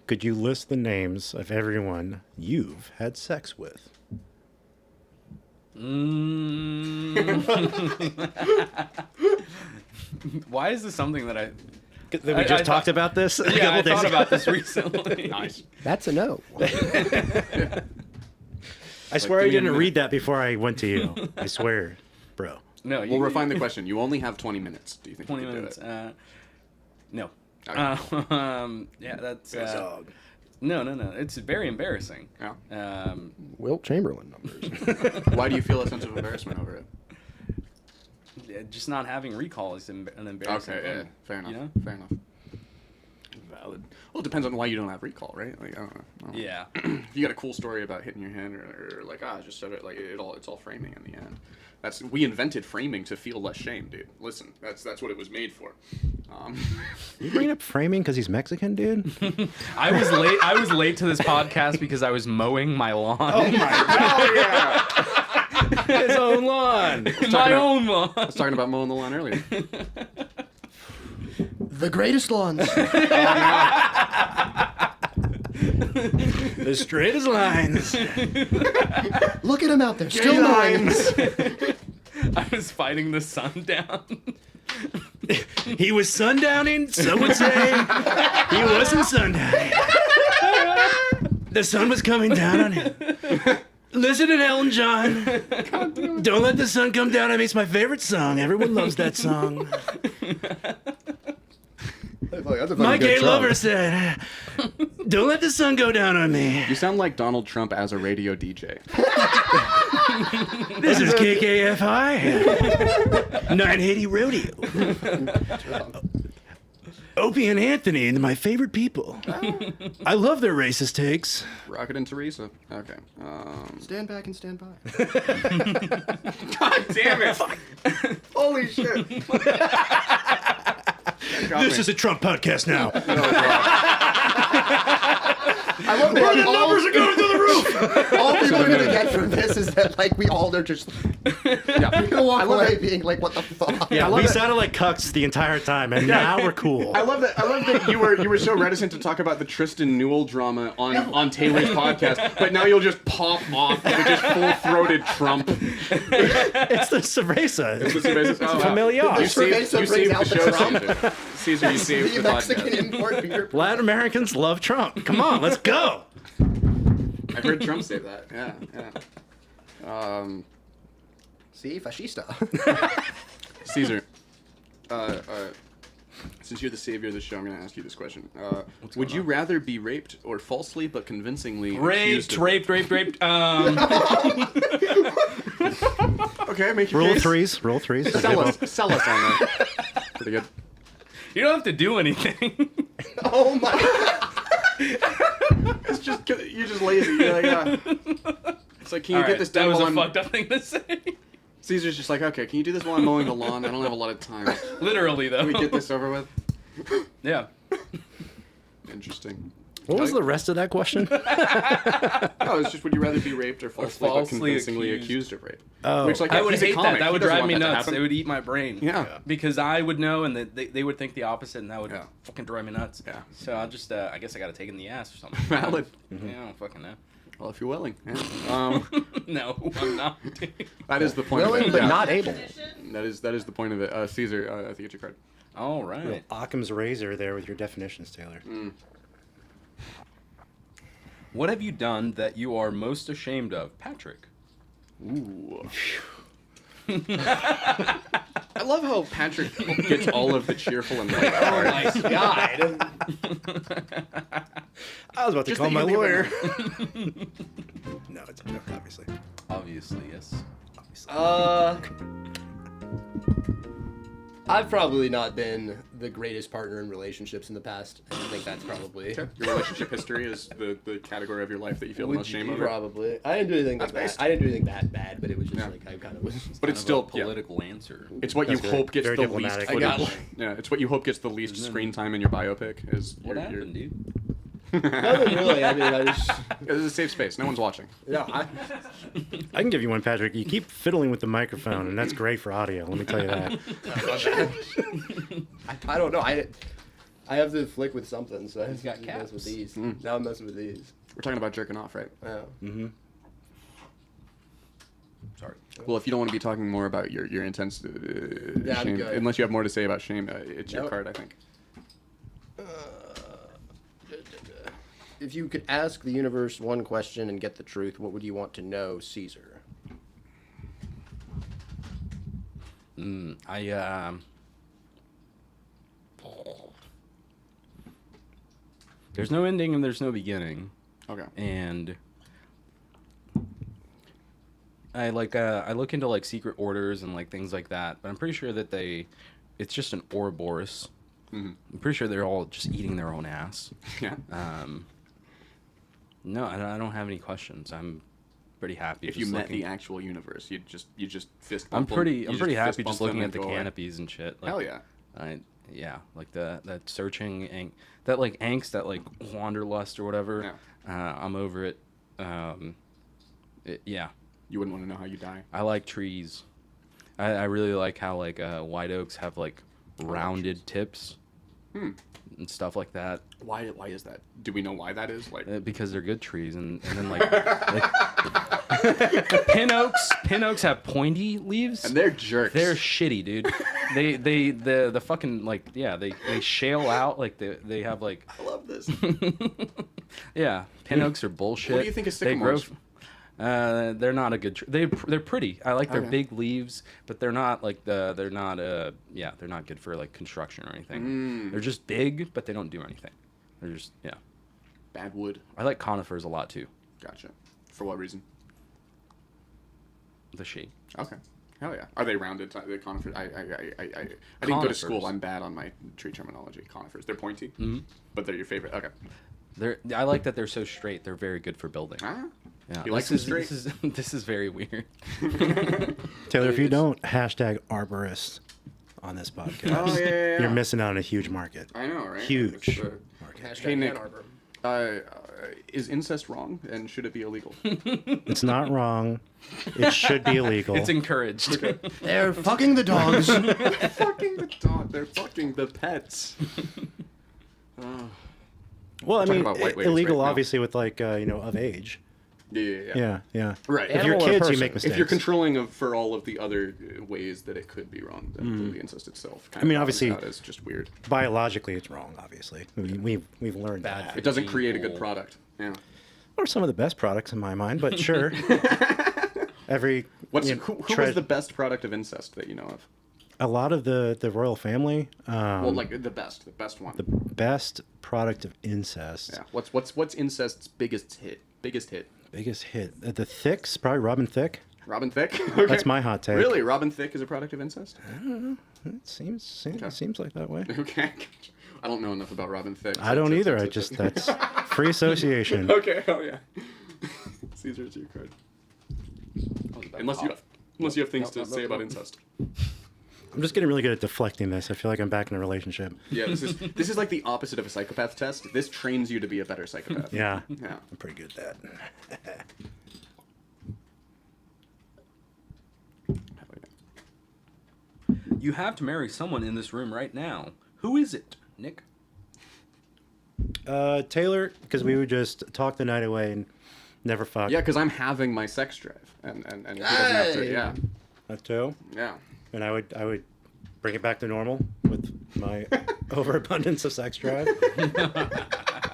could you list the names of everyone you've had sex with? Why is this something that I? That we just talked about this a Yeah, I couple days thought ago. about this recently. nice. That's a no. I swear I give me a didn't minute. read that before I went to you. I swear, bro. No, We'll refine the question. You only have 20 minutes. Do you think 20 you can minutes. do it? No. Okay. Yeah, that's. Dog. No. It's very embarrassing. Yeah. Wilt Chamberlain numbers. Why do you feel a sense of embarrassment over it? Just not having recall is an embarrassing Okay, yeah, thing. fair enough. You know? Fair enough. Valid. Well, it depends on why you don't have recall, right? Like, I don't know. Yeah. If you got a cool story about hitting your head, or like, I just said it, like, it's all framing in the end. We invented framing to feel less shame, dude. Listen, that's what it was made for. You bringing up framing because he's Mexican, dude? I was late to this podcast because I was mowing my lawn. Oh yeah! His own lawn. My own lawn. I was talking about mowing the lawn earlier. The greatest lawns. As straight as lines. Look at him out there, still mowing. I was fighting the sun down. He was sundowning, some would say. He wasn't sundowning. The sun was coming down on him. Listen to Elton John. Don't let the sun come down on me. It's my favorite song. Everyone loves that song. My gay lover said, don't let the sun go down on me. You sound like Donald Trump as a radio DJ. This is KKFI. 980 Rodeo. Opie and Anthony, my favorite people. I love their racist takes. Rocket and Teresa. Okay. Stand back and stand by. God damn it! Holy shit! This is a Trump podcast now. I love that The numbers are going through the roof. all people are going to get from this is that, like, we all are just... Yeah, we're going to walk away being like, what the fuck? Yeah, we sounded like cucks the entire time, and now we're cool. I love that you were so reticent to talk about the Tristan Newell drama on Taylor's podcast, but now you'll just pop off with just full-throated Trump. It's the cerveza. It's a familiar. You cerveza saved brings the out the show, Trump. Caesar. You saved The the Mexican podcast. import beer. Latin Americans love Trump. Come on, let's go. I heard Trump say that. Yeah. See, fascista. Caesar, since you're the savior of the show, I'm going to ask you this question. Would you rather be raped or falsely but convincingly accused of... Raped. Okay, make your Roll case. threes. Roll threes. Sell us on that. Pretty good. You don't have to do anything. Oh my god. It's just you're just lazy. You're like, it's like, can you get this that done was while a I'm... fucked up thing to say. Caesar's just like, okay, can you do this while I'm mowing the lawn? I don't have a lot of time. Literally, though. Can we get this over with? Yeah. Interesting. What was the rest of that question? Oh, it's just, would you rather be raped or falsely but falsely convincingly accused. accused of rape? Oh. Which, like, I would he's a hate comic. that. That He would doesn't drive want me that to nuts. happen. It would eat my brain. Yeah. Because I would know, and they would think the opposite, and that would Yeah. fucking drive me nuts. Yeah. So I'll just, I guess I gotta take it in the ass or something. Valid. Yeah, I don't fucking know. Well, if you're willing. Yeah. No, I'm not. That is the point of Willing it. but Yeah. not able. That is the point of it. Caesar, I think it's your card. All right. Occam's razor there with your definitions, Taylor. What have you done that you are most ashamed of, Patrick? Ooh. I love how Patrick gets all of the cheerful and light cards. God. I was about to Just call that my you leave lawyer. it No, it's a joke, obviously. Obviously, yes. I've probably not been the greatest partner in relationships in the past. I think that's probably. Your relationship history is the category of your life that you feel the most shame over. Probably. I didn't do anything that bad. based. I didn't do anything that bad, but it was just Yeah. like I kind of was. But it's still a political answer. It's what That's you good. hope gets Very the diplomatic. least I got footage. Yeah, it's what you hope gets the least screen time in your biopic. Is What happened, dude? Nothing really. I mean, I just. This is a safe space. No one's watching. No, I can give you one, Patrick. You keep fiddling with the microphone, and that's great for audio. Let me tell you that. I don't know. I have to flick with something, so I He's got mess caps. with these. Now I'm messing with these. We're talking about jerking off, right? Yeah. Sorry. Well, if you don't want to be talking more about your intense Yeah, I'm shame, good. unless you have more to say about shame, it's your Nope. card, I think. If you could ask the universe one question and get the truth, what would you want to know, Caesar? There's no ending and there's no beginning. Okay. And I look into like secret orders and like things like that, but I'm pretty sure that it's just an Ouroboros. I'm pretty sure they're all just eating their own ass. Yeah. No, I don't have any questions. I'm pretty happy. If you met the actual universe, you just fist I'm bump them. pretty You just happy fist just bump looking them at and the go away. canopies and shit. Like, Hell yeah. Yeah, like that searching that like angst, that like wanderlust or whatever. Yeah. I'm over it. Yeah. You wouldn't want to know how you die. I like trees. I really like how like white oaks have like rounded tips. and stuff like that. Why is that? Do we know why that is? Like Because they're good trees, and then like pin oaks have pointy leaves. and they're jerks. They're shitty, dude. The fucking like they shale out like they have like I love this. yeah, pin oaks are bullshit. What do you think of They grow. sycamores? They're not a good. They're pretty. I like their Okay. big leaves, but they're not like they're not they're not good for like construction or anything. They're just big, but they don't do anything. They're just Bad wood. I like conifers a lot too. Gotcha. For what reason? The shape. Okay. Hell yeah. Are they rounded? The conifers. I didn't go to school. Conifers. I'm bad on my tree terminology. Conifers. They're pointy, but they're your favorite. Okay. I like that they're so straight. They're very good for building. Ah. Yeah, You like this them is straight? this is very weird. Taylor, if you don't hashtag arborist on this podcast, Oh yeah. you're missing out on a huge market. I know, right? Huge. It's, market. Hashtag Hey, Nick. Ann Arbor. Is incest wrong, and should it be illegal? It's not wrong. It should be illegal. It's encouraged. They're fucking the dogs. Fucking the dog. They're fucking the pets. Well, I talking mean, about white ladies illegal right now. obviously with like of age. Yeah. Yeah. Right. If you're Animal or kids, you person? make mistakes. If you're controlling for all of the other ways that it could be wrong, then the incest itself. Kind I mean, of obviously- balances out as just weird. Biologically, it's wrong. Obviously, we've learned Bad that. It doesn't Gene create a good pool. product. Yeah. Or some of the best products in my mind, but sure. Every What's you know, who tre- is the best product of incest that you know of? a lot of the royal family. Well, like the best one. the best product of incest. Yeah. What's incest's biggest hit? Biggest hit. Biggest hit. The Thicks, probably Robin Thicke. Robin Thicke. Okay. That's my hot take. Really, Robin Thicke is a product of incest? It seems like that way. Okay. I don't know enough about Robin Thicke. I don't either. That's free association. Okay. Oh yeah. Caesar, it's your card. Unless you have things to say about incest. I'm just getting really good at deflecting this. I feel like I'm back in a relationship. Yeah, this is like the opposite of a psychopath test. This trains you to be a better psychopath. Yeah. Yeah. I'm pretty good at that. You have to marry someone in this room right now. Who is it, Nick? Taylor, because we would just talk the night away and never fuck. Yeah, because I'm having my sex drive, and he doesn't have to. Hey! Yeah. That too. Yeah. And I would bring it back to normal with my overabundance of sex drive.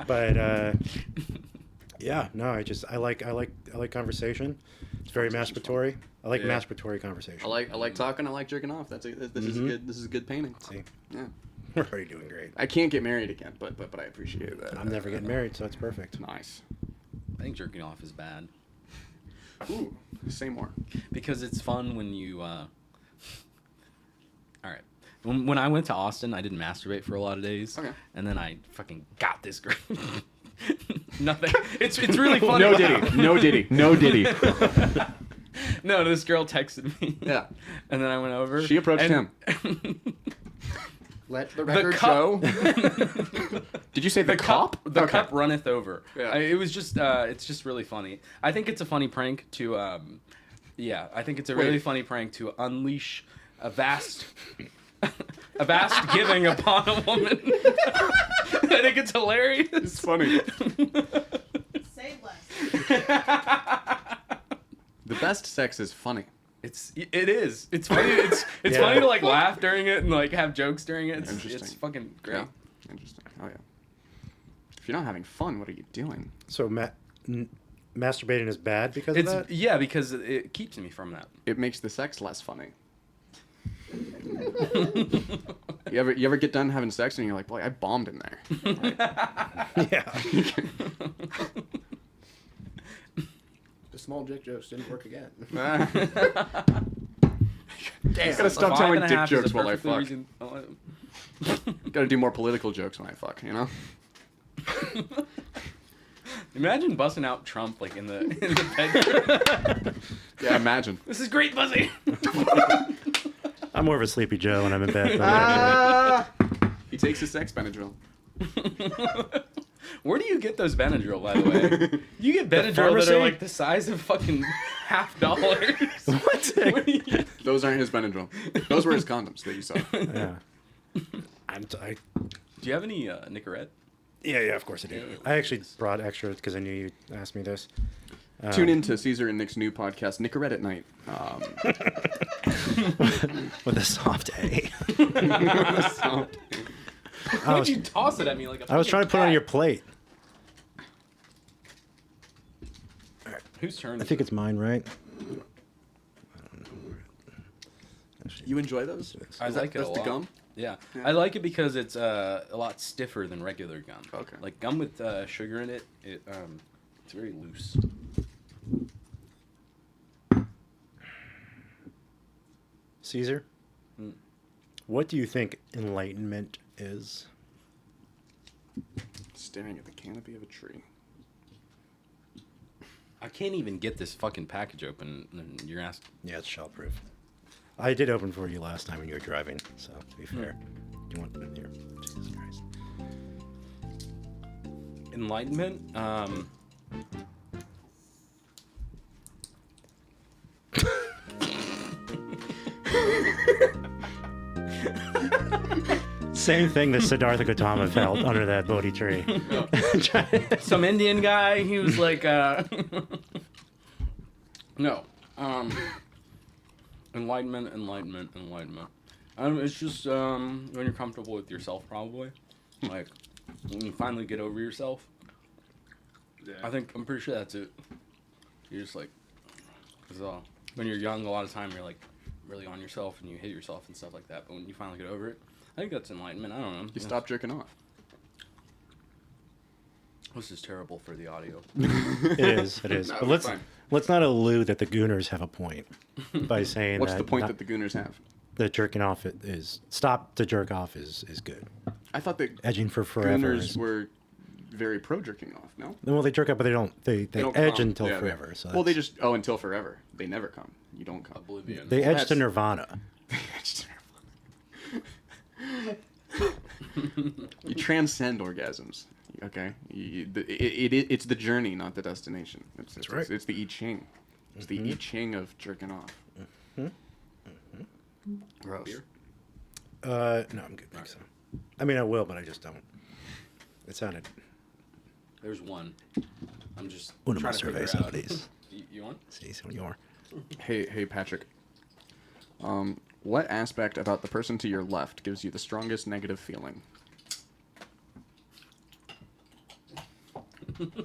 But yeah, no, I like conversation. It's very masturbatory. I like Yeah. masturbatory conversation. I like talking. I like jerking off. This is good. This is good painting. See, Yeah. we're already doing great. I can't get married again, but I appreciate that. I'm never getting married, so it's perfect. Nice. I think jerking off is bad Ooh, say more. because it's fun when you. All right. When I went to Austin, I didn't masturbate for a lot of days. Okay. And then I fucking got this girl. Nothing. It's really funny. No Diddy. No Diddy. No Diddy. No, this girl texted me. Yeah. And then I went over. She approached him. Let the record cup- Joe. Did you say the cop? The Okay. cup runneth over. Yeah. It was just. It's just really funny. I think it's a funny prank to. Yeah, I think it's a really Wait. funny prank to unleash a vast. A vast giving upon a woman. I think it's hilarious. It's funny. Say less. The best sex is funny. It is. It's funny. It's Yeah. funny to like laugh during it and like have jokes during it. It's Interesting. fucking great. Yeah. Interesting. Oh yeah. If you're not having fun, what are you doing? So masturbating is bad because of that? Yeah, because it keeps me from that. It makes the sex less funny. You ever get done having sex and you're like, boy, I bombed in there. Yeah. The small dick jokes didn't work again. Damn. Gotta A stop 5 telling and a dick half is jokes a while I perfectly fuck. reason- Gotta do more political jokes when I fuck, you know? Imagine busting out Trump like in the bedroom. Yeah, imagine. This is great, Buzzy. I'm more of a sleepy Joe when I'm in bed. but He takes his sex Benadryl. Where do you get those Benadryl, by the way? You get Benadryl that pharmacy? are like the size of fucking $50. What? Where do you get- Those aren't his Benadryl. Those were his condoms that you saw. yeah. Do you have any Nicorette? Yeah, of course I do. I actually brought extra because I knew you asked me this. Tune in to Cesar and Nick's new podcast, Nicorette at Night. With a soft A. Why would you toss it at me like a I was trying to put it on your plate. Whose turn? I think it's mine, right? You enjoy those? I like it That's a the lot. gum? Yeah. I like it because it's a lot stiffer than regular gum. Okay. Like gum with sugar in it, it's very loose. Cesar, what do you think enlightenment is? Staring at the canopy of a tree. I can't even get this fucking package open, and you're asking. Yeah, it's shell-proof. I did open for you last time when you were driving, so to be fair. You want it here? Jesus Christ. Enlightenment? Same thing that Siddhartha Gautama felt under that Bodhi tree. Some Indian guy, he was like, no. Enlightenment. It's just when you're comfortable with yourself, probably. Like, when you finally get over yourself. Yeah. I'm pretty sure that's it. You're just like, cause when you're young, a lot of time you're like really on yourself and you hit yourself and stuff like that. But when you finally get over it, I think that's enlightenment. I don't know. You stop jerking off. This is terrible for the audio. It is. No, But it's fine. let's not allude that the Gooners have a point by saying What's that the point that the Gooners have? the jerking off is stop to jerk off is good. I thought that Edging for forever. Gooners were very pro jerking off. No. Well, they jerk up, but they don't don't edge come. until Yeah, forever. So well, they that's- just until forever. They never come. You don't come. Oblivion. they edge to that's- nirvana. You transcend orgasms. Okay, it's the journey, not the destination. It's right. It's the I Ching. It's the I Ching of jerking off. Gross. Beer? No, I'm good. Thanks. I mean, I will, but I just don't. It sounded. There's one. I'm just Una trying más to figure cerveza, out. please. You want? Sí, señor. Hey, Patrick. What aspect about the person to your left gives you the strongest negative feeling?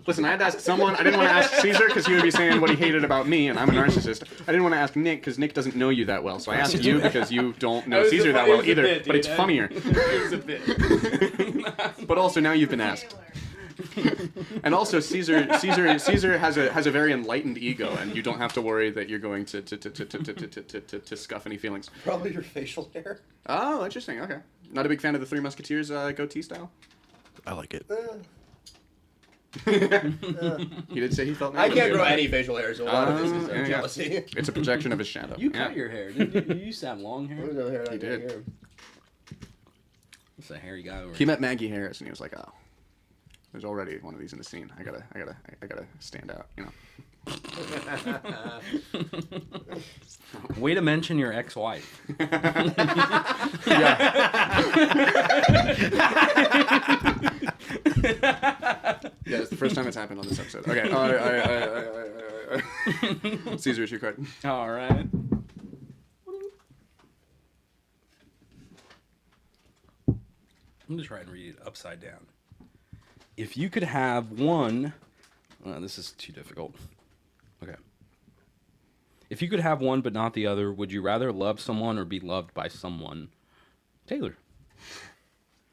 Listen, I had to ask someone. I didn't want to ask Cesar because he would be saying what he hated about me, and I'm a narcissist. I didn't want to ask Nick because Nick doesn't know you that well, so I asked you because you don't know Cesar that well either. But it's funnier. It was a bit. But also now you've been asked. And also Cesar has a very enlightened ego, and you don't have to worry that you're going to scuff any feelings. Probably your facial hair. Oh, interesting. Okay. Not a big fan of the Three Musketeers goatee style. I like it. He did say he felt. I can't grow any facial hair, so a lot of this is yeah. jealousy. It's a projection of his shadow. You cut your hair, didn't you? You used to have long hair. There's no hair like He did. that here. It's a hairy guy over He met Maggie Harris, and he was like, "Oh, there's already one of these in the scene. I gotta stand out, you know." Way to mention your ex-wife. Yeah, it's the first time it's happened on this episode. Okay. Cesar, it's your card. All right. I'm just trying to read it upside down. If you could have one... this is too difficult. Okay. If you could have one but not the other, would you rather love someone or be loved by someone? Taylor.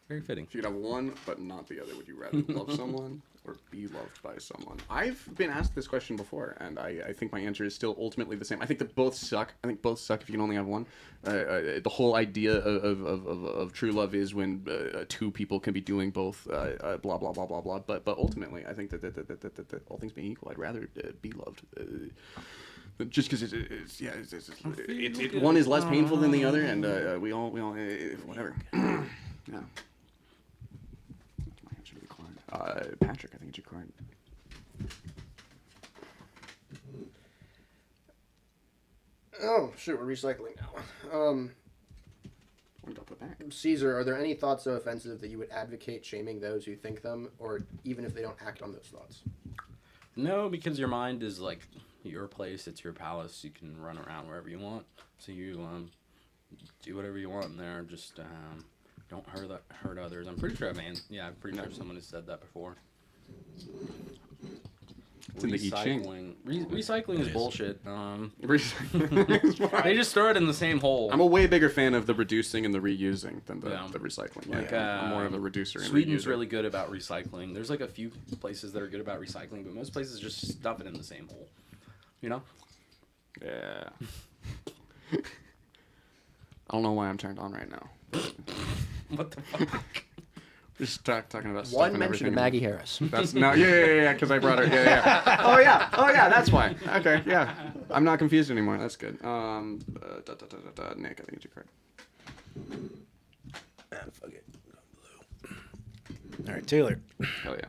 Very fitting. If you could have one but not the other, would you rather love someone or be loved by someone? I've been asked this question before, and I think my answer is still ultimately the same. I think that both suck. I think both suck if you can only have one. The whole idea of true love is when two people can be doing both, blah, blah, blah, blah, blah. But ultimately, I think that all things being equal, I'd rather be loved. Just because one is less painful than the other, and we all whatever. Yeah. That's my answer to the card. Patrick, I think it's your card. Oh, shoot, we're recycling now. We're done. put back. Caesar, are there any thoughts so offensive that you would advocate shaming those who think them, or even if they don't act on those thoughts? No, because your mind is like your place. It's your palace. You can run around wherever you want. So you do whatever you want in there. Just don't hurt others. I'm pretty sure, man. Yeah, I'm pretty sure someone has said that before. It's in the I Ching. Recycling is bullshit. Recycling. They just throw it in the same hole. I'm a way bigger fan of the reducing and the reusing than the recycling. Like, I'm more of a reducer. Sweden's really good about recycling. There's like a few places that are good about recycling, but most places just stuff it in the same hole. You know? Yeah. I don't know why I'm turned on right now. What the fuck? Just talking about stuff One and mention everything. of Maggie Harris. That's no, yeah, because I brought her. Yeah. Oh yeah, that's why. Okay, yeah, I'm not confused anymore. That's good. Nick, I think it's your card. Fuck it. All right, Taylor. Hell yeah.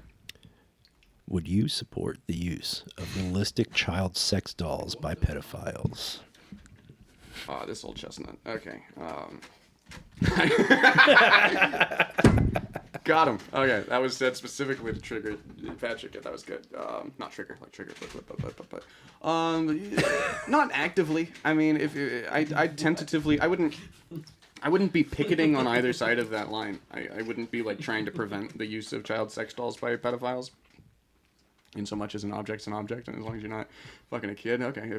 Would you support the use of realistic child sex dolls by pedophiles? Oh, this old chestnut. Okay. Got him. Okay, that was said specifically to trigger Patrick. Yeah, that was good. Not trigger, like trigger, but not actively. I mean, if I tentatively, I wouldn't be picketing on either side of that line. I wouldn't be like trying to prevent the use of child sex dolls by pedophiles. In so much as an object's an object, and as long as you're not fucking a kid, okay.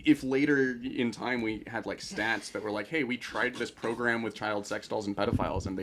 If later in time we had like stats that were like, hey, we tried this program with child sex dolls and pedophiles, and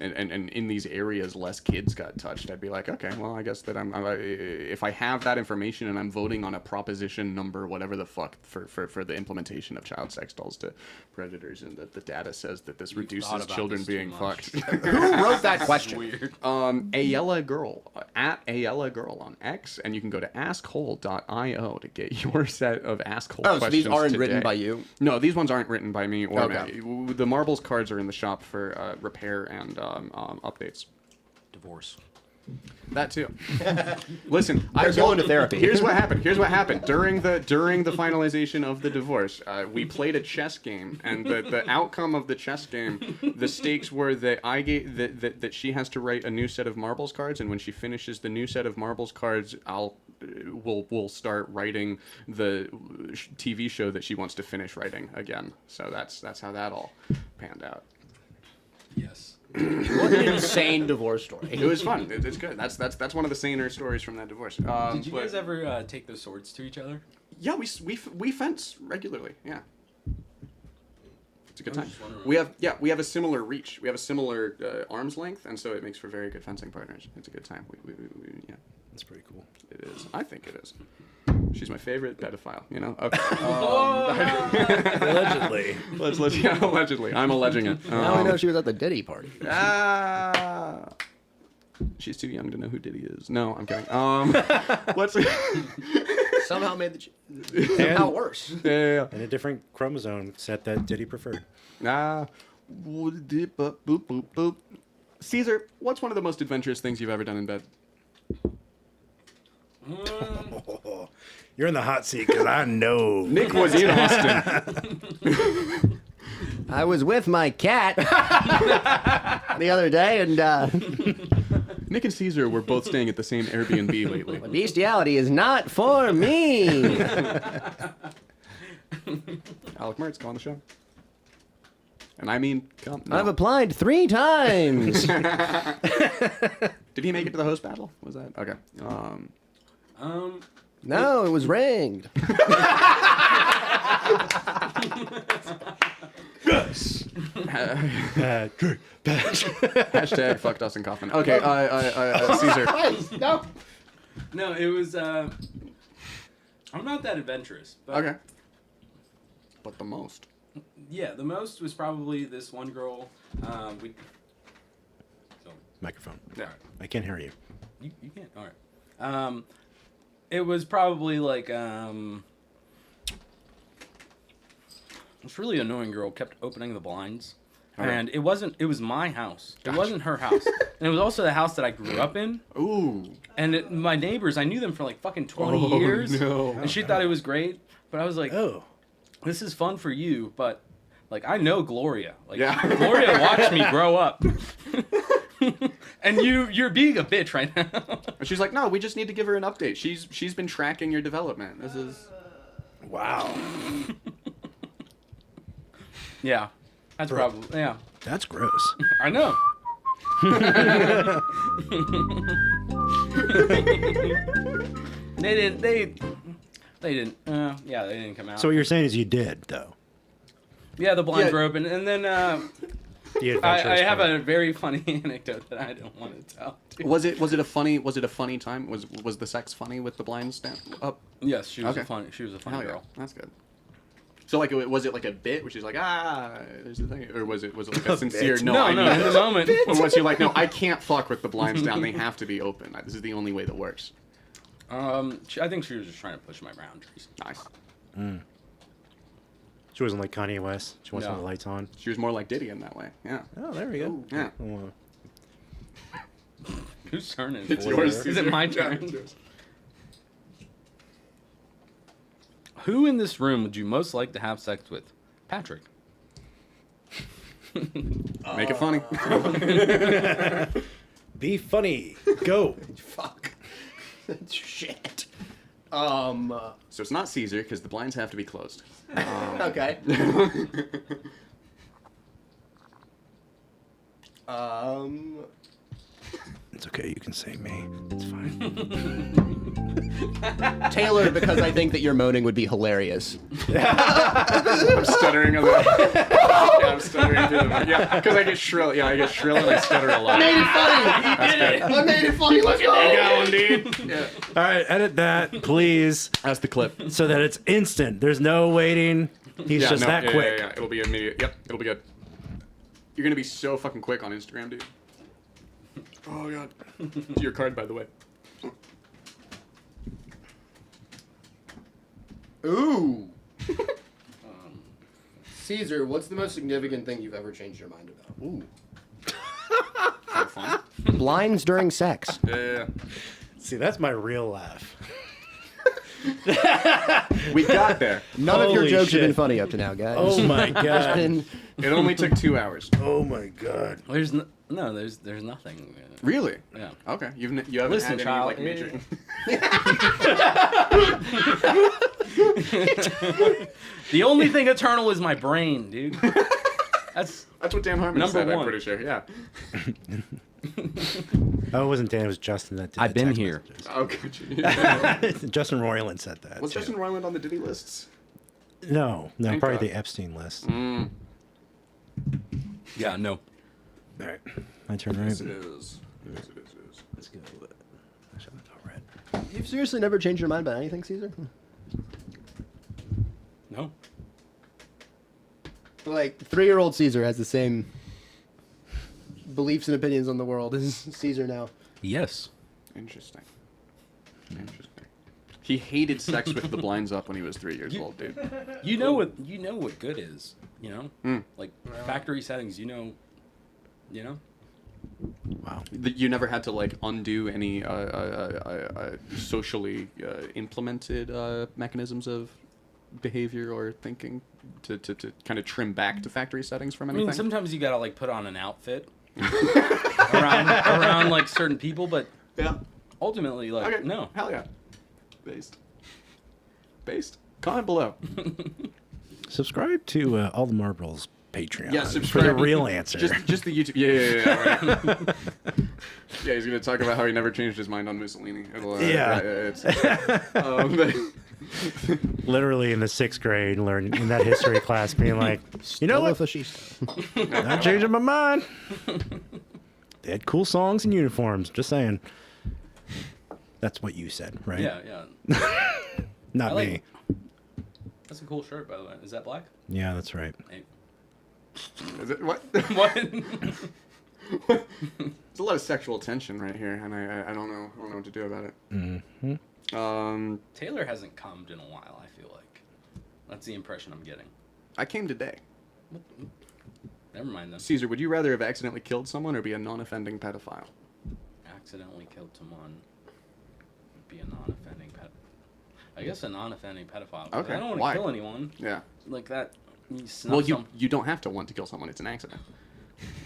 and in these areas less kids got touched, I'd be like, okay, well, I guess that if I have that information and I'm voting on a proposition number, whatever the fuck, for the implementation of child sex dolls to predators, and that the data says that this reduces children being fucked. Who wrote that question? Weird. Ayella Girl at Ayella Girl on X, and you can go to askhole.io to get your set of askhole questions. So these aren't today. written by you? No, these ones aren't written by me or Okay. Maggie. The marbles cards are in the shop for repair and updates. Divorce. That too. Listen, I'm going to therapy. Here's what happened. During the finalization of the divorce, we played a chess game, and the outcome of the chess game, the stakes were that that she has to write a new set of marbles cards, and when she finishes the new set of marbles cards, we'll start writing the TV show that she wants to finish writing again. So that's how that all panned out. Yes. What an insane divorce story. It was fun. It's good. That's one of the saner stories from that divorce. Did you guys ever take those swords to each other? Yeah, we fence regularly. Yeah, it's a good I time. was just wondering. We have a similar reach. We have a similar arm's length, and so it makes for very good fencing partners. It's a good time. Yeah, That's pretty cool. it is. I think it is. She's my favorite pedophile. You know. Okay. Allegedly. Allegedly. I'm alleging it. Now we know she was at the Diddy party. She's too young to know who Diddy is. No, I'm kidding. Let's. Somehow made somehow worse. Yeah. And a different chromosome set that Diddy preferred. Boop, boop, boop. Cesar, what's one of the most adventurous things you've ever done in bed? You're in the hot seat because I know. Nick was in Austin. I was with my cat the other day, and Nick and Cesar were both staying at the same Airbnb lately. bestiality is not for me. Alec Mertz, go on the show. And I mean, come. No. I've applied 3 times. Did he make it to the host battle? Was that okay? No, it was ringed. Hashtag fuck Dustin Kaufman. Okay, Cesar. No. No, it was. I'm not that adventurous. But Okay. But the most. Yeah, the most was probably this one girl. We. So, Microphone. Yeah. I can't hear you. you can't. All right. It was probably like this really annoying girl kept opening the blinds, and it was my house. It wasn't her house, and it was also the house that I grew up in. Ooh. And my neighbors, I knew them for like fucking 20 years, no. and she thought it was great. But I was like, Oh. this is fun for you, but Like, I know Gloria. Like, Yeah. Gloria watched me grow up. And you're being a bitch right now. And she's like, no, we just need to give her an update. She's been tracking your development. This is... Wow. Yeah. That's probably, yeah. That's gross. I know. They didn't come out. So what you're saying is you did, though. Yeah, the blinds Yeah. were open, and then The I adventurous have part. a very funny anecdote that I don't want to tell. Was it a funny time? Was the sex funny with the blinds down up? Yes, she was Okay. a funny Hell yeah, girl. that's good. So like, was it like a bit where she's like, there's the thing, or was it like a sincere bit. no? I No, need in the moment. Or was she like, no, I can't fuck with the blinds down. They have to be open. This is the only way that works. I think she was just trying to push my boundaries. Nice. She wasn't like Kanye West. She wants No. the lights on. She was more like Diddy in that way. Yeah. Oh, there we go. Yeah. Oh, Whose turn is It's it? yours. Is Caesar. it my Yeah, turn? it's yours. Who in this room would you most like to have sex with? Patrick. Make it funny. Be funny. Go. Fuck. Shit. So it's not Caesar because the blinds have to be closed. Okay. It's okay. You can say me. It's fine. Taylor, because I think that your moaning would be hilarious. I'm stuttering on the. Yeah, I'm stuttering through the. Yeah, because I get shrill. Yeah, I get shrill and I stutter a lot. I made it funny. That's good. I made it funny. Let's go. Yeah. All right, edit that, please, That's the clip. so that it's instant. There's no waiting. He's Yeah, just no, that yeah, quick. Yeah. It'll be immediate. Yep, it'll be good. You're gonna be so fucking quick on Instagram, dude. Oh god. Your card, by the way. Ooh. Caesar, what's the most significant thing you've ever changed your mind about? Ooh. Kind of fun. Blinds during sex. Yeah. See, that's my real laugh. We got there. None of your Holy jokes have been shit. funny up to now, guys. Oh my god. And It only took 2 hours. Oh my god. There's there's nothing. Really? Yeah. Okay. You haven't Listen, had child, any like major. The only thing eternal is my brain, dude. That's That's what Dan Harmon Number said. I'm one. pretty sure. Yeah. Oh, it wasn't Dan. It was Justin that did I've the been text here. Oh, good. messages. Justin Roiland said that. Was too. Justin Roiland on the Diddy lists? No, Thank probably God. the Epstein list. yeah, no. All right, my turn, right? Yes, it is. Yes, it is. Let's go. I shall go red. you've seriously never changed your mind about anything, Caesar? No. Like, 3-year-old Caesar has the same beliefs and opinions on the world as Caesar now. Yes. Interesting. Interesting. He hated sex with the blinds up when he was 3 years old, dude. You know what good is, you know? Mm. Like factory settings, you know. Wow. You never had to like undo any socially implemented mechanisms of behavior or thinking to kind of trim back to factory settings from I anything. mean, sometimes you gotta like put on an outfit around like certain people, but yeah. ultimately, like, Okay. no. Hell yeah. Based. Comment below. Subscribe to All the Marbles Patreon Yeah, for subscribe. the real answer. Just the YouTube. Yeah. Right. Yeah, he's gonna talk about how he never changed his mind on Mussolini. Yeah. It's, Literally in the 6th grade, learning in that history class, being like, you know what? Not changing my mind. They had cool songs and uniforms. Just saying. That's what you said, right? Yeah. Not I like- me. That's a cool shirt, by the way. Is that black? Yeah, that's right. Hey. Is it what? What? There's a lot of sexual tension right here, and I don't know what to do about it. Mm-hmm. Taylor hasn't cummed in a while, I feel like. That's the impression I'm getting. I came today. Never mind then. Caesar, would you rather have accidentally killed someone or be a non-offending pedophile? Accidentally killed someone. Be a non-offending pet. I guess a non-offending pedophile. 'Cause Okay, I don't want why? to kill anyone. Yeah. Like that. Well, you don't have to want to kill someone. It's an accident.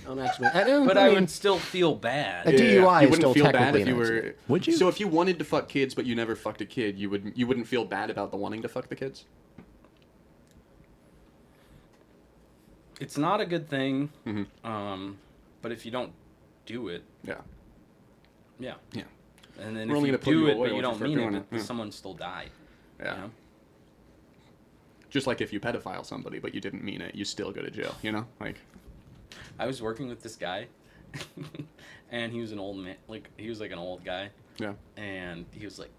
An accident. But I would still feel bad. A DUI you is still wouldn't feel bad technically if you an were. accident. Would you? So if you wanted to fuck kids but you never fucked a kid, you wouldn't feel bad about the wanting to fuck the kids. It's not a good thing. Mm-hmm. But if you don't do it, Yeah. yeah. Yeah. And then We're if only you gonna put you do it away but you once don't you start mean doing it, it. Yeah. someone still died. Yeah. You know? Just like if you pedophile somebody but you didn't mean it, you still go to jail. You know, like. I was working with this guy, and he was an old man. Like, he was like an old guy. Yeah. And he was like,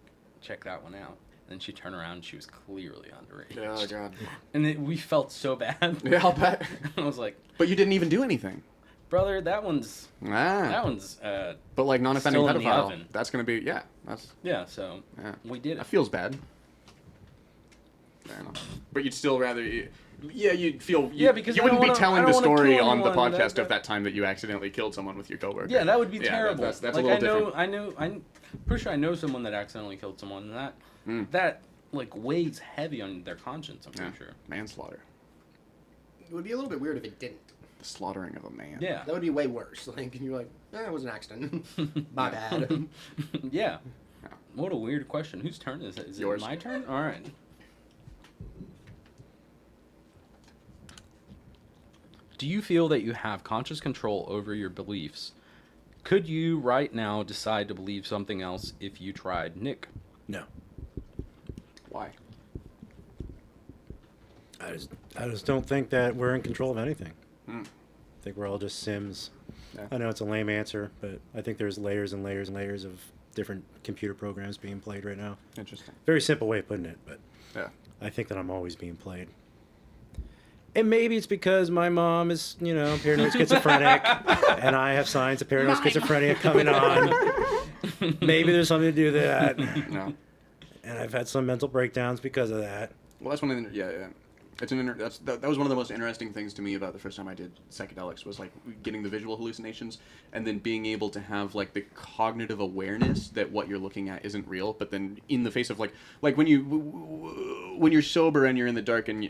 check that one out. And she turned around and she was clearly underage. Oh god. And we felt so bad. Yeah, I'll bet. I was like, But you didn't even do anything. brother, that one's But like non-offending still in the pedophile, oven. that's gonna be yeah, so yeah. we did That it. feels bad. Fair enough. But you'd still rather, you'd feel. Because you I don't wouldn't be wanna- I telling don't the wanna story kill on the anyone. podcast That- of that time that you accidentally killed someone with your coworker. Yeah, that would be Yeah, terrible. That's like a little different. I'm pretty sure I know someone that accidentally killed someone, and that like weighs heavy on their conscience. I'm pretty sure. Manslaughter. It would be a little bit weird if it didn't. The slaughtering of a man. Yeah. That would be way worse. Like, you're like, it was an accident. My bad. Yeah. What a weird question. Whose turn is it? Is Yours. it my turn? All right. Do you feel that you have conscious control over your beliefs? Could you right now decide to believe something else if you tried? Nick. No. Why? I just don't think that we're in control of anything. I think we're all just Sims. Yeah. I know it's a lame answer, but I think there's layers and layers and layers of different computer programs being played right now. Interesting. Very simple way of putting it, but Yeah. I think that I'm always being played. And maybe it's because my mom is, paranoid schizophrenic, and I have signs of paranoid schizophrenia coming on. Maybe there's something to do with that. No. And I've had some mental breakdowns because of that. Well, that's one of the yeah. It's that was one of the most interesting things to me about the first time I did psychedelics was like getting the visual hallucinations and then being able to have like the cognitive awareness that what you're looking at isn't real, but then in the face of like when you're sober and you're in the dark and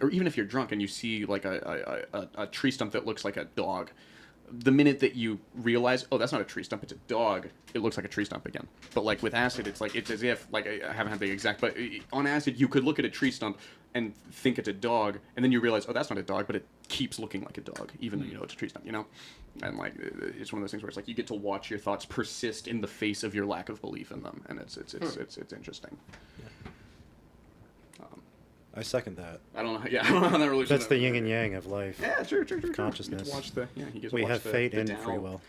or even if you're drunk and you see like a tree stump that looks like a dog. The minute that you realize, oh, that's not a tree stump, it's a dog, it looks like a tree stump again. But like with acid, it's as if, like, I haven't had the exact, but on acid, you could look at a tree stump and think it's a dog, and then you realize, oh, that's not a dog, but it keeps looking like a dog, even though you know it's a tree stump, And like, it's one of those things where it's like you get to watch your thoughts persist in the face of your lack of belief in them, and it's interesting. Yeah. I second that. I don't know. Yeah, I don't know how that really. That's the yin and yang of life. Yeah, true. Consciousness. Watch he gets We watch have the, fate the and Tao, free will.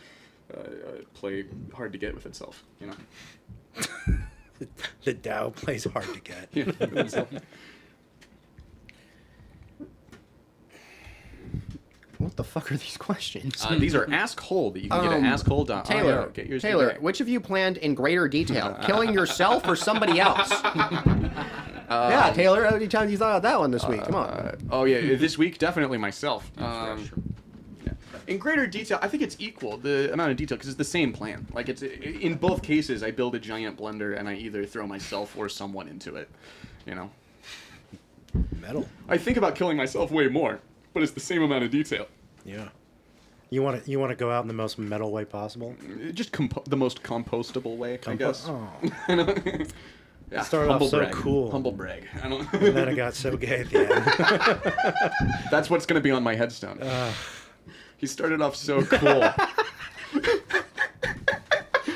Play hard to get with itself, The Tao plays hard to get. Yeah. What the fuck are these questions? These are Ask Hole that you can get at askhole.io. Taylor, Get yours Taylor, today. which of you planned in greater detail, killing yourself or somebody else? Yeah, Taylor, how many times you thought about that one this week? Come on. Oh yeah, this week definitely myself. Yeah. In greater detail, I think it's equal the amount of detail because it's the same plan. Like it's in both cases, I build a giant blender and I either throw myself or someone into it. Metal. I think about killing myself way more, but it's the same amount of detail. Yeah. You want to go out in the most metal way possible? Just the most compostable way, I guess. Oh. Yeah, It started off so brag. cool. Humble brag. I don't. And then it got so gay at the end. That's what's gonna be on my headstone. He started off so cool.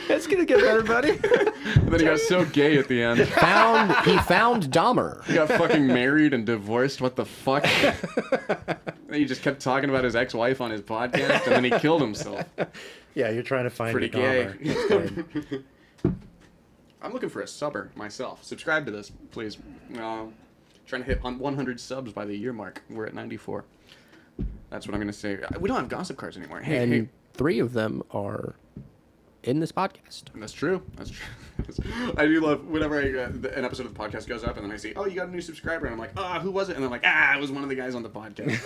It's gonna get better, buddy. And then he got so gay at the end. He found Dahmer. He got fucking married and divorced. What the fuck? And he just kept talking about his ex-wife on his podcast, and then he killed himself. Yeah, you're trying to find Pretty your Dahmer. gay. That's good. I'm looking for a subber myself. Subscribe to this, please. Trying to hit on 100 subs by the year mark. We're at 94. That's what I'm gonna say. We don't have gossip cards anymore. Hey. 3 of them are in this podcast. And that's true. That's true. I do love whenever an episode of the podcast goes up and then I see, oh, you got a new subscriber, and I'm like, who was it? And I'm like, it was one of the guys on the podcast.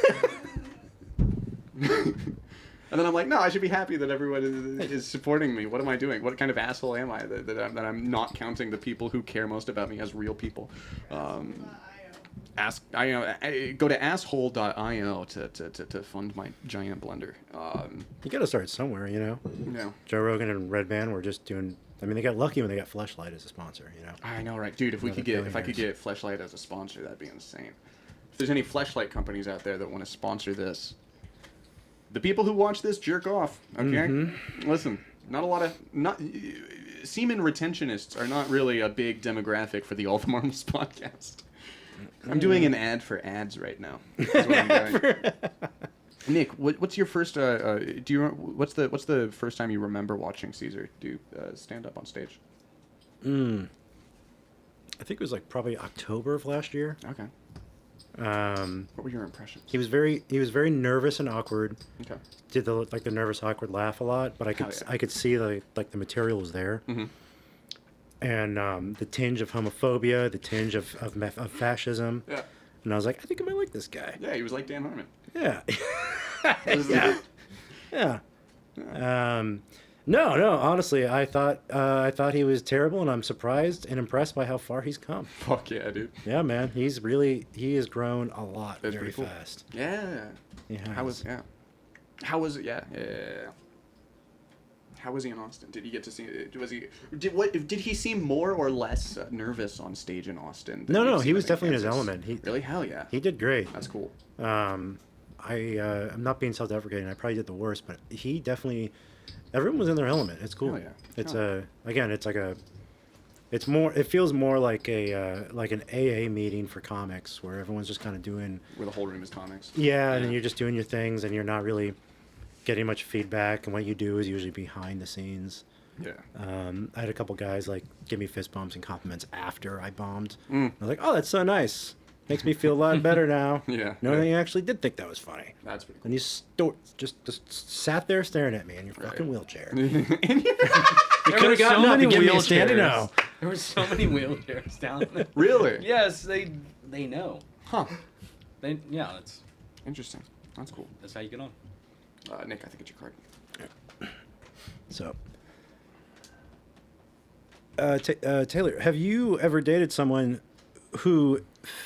And then I'm like, no, I should be happy that everyone is supporting me. What am I doing? What kind of asshole am I that I'm not counting the people who care most about me as real people? Go to asshole.io to fund my giant blender. You got to start somewhere, you know. Yeah. Joe Rogan and Red Band were just doing. I mean, they got lucky when they got Fleshlight as a sponsor, you know. I know, right, dude? If I could get Fleshlight as a sponsor, that'd be insane. If there's any Fleshlight companies out there that want to sponsor this, the people who watch this jerk off. Okay, listen. Not a lot of semen retentionists are not really a big demographic for the All the Marbles podcast. I'm doing an ad for ads right now. That's what I'm doing. Nick, what's your first? What's the first time you remember watching Cesar do stand up on stage? I think it was like probably October of last year. Okay. What were your impressions? He was very nervous and awkward. Okay. Did the nervous awkward laugh a lot, but I could see the material was there. Mm-hmm. And the tinge of homophobia, the tinge of fascism. Yeah. And I was like, I think I might like this guy. Yeah, he was like Dan Harmon. Yeah. Yeah. No. Honestly, I thought he was terrible, and I'm surprised and impressed by how far he's come. Fuck yeah, dude. Yeah, man. He has grown a lot That's very pretty cool. fast. Yeah. How was it? Yeah. How was he in Austin? Did he get to see? Did he seem more or less nervous on stage in Austin? No. He was definitely in his element. Really? Hell yeah. He did great. That's cool. I'm not being self-deprecating. I probably did the worst, but he definitely. Everyone was in their element. It's cool. Hell yeah. It's it feels more like like an AA meeting for comics where everyone's just kind of doing. Where the whole room is comics. Yeah, and then you're just doing your things, and you're not really getting much feedback, and what you do is usually behind the scenes. Yeah. I had a couple guys like give me fist bumps and compliments after I bombed. Mm. I was like, "Oh, that's so nice. Makes me feel a lot better now." Yeah. Knowing you actually did think that was funny. That's pretty cool. And you just sat there staring at me in your fucking wheelchair. There could have gotten up and given me a standing O. There were so many wheelchairs down there. Really? Yes, they know. Huh. That's Interesting. That's cool. That's how you get on. Nick, I think it's your card. So, Taylor, have you ever dated someone who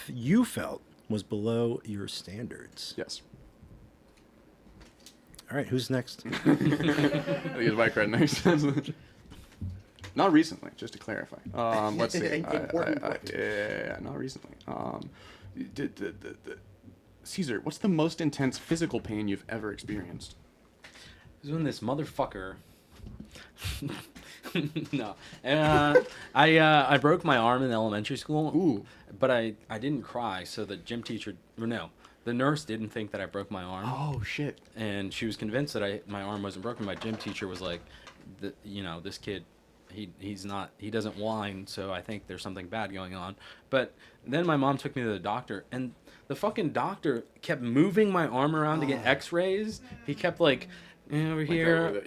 you felt was below your standards? Yes. All right, who's next? I think it's my card next. Not recently, just to clarify. Let's see. Yeah, not recently. Cesar, what's the most intense physical pain you've ever experienced? It was when this motherfucker. No, I broke my arm in elementary school. Ooh. But I didn't cry, so the gym teacher, the nurse didn't think that I broke my arm. Oh shit! And she was convinced that my arm wasn't broken. My gym teacher was like, this kid, he doesn't whine, so I think there's something bad going on. But then my mom took me to the doctor, and the fucking doctor kept moving my arm around to get X-rays. He kept like. Over here.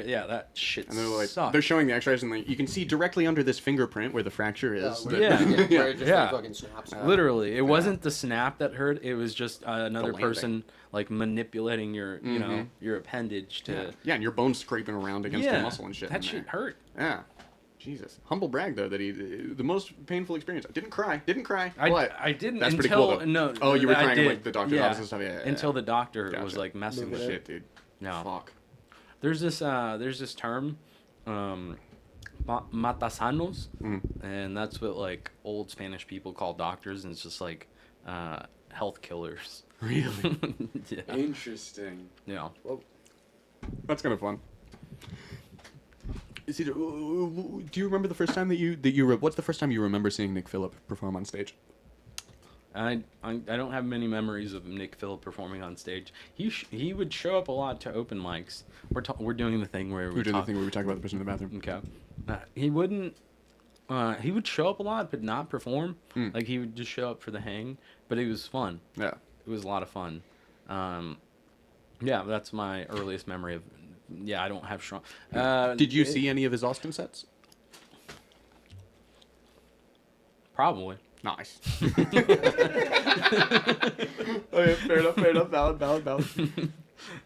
Yeah, that shit and they're like, sucked. they're showing the X-rays, and you can see directly under this fingerprint where the fracture is. Literally, it wasn't the snap that hurt. It was just another person like manipulating your, your appendage to. Yeah, and your bones scraping around against the muscle and shit. That shit hurt. Yeah. Jesus. Humble brag though that the most painful experience. I didn't cry. I didn't. That's until, pretty cool though. No. Oh, you were crying in, did, like the doctor's office and stuff. Yeah. Until the doctor was like messing with it. Shit, dude. No. Fuck. There's this term, matasanos, and that's what like old Spanish people call doctors, and it's just like health killers. Really? Yeah. Interesting. Yeah. Well, that's kind of fun. Do you remember the first time what's the first time you remember seeing Nick Phillip perform on stage? I don't have many memories of Nick Phillip performing on stage. He would show up a lot to open mics. We're doing the thing where we talk about the person in the bathroom. Okay. He wouldn't. He would show up a lot, but not perform. Like he would just show up for the hang. But it was fun. Yeah. It was a lot of fun. Yeah, that's my earliest memory of. Yeah, I don't have strong. Did you see any of his Austin sets? Probably. Nice. Okay, fair enough. Valid.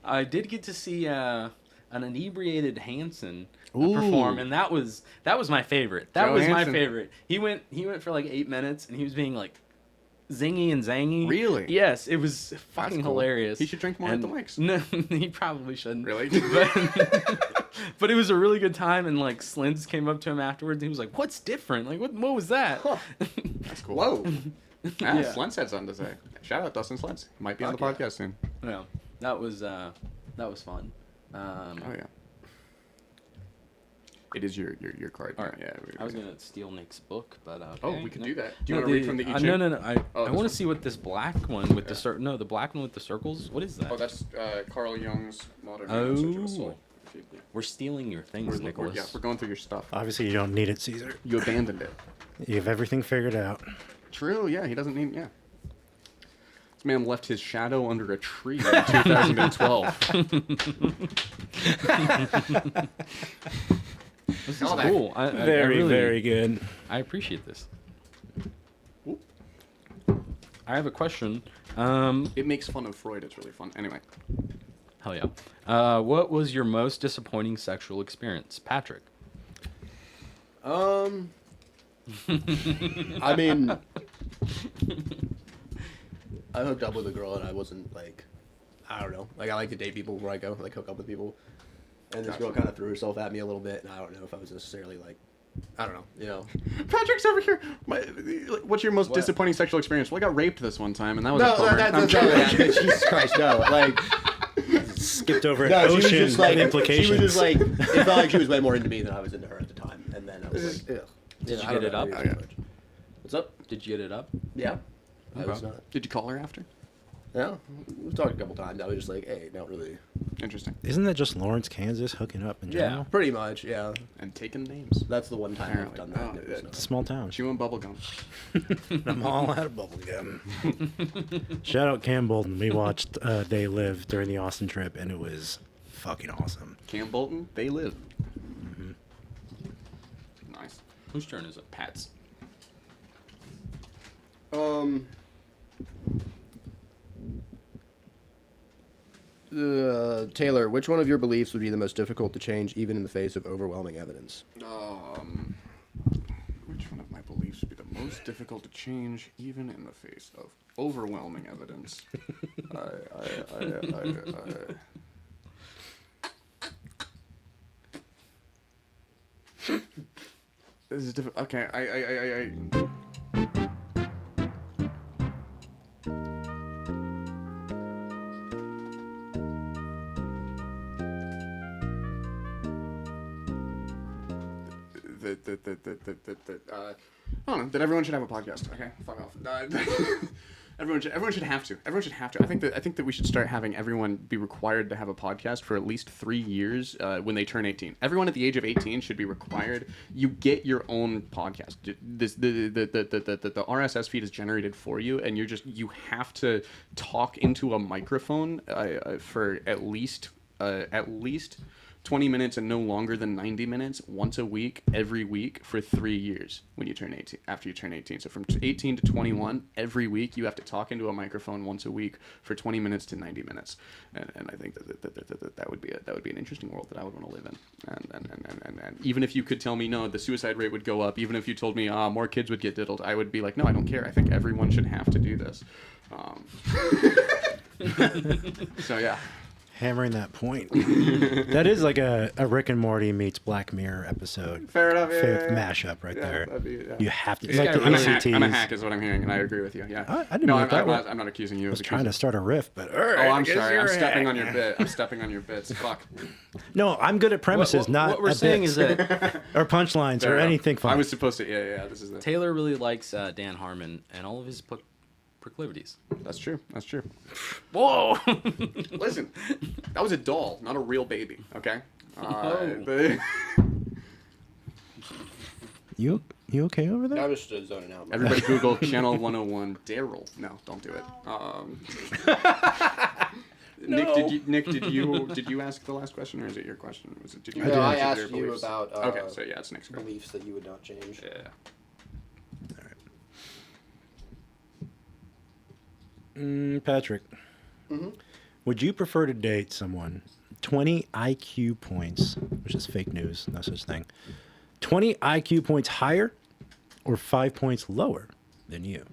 I did get to see an inebriated Hanson perform, and that was my favorite. That was my favorite. He went for like 8 minutes, and he was being like zingy and zangy. Really? Yes, it was fucking cool. hilarious. He should drink more at the mics. No, he probably shouldn't. Really? But it was a really good time, and like Slintz came up to him afterwards, and he was like, "What's different? Like, what was that?" That's cool. Whoa. Yeah, Slentz had something to say. Shout out Dustin Slentz. He might be on the podcast soon. Yeah, that was fun. Oh yeah. It is your card. All right. Yeah. I was gonna steal Nick's book, but Oh, okay. we could No. do that. Do you want to read from the I Ching? No. I Oh, want this to one? see what this black one with the no, the black one with the circles. What is that? Oh, that's Carl Jung's Modern Oh. Research of Soul. We're stealing your things, Nicholas. Yeah, we're going through your stuff. Obviously, you don't need it, Caesar. You abandoned it. You have everything figured out. True, yeah, he doesn't need, yeah. This man left his shadow under a tree in 2012. This is cool. I Very, really, very good. I appreciate this. I have a question. It makes fun of Freud. It's really fun. Anyway. Hell yeah. What was your most disappointing sexual experience, Patrick? I mean, I hooked up with a girl and I wasn't like, I don't know. Like I like to date people where I go, like hook up with people. And this girl kind of threw herself at me a little bit, and I don't know if I was necessarily like, I don't know, you know. Patrick's over here. What's your most disappointing sexual experience? Well, I got raped this one time, and that was a No, bummer. that's Jesus Christ, no. Like, Skipped over an no, she was ocean just like, of implications. she was just like, it felt like she was way more into me than I was into her at the time. And then I was like, ugh. Did you I don't get it know, up? maybe Oh, yeah. too much. What's up? Did you get it up? Yeah. I Okay. was not. Did you call her after? Yeah, we talked a couple times. I was just like, hey, not really. Interesting. Isn't that just Lawrence, Kansas, hooking up in general? Pretty much, yeah. And taking names. That's the one time I've Apparently. done that. Oh, and it was It's a not. small town. Chewing bubblegum. I'm all out of bubblegum. Shout out Cam Bolton. We watched They Live during the Austin trip, and it was fucking awesome. Cam Bolton, they live. Nice. Whose turn is it? Pat's. Taylor, which one of your beliefs would be the most difficult to change, even in the face of overwhelming evidence? Which one of my beliefs would be the most difficult to change, even in the face of overwhelming evidence? This is difficult. Okay, I don't know. That everyone should have a podcast. Okay, fuck off. Everyone should have to. Everyone should have to. I think that we should start having everyone be required to have a podcast for at least 3 years when they turn 18. Everyone at the age of 18 should be required. You get your own podcast. The RSS feed is generated for you, and you have to talk into a microphone for at least 20 minutes and no longer than 90 minutes once a week, every week for 3 years when you turn 18, after you turn 18. So from 18 to 21, every week you have to talk into a microphone once a week for 20 minutes to 90 minutes. And I think that would be an interesting world that I would want to live in. And even if you could tell me, no, the suicide rate would go up, even if you told me, more kids would get diddled, I would be like, no, I don't care. I think everyone should have to do this. So yeah. Hammering that point. That is like a Rick and Morty meets Black Mirror episode. Fair enough. Yeah. Mashup right there. That'd be, yeah. You have to. Yeah, Like the I'm ECTs. a hack is what I'm hearing, and I agree with you. Yeah. I didn't no, mean I'm, it that I'm, way. not, I'm not accusing you. I was trying to start a riff, but Oh, I'm sorry. I'm stepping on your bit. I'm stepping on your bits. Fuck. No, I'm good at premises, not what we're at saying bits. is that or punchlines Fair or enough. anything fun. I was supposed to. Yeah. This is the. Taylor really likes Dan Harmon and all of his proclivities. That's true. That's true. Whoa! Listen, that was a doll, not a real baby. Okay. You okay over there? I was just zoning out. Everybody Google Channel 101 Daryl. No, don't do it. Nick, did you ask the last question, or is it your question? Was it? Did you? No, I answer asked their you beliefs? about Okay, so yeah, it's Nick's question. beliefs that you would not change. Yeah. Patrick, would you prefer to date someone 20 IQ points, which is fake news, no such thing, 20 IQ points higher or 5 points lower than you?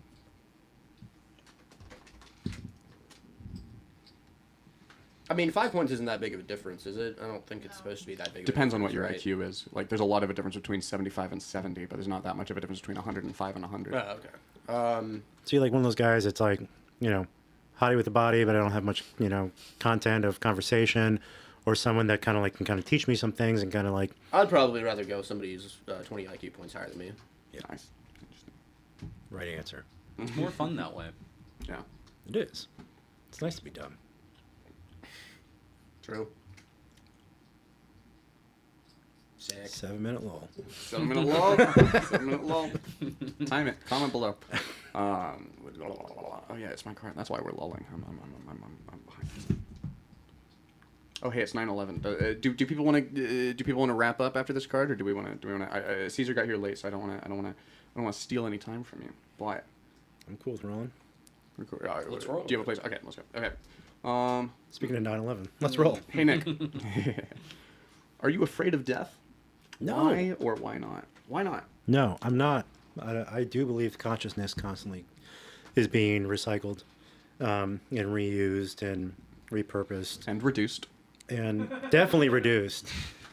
I mean, 5 points isn't that big of a difference, is it? I don't think it's supposed to be that big. Depends of a on what your difference, IQ is. Like, there's a lot of a difference between 75 and 70, but there's not that much of a difference between 105 and 100. right? Oh, okay. So you're like one of those guys that's like, hottie with the body, but I don't have much, content of conversation, or someone that kind of like can kind of teach me some things and kind of like. I'd probably rather go somebody who's 20 IQ points higher than me. Yeah. Nice. Interesting. Right answer. It's more fun that way. Yeah. It is. It's nice to be dumb. True. Sick. 7-minute lull. 7-minute lull. 7-minute lull. Time it. Comment below. Oh yeah, it's my card. That's why we're lulling. I'm behind. Oh hey, it's 9/11. Do people want to wrap up after this card, or do we want to? Cesar got here late, so I don't want to steal any time from you. Why? I'm cool with rolling. Let's roll. Do you have a place? Okay, let's go. Okay. Speaking of 9/11, let's roll. Hey Nick, are you afraid of death? No. Why or why not? Why not? No, I'm not. I do believe consciousness constantly is being recycled, and reused and repurposed And reduced. and definitely reduced.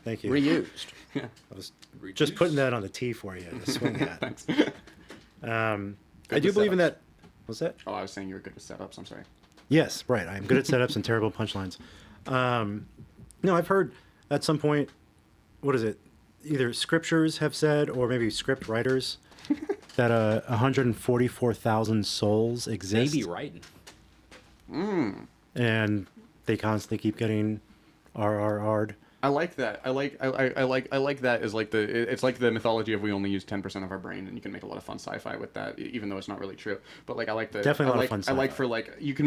Thank you. Reused. Yeah. I was just putting that on the tee for you to swing at. Thanks. I do believe in that. What's that? Oh, I was saying you were good with setups. I'm sorry. Yes, right. I'm good at setups and terrible punchlines. No, I've heard at some point, what is it? Either scriptures have said, or maybe script writers, that 144,000 souls exist. Maybe writing. And they constantly keep getting RRR'd. I like that. I like that as like it's like the mythology of we only use 10% of our brain, and you can make a lot of fun sci-fi with that, even though it's not really true. But like I like the Definitely a lot of fun I like sci-fi. for like you could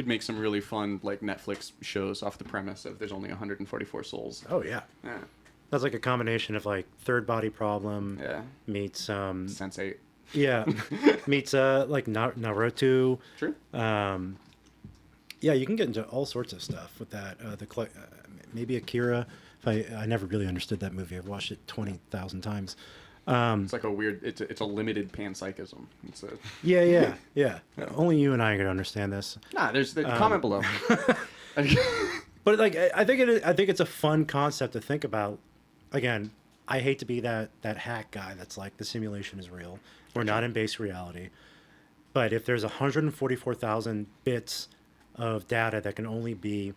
make some really fun like Netflix shows off the premise of there's only 144 souls. Oh, yeah. Yeah. That's like a combination of like Third Body Problem Yeah. meets Sense8. yeah meets like Naruto. True. Yeah, you can get into all sorts of stuff with that. Maybe Akira. I never really understood that movie. I've watched it 20,000 times. It's like a weird. It's a limited panpsychism. It's a. Yeah. Only you and I can understand this. Nah, there's the comment below. But like, I think it's a fun concept to think about. Again, I hate to be that hack guy that's like the simulation is real. We're not in base reality. But if there's 144,000 bits of data that can only be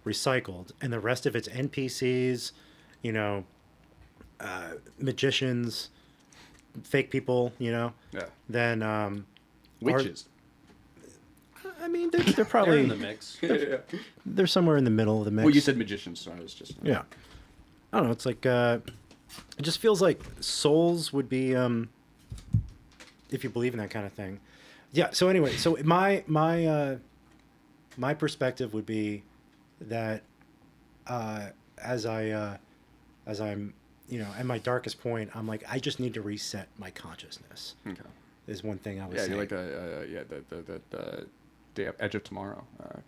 recycled, and the rest of it's NPCs, magicians, fake people, Yeah. then Witches. I mean, they're probably They're in the mix. they're somewhere in the middle of the mix. Well, you said magicians, so I was just. Yeah. I don't know. It's like it just feels like souls would be if you believe in that kind of thing. Yeah. So anyway, so my perspective would be that as I'm at my darkest point, I'm like, I just need to reset my consciousness. Okay. Is one thing I would Yeah, say. you're like the Edge of Tomorrow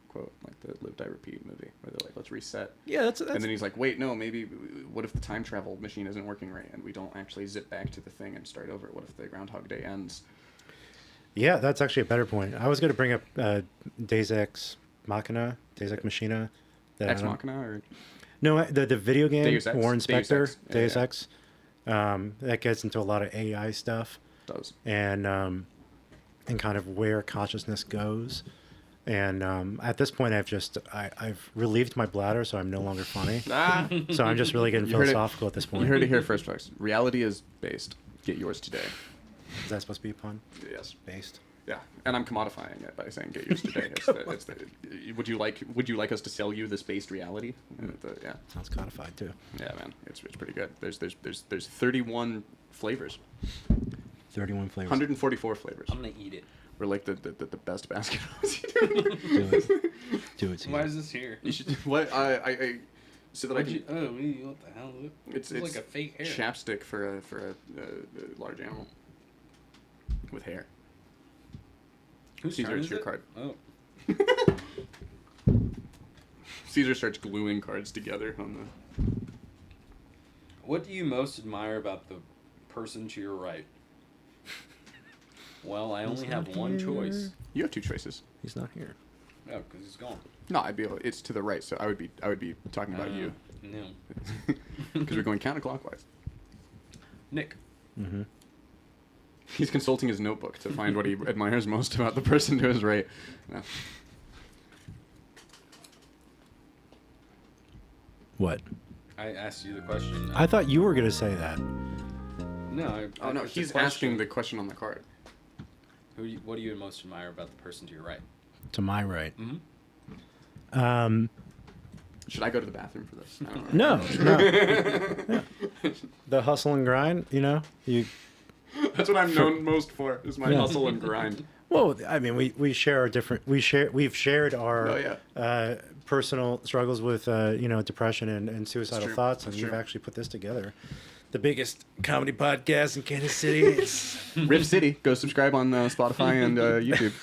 quote, like the Live Die Repeat movie, where they're like, let's reset. Yeah, that's And then he's like, wait, no, maybe, what if the time travel machine isn't working right, and we don't actually zip back to the thing and start over? What if the Groundhog Day ends? Yeah, that's actually a better point. I was going to bring up Deus Ex Machina. Ex Machina, or No, the video game, Deus Ex. Warren Deus Spector, Ex. Yeah, Deus yeah. Ex. That gets into a lot of AI stuff does. and kind of where consciousness goes. And at this point, I've relieved my bladder, so I'm no longer funny. So I'm just really getting You heard it- philosophical at this point. You heard it here first, folks. Reality is based. Get yours today. Is that supposed to be a pun? Yes. Based. Yeah, and I'm commodifying it by saying get yours today. Would you like us to sell you this based reality? Yeah. Sounds codified too. Yeah, man, it's pretty good. There's 31 flavors, 31 flavors. 144 flavors. I'm gonna eat it. We're like the best basketballs. Do it. Do it. Why Caesar. is this here? You should what I so that I What'd can. what the hell? It's like a fake hair. chapstick for a large animal with hair. Whose Caesar, turn it's is your it? card. Oh. Caesar starts gluing cards together on the. What do you most admire about the person to your right? Well, I only have one choice. You have two choices. He's not here. Yeah, because he's gone. No, it's to the right, so I would be talking about you. No. Because we're going counterclockwise. Nick. Mm-hmm. He's consulting his notebook to find what he admires most about the person to his right. No. What? I asked you the question. I thought you were gonna say that. No. Oh no, it's a he's question. asking the question on the card. What do you most admire about the person to your right? To my right. Mm-hmm. Should I go to the bathroom for this? I don't know. No. Yeah. The hustle and grind, you know? That's what I'm known most for, is my Yeah. hustle and grind. Well, I mean, we share our different. We've shared our personal struggles with depression and suicidal true. thoughts, and That's we've true. actually put this together. The biggest comedy podcast in Kansas City. Riff City. Go subscribe on Spotify and YouTube.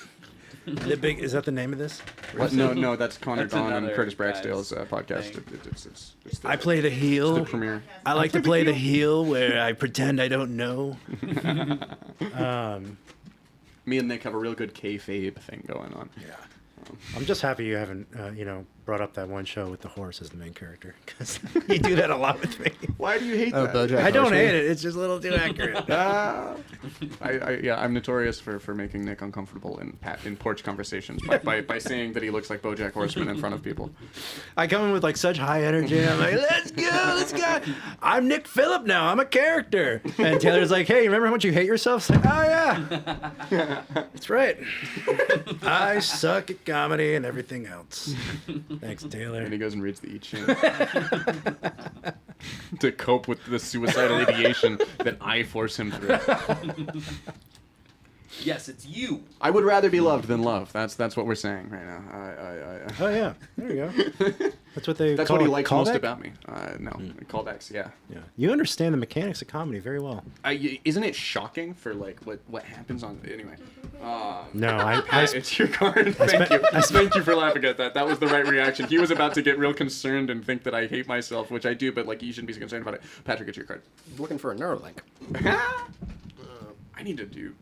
Is that the name of this? What? No, that's Connor That's Dawn and another Curtis guy's podcast. thing. It's the, I play the the heel. premiere. I like to play the heel where I pretend I don't know. Me and Nick have a real good kayfabe thing going on. Yeah. I'm just happy you haven't, brought up that one show with the horse as the main character, because you do that a lot with me. Why do you hate that? BoJack I don't Horseman. hate it. It's just a little too accurate. I'm notorious for making Nick uncomfortable in porch conversations by saying that he looks like BoJack Horseman in front of people. I come in with like such high energy. I'm like, let's go. I'm Nick Phillip now. I'm a character. And Taylor's like, hey, remember how much you hate yourself? It's like, oh yeah, that's right. I suck at comedy and everything else. Thanks, Taylor. And he goes and reads the I Ching to cope with the suicidal ideation that I force him through. Yes, it's you. I would rather be loved than love. That's what we're saying right now. Oh yeah, there you go. That's what they. That's call what he it, likes callback? most about me. No, callbacks. Yeah. Yeah, you understand the mechanics of comedy very well. Isn't it shocking for like what happens on anyway? No, I It's your card. Thank you. Thank you for laughing at that. That was the right reaction. He was about to get real concerned and think that I hate myself, which I do, but like you shouldn't be so concerned about it. Patrick, it's your card. Looking for a Neuralink. I need to do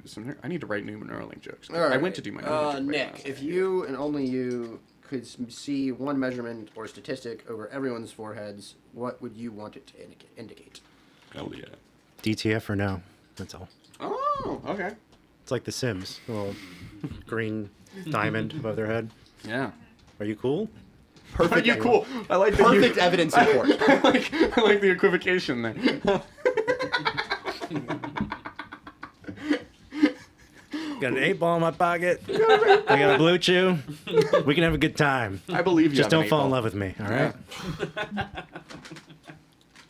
I need to write new Neuralink jokes. All right. I went to do my Neuralink joke Nick, last if night. you and only you could see one measurement or statistic over everyone's foreheads, what would you want it to indicate? Hell yeah. DTF or no? That's all. Oh, okay. It's like The Sims, a little green diamond above their head. Yeah. Are you cool? Perfect. You cool. I like the Perfect evidence in court. I like the equivocation there. Got an 8-ball in my pocket. I got a blue chew. We can have a good time. I believe you. Just have an don't fall in 8-ball. love with me, all right?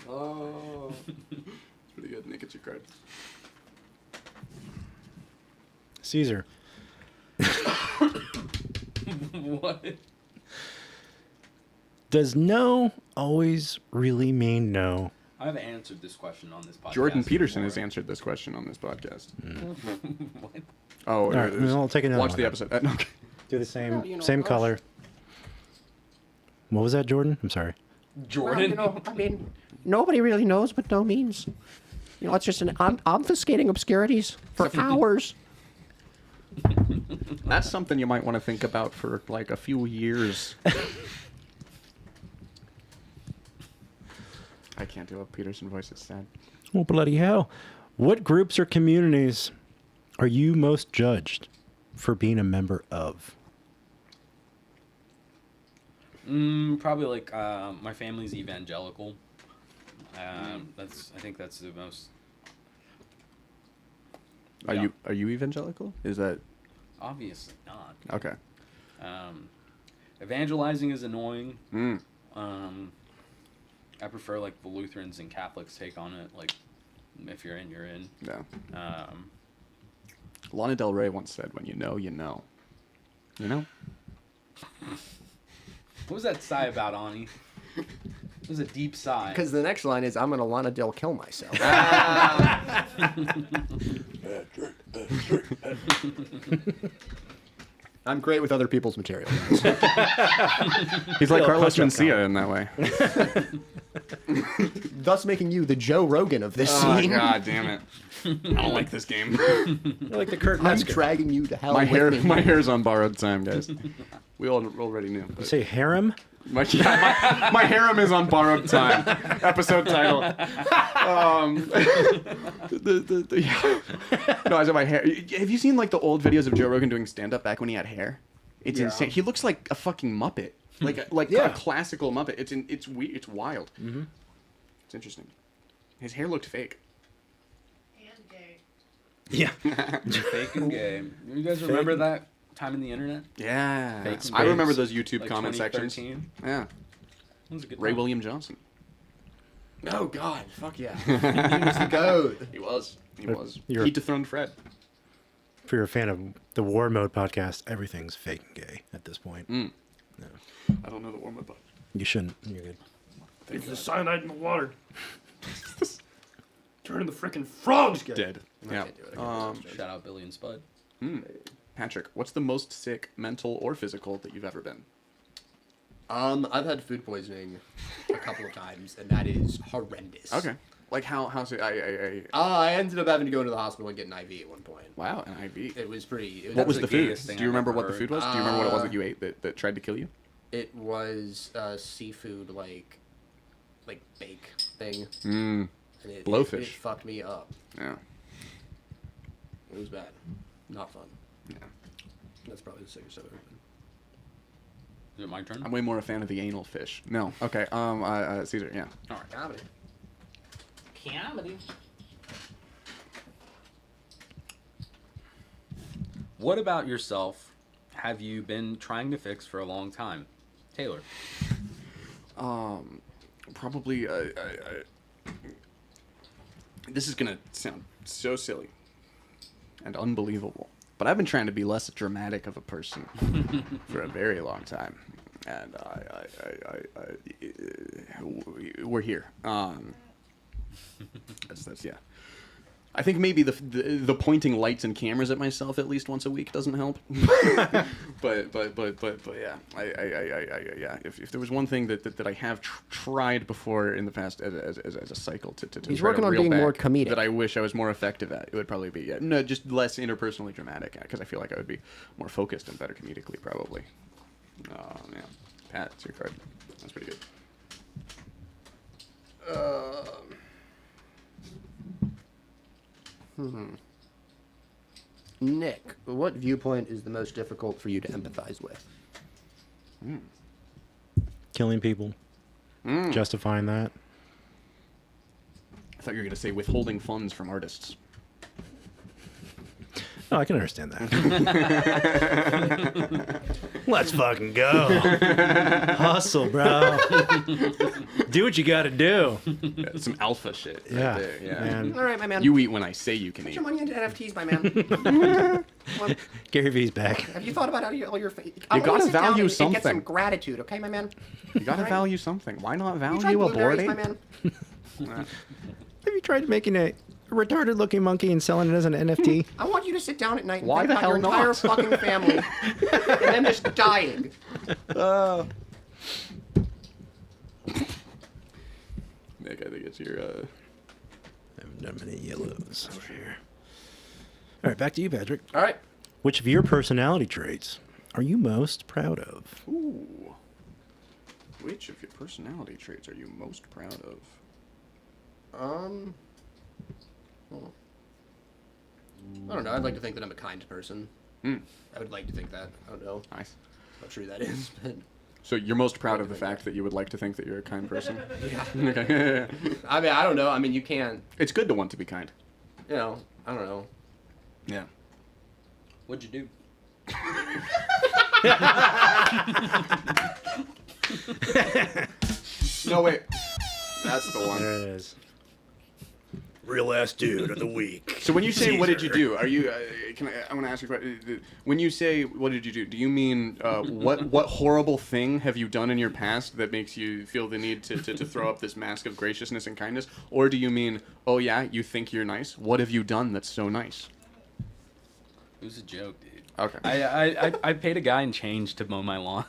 Oh. It's pretty good. Nick, it's your card. Cesar. What? Does no always really mean no? I've answered this question on this podcast. Jordan Peterson before. has answered this question on this podcast. What? Oh, All right, I'll take another watch one the then. episode. Okay. Do the same Well, same color. What was that, Jordan? I'm sorry. Jordan? I mean, nobody really knows what no means. It's just an obfuscating obscurities for hours. That's something you might want to think about for like a few years. I can't do a Peterson voice. It's sad. Oh, bloody hell. What groups or communities are you most judged for being a member of? Probably like my family's evangelical. I think that's the most. Yeah. Are you evangelical? Is that Obviously not. okay? Evangelizing is annoying. Mm. I prefer like the Lutherans and Catholics take on it. Like, if you're in, you're in. Yeah. Lana Del Rey once said, "When you know, you know." You know. What was that sigh about, Ani? It was a deep sigh. Because the next line is, I'm going to Lana Del kill myself. I'm great with other people's material. He's like Real Carlos punch-up Mencia in that way. Thus making you the Joe Rogan of this Oh, scene. God damn it. I don't like this game. You're like the Kurt I'm Metzger. dragging you to hell. My with me. hair's on borrowed time, guys. We already knew. You But say harem? my harem is on borrowed time. Episode title. No, I said my hair. Have you seen like the old videos of Joe Rogan doing stand up back when he had hair? It's insane. He looks like a fucking Muppet. Like a classical Muppet. It's weird. It's wild. Mm-hmm. It's interesting. His hair looked fake. And gay. Yeah. Fake and gay. You guys remember that time in the internet? Yeah. Fake and I gay. remember those YouTube Like comment sections. 2013? Yeah. It was a good Ray time. William Johnson. Oh God, fuck yeah. He was the goat. He was. He was. You're- He dethroned Fred. If you're a fan of the War Mode podcast, everything's fake and gay at this point. I don't know the warm up. You shouldn't. You're good. It's the cyanide in the water. Turning the frickin' frogs gay. Dead. Yeah. can't do it. I can't Shout out Billy and Spud. Patrick, what's the most sick, mental or physical, that you've ever been? I've had food poisoning a couple of times, and that is horrendous. Okay. Like how's it? I ended up having to go into the hospital and get an IV at one point. Wow, an IV. It was pretty. What was the the food? gayest thing Do you I've remember ever what the heard. food was? Do you remember what it was that you ate that tried to kill you? It was seafood like bake thing, Mm. and it Blowfish. It fucked me up. Yeah. It was bad, not fun. Yeah. That's probably the sickest I've ever been. Is it my turn? I'm way more a fan of the anal fish. No. Okay. Cesar. Yeah. All right. Comedy. Comedy. What about yourself have you been trying to fix for a long time? Taylor. Probably. This is gonna sound so silly and unbelievable, but I've been trying to be less dramatic of a person for a very long time, and we're here. That's yeah. I think maybe the pointing lights and cameras at myself at least once a week doesn't help. but yeah, yeah. If there was one thing that I have tried before in the past as a cycle to He's try working to on reel being more back comedic. that I wish I was more effective at, it would probably be no, just less interpersonally dramatic, because I feel like I would be more focused and better comedically probably. Oh man, Pat, it's your card. That's pretty good. Nick, what viewpoint is the most difficult for you to empathize with? Killing people. Justifying that. I thought you were gonna say withholding funds from artists. Oh, I can understand that. Let's fucking go. Hustle, bro. Do what you gotta do. Yeah, some alpha shit. Right Yeah. there, yeah. Man. All right, my man. You eat when I say you can Put eat. your money into NFTs, my man. Well, Gary V's back. have you thought about all your? You gotta value and get some something. gratitude, okay, my man. You gotta Alright. value something. Why not You tried value a board blueberries, my ape? man. Have you tried making a retarded looking monkey and selling it as an NFT? I want you to sit down at night and Why think the about your hell entire not? fucking family, and then just dying. Nick, I think it's your. I haven't done many yellows over here. All right, back to you, Patrick. All right. Which of your personality traits are you most proud of? Ooh. Which of your personality traits are you most proud of? I don't know. I'd like to think that I'm a kind person. Hmm. I would like to think that. I don't know Nice. how true that is, but So you're most proud of the fact that you would like to think that you're a kind person? yeah. Okay. I mean, I don't know. I mean, you can't. It's good to want to be kind. You know, I don't know. Yeah. What'd you do? No, wait. That's the one. There it is. Real ass dude of the week. So when you say what did you Cesar. do, are you? I want to ask you a question. When you say what did you do, do you mean what horrible thing have you done in your past that makes you feel the need to throw up this mask of graciousness and kindness, or do you mean oh yeah you think you're nice? What have you done that's so nice? It was a joke, dude. Okay. I paid a guy in change to mow my lawn.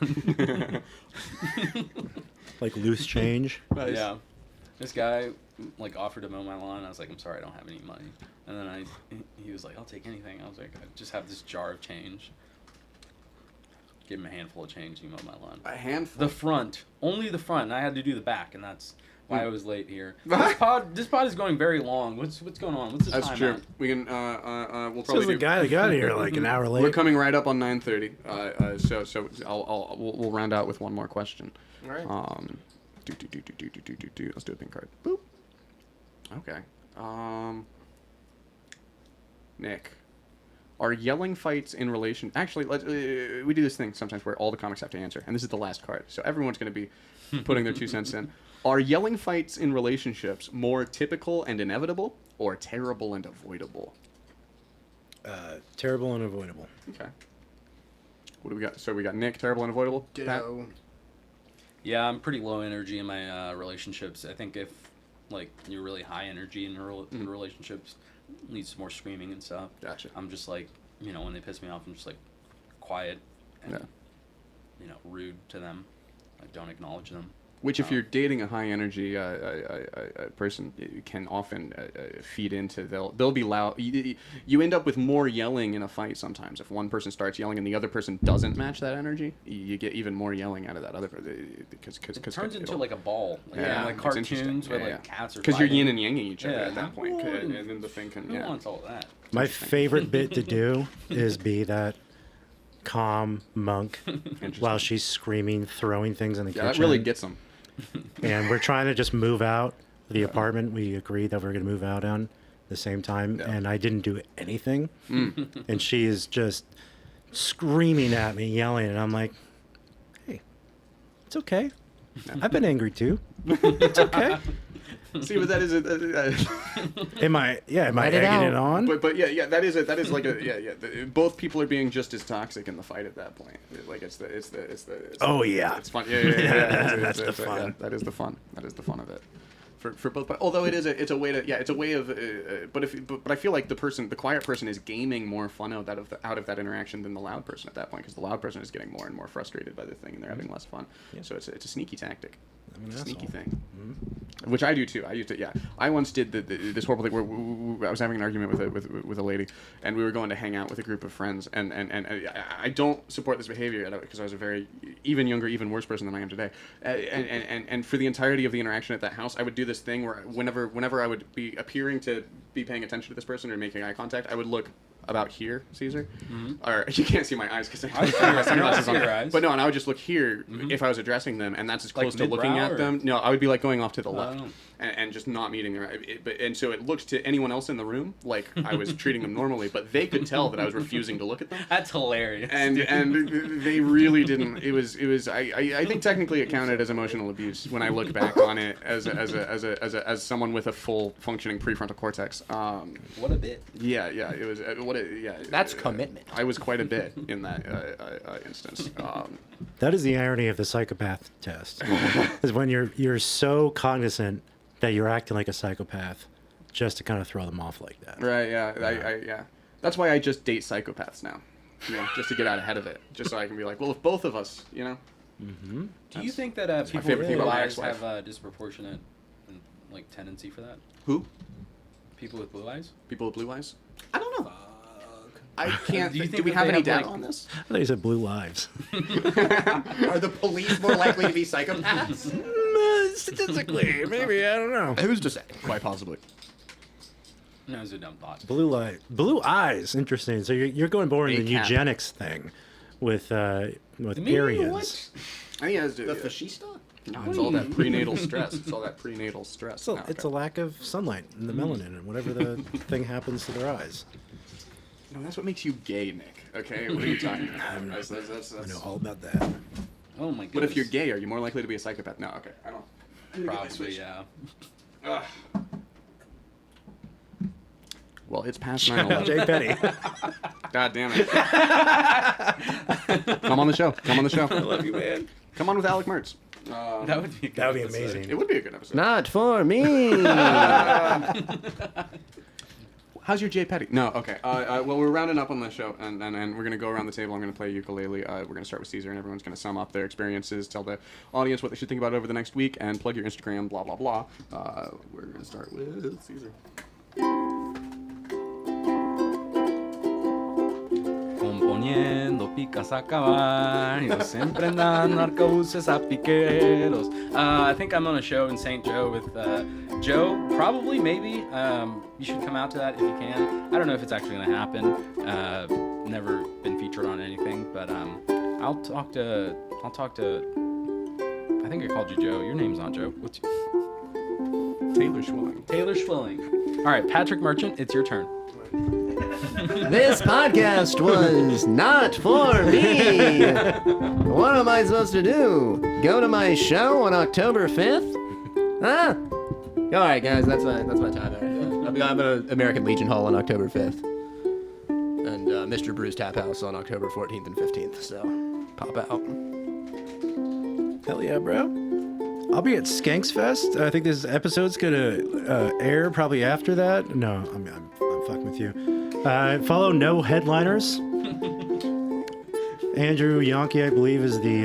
Like loose change. Nice. Yeah. This guy like offered to mow my lawn. I was like, I'm sorry, I don't have any money. And then he was like, I'll take anything. I was like, I just have this jar of change. Give him a handful of change. He mowed my lawn. A handful. The front, only the front. And I had to do the back, and that's why I was late here. This pod is going very long. What's going on? What's the That's time true. at? We can we'll This probably is the do. guy that got here like an hour late. We're coming right up on 9:30. So we'll round out with one more question. All right. Let's do a pink card. Boop. Okay. Nick, are yelling fights in relation? Actually, we do this thing sometimes where all the comics have to answer, and this is the last card, so everyone's going to be putting their 2 cents in. Are yelling fights in relationships more typical and inevitable, or terrible and avoidable? Terrible and avoidable. Okay. What do we got? So we got Nick, terrible and avoidable. Pat? Ditto. Yeah, I'm pretty low energy in my relationships. I think if like you're really high energy in relationships, it leads to more screaming and stuff. Gotcha. I'm just like, when they piss me off, I'm just like quiet and rude to them. I don't acknowledge them. Which, if you're dating a high energy person, you can often feed into. They'll be loud. You end up with more yelling in a fight sometimes. If one person starts yelling and the other person doesn't match that energy, you get even more yelling out of that other person. Because it turns into like a ball. Like, Yeah, like it's cartoons interesting. where Yeah, like cats are. because you're fighting. yin and yanging each other Yeah, at that point, no one- and then the thing can. Who Yeah. wants all that? My favorite bit to do is be that calm monk while she's screaming, throwing things in the kitchen. That really gets them. And we're trying to just move out the apartment we agreed that we are going to move out on the same time, and I didn't do anything. And she is just screaming at me, yelling, and I'm like, hey, it's okay. I've been angry too. It's okay. See, but that is Am I Let it egging out. it on? But that is like a both people are being just as toxic in the fight at that point. Like it's the Oh, yeah. it's fun. Yeah. That's the fun. That is the fun. That is the fun of it. For both, but although it's a way of but I feel like the quiet person is gaming more fun out of that interaction than the loud person at that point, because the loud person is getting more and more frustrated by the thing and they're having less fun. So it's a sneaky tactic. I'm an Sneaky asshole. thing, which I do too. I used to, I once did this horrible thing where I was having an argument with a lady, and we were going to hang out with a group of friends, and I don't support this behavior because I was a very even younger, even worse person than I am today, and for the entirety of the interaction at that house, I would do this thing where whenever I would be appearing to be paying attention to this person or making eye contact, I would look about here, Cesar. Or you can't see my eyes because I have my sunglasses on. your eyes. But no, and I would just look here if I was addressing them, and that's as close to looking mid-brow, at or- them. No, I would be like going off to the left Oh. and just not meeting their. And so it looked to anyone else in the room like I was treating them normally, but they could tell that I was refusing to look at them. That's hilarious. And they really didn't. It was. I think technically it counted as emotional abuse when I look back on it as someone with a full functioning prefrontal cortex. What a bit. Yeah. It was. That's commitment. I was quite a bit in that instance. That is the irony of the psychopath test, is when you're so cognizant that you're acting like a psychopath, just to kind of throw them off like that. Right. Yeah. Yeah. That's why I just date psychopaths now. Just to get out ahead of it, just so I can be like, well, if both of us, Mm-hmm. Do you think that my people favorite with thing blue about my eyes ex-wife. have a disproportionate tendency for that? Who? People with blue eyes? People with blue eyes? I don't know. I can't. Do you think we that have they any have, data like- on this? I thought you said blue lives. Are the police more likely to be psychopaths? Statistically, maybe, I don't know. Who's to say? Quite possibly. No, it's a dumb thought. Blue eyes, interesting. So you're going more in the ACAP. eugenics thing with Me? Aryans. What? I think it has to do. The fascista? No, it's all that prenatal stress. It's all that prenatal stress. So No, it's a okay. lack of sunlight and the melanin and whatever the thing happens to their eyes. No, that's what makes you gay, Nick. Okay, what are you talking about? That's- I know all about that. Oh my goodness. But if you're gay, are you more likely to be a psychopath? No, okay, I don't. Probably, yeah. Ugh. Well, it's past 9/11. Jay Petty. God damn it. Come on the show. Come on the show. I Love you, man. Come on with Alec Mertz. That would be a good That would be episode. amazing. It would be a good episode. Not for me. How's your J Petty? No, okay. Well, we're rounding up on the show, and we're gonna go around the table. I'm gonna play ukulele. We're gonna start with Cesar, and everyone's gonna sum up their experiences, tell the audience what they should think about over the next week, and plug your Instagram. Blah blah blah. We're gonna start with Cesar. Componiendo picas a caballos, siempre andando arcabuces a piqueros. I think I'm on a show in St. Joe with Joe, probably, maybe. You should come out to that if you can. I don't know if it's actually going to happen. Never been featured on anything, but I'll talk to. I think I called you Joe. Your name's not Joe. What's Taylor Schwilling. Taylor Schwilling. All right, Patrick Merchant, it's your turn. This podcast was not for me. What am I supposed to do? Go to my show on October 5th? Huh? All right, guys, that's my time. I'm at American Legion Hall on October 5th, and Mr. Brew's Tap House on October 14th and 15th. So pop out. Hell yeah, bro. I'll be at Skanks Fest. I think this episode's gonna air probably after that. No, I'm fucking with you. Follow No Headliners. Andrew Yonke, I believe, is the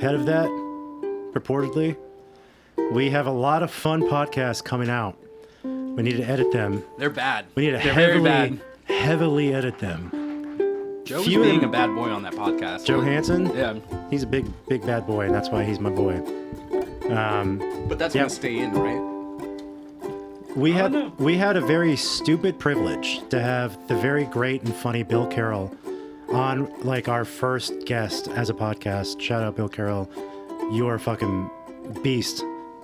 head of that, purportedly. We have a lot of fun podcasts coming out. We need to edit them. They're bad. We need to heavily edit them. Joe was being a bad boy on that podcast. Joe Hansen? Yeah. He's a big bad boy, and that's why he's my boy. But that's gonna stay in, right? We had a very stupid privilege to have the very great and funny Bill Carroll on like our first guest as a podcast. Shout out Bill Carroll. You are a fucking beast.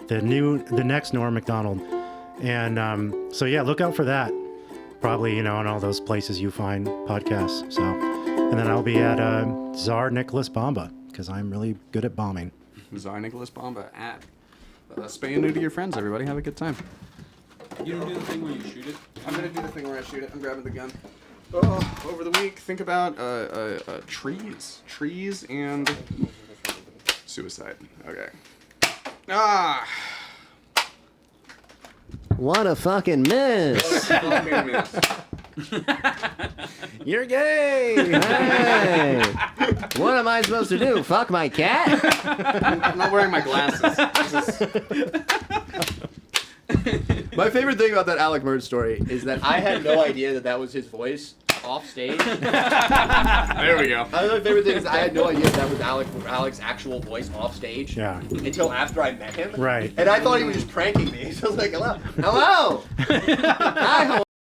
The next Norm Macdonald. And so yeah, look out for that. Probably, on all those places you find podcasts. So, and then I'll be at Tsar Nicholas Bomba because I'm really good at bombing. Tsar Nicholas Bomba at spay and neuter your friends. Everybody have a good time. You don't do the thing where you shoot it? I'm gonna do the thing where I shoot it. I'm grabbing the gun. Oh, over the week, think about trees and suicide. Okay. What a fucking miss. You're gay. Hey. What am I supposed to do? Fuck my cat? I'm not wearing my glasses. My favorite thing about that Alec Murd story is that I had no idea that was his voice off stage. There we go. My favorite thing is I had no idea that was Alec's actual voice off stage. Yeah. Until after I met him. Right. And I thought he was just pranking me. So I was like, hello. Hi,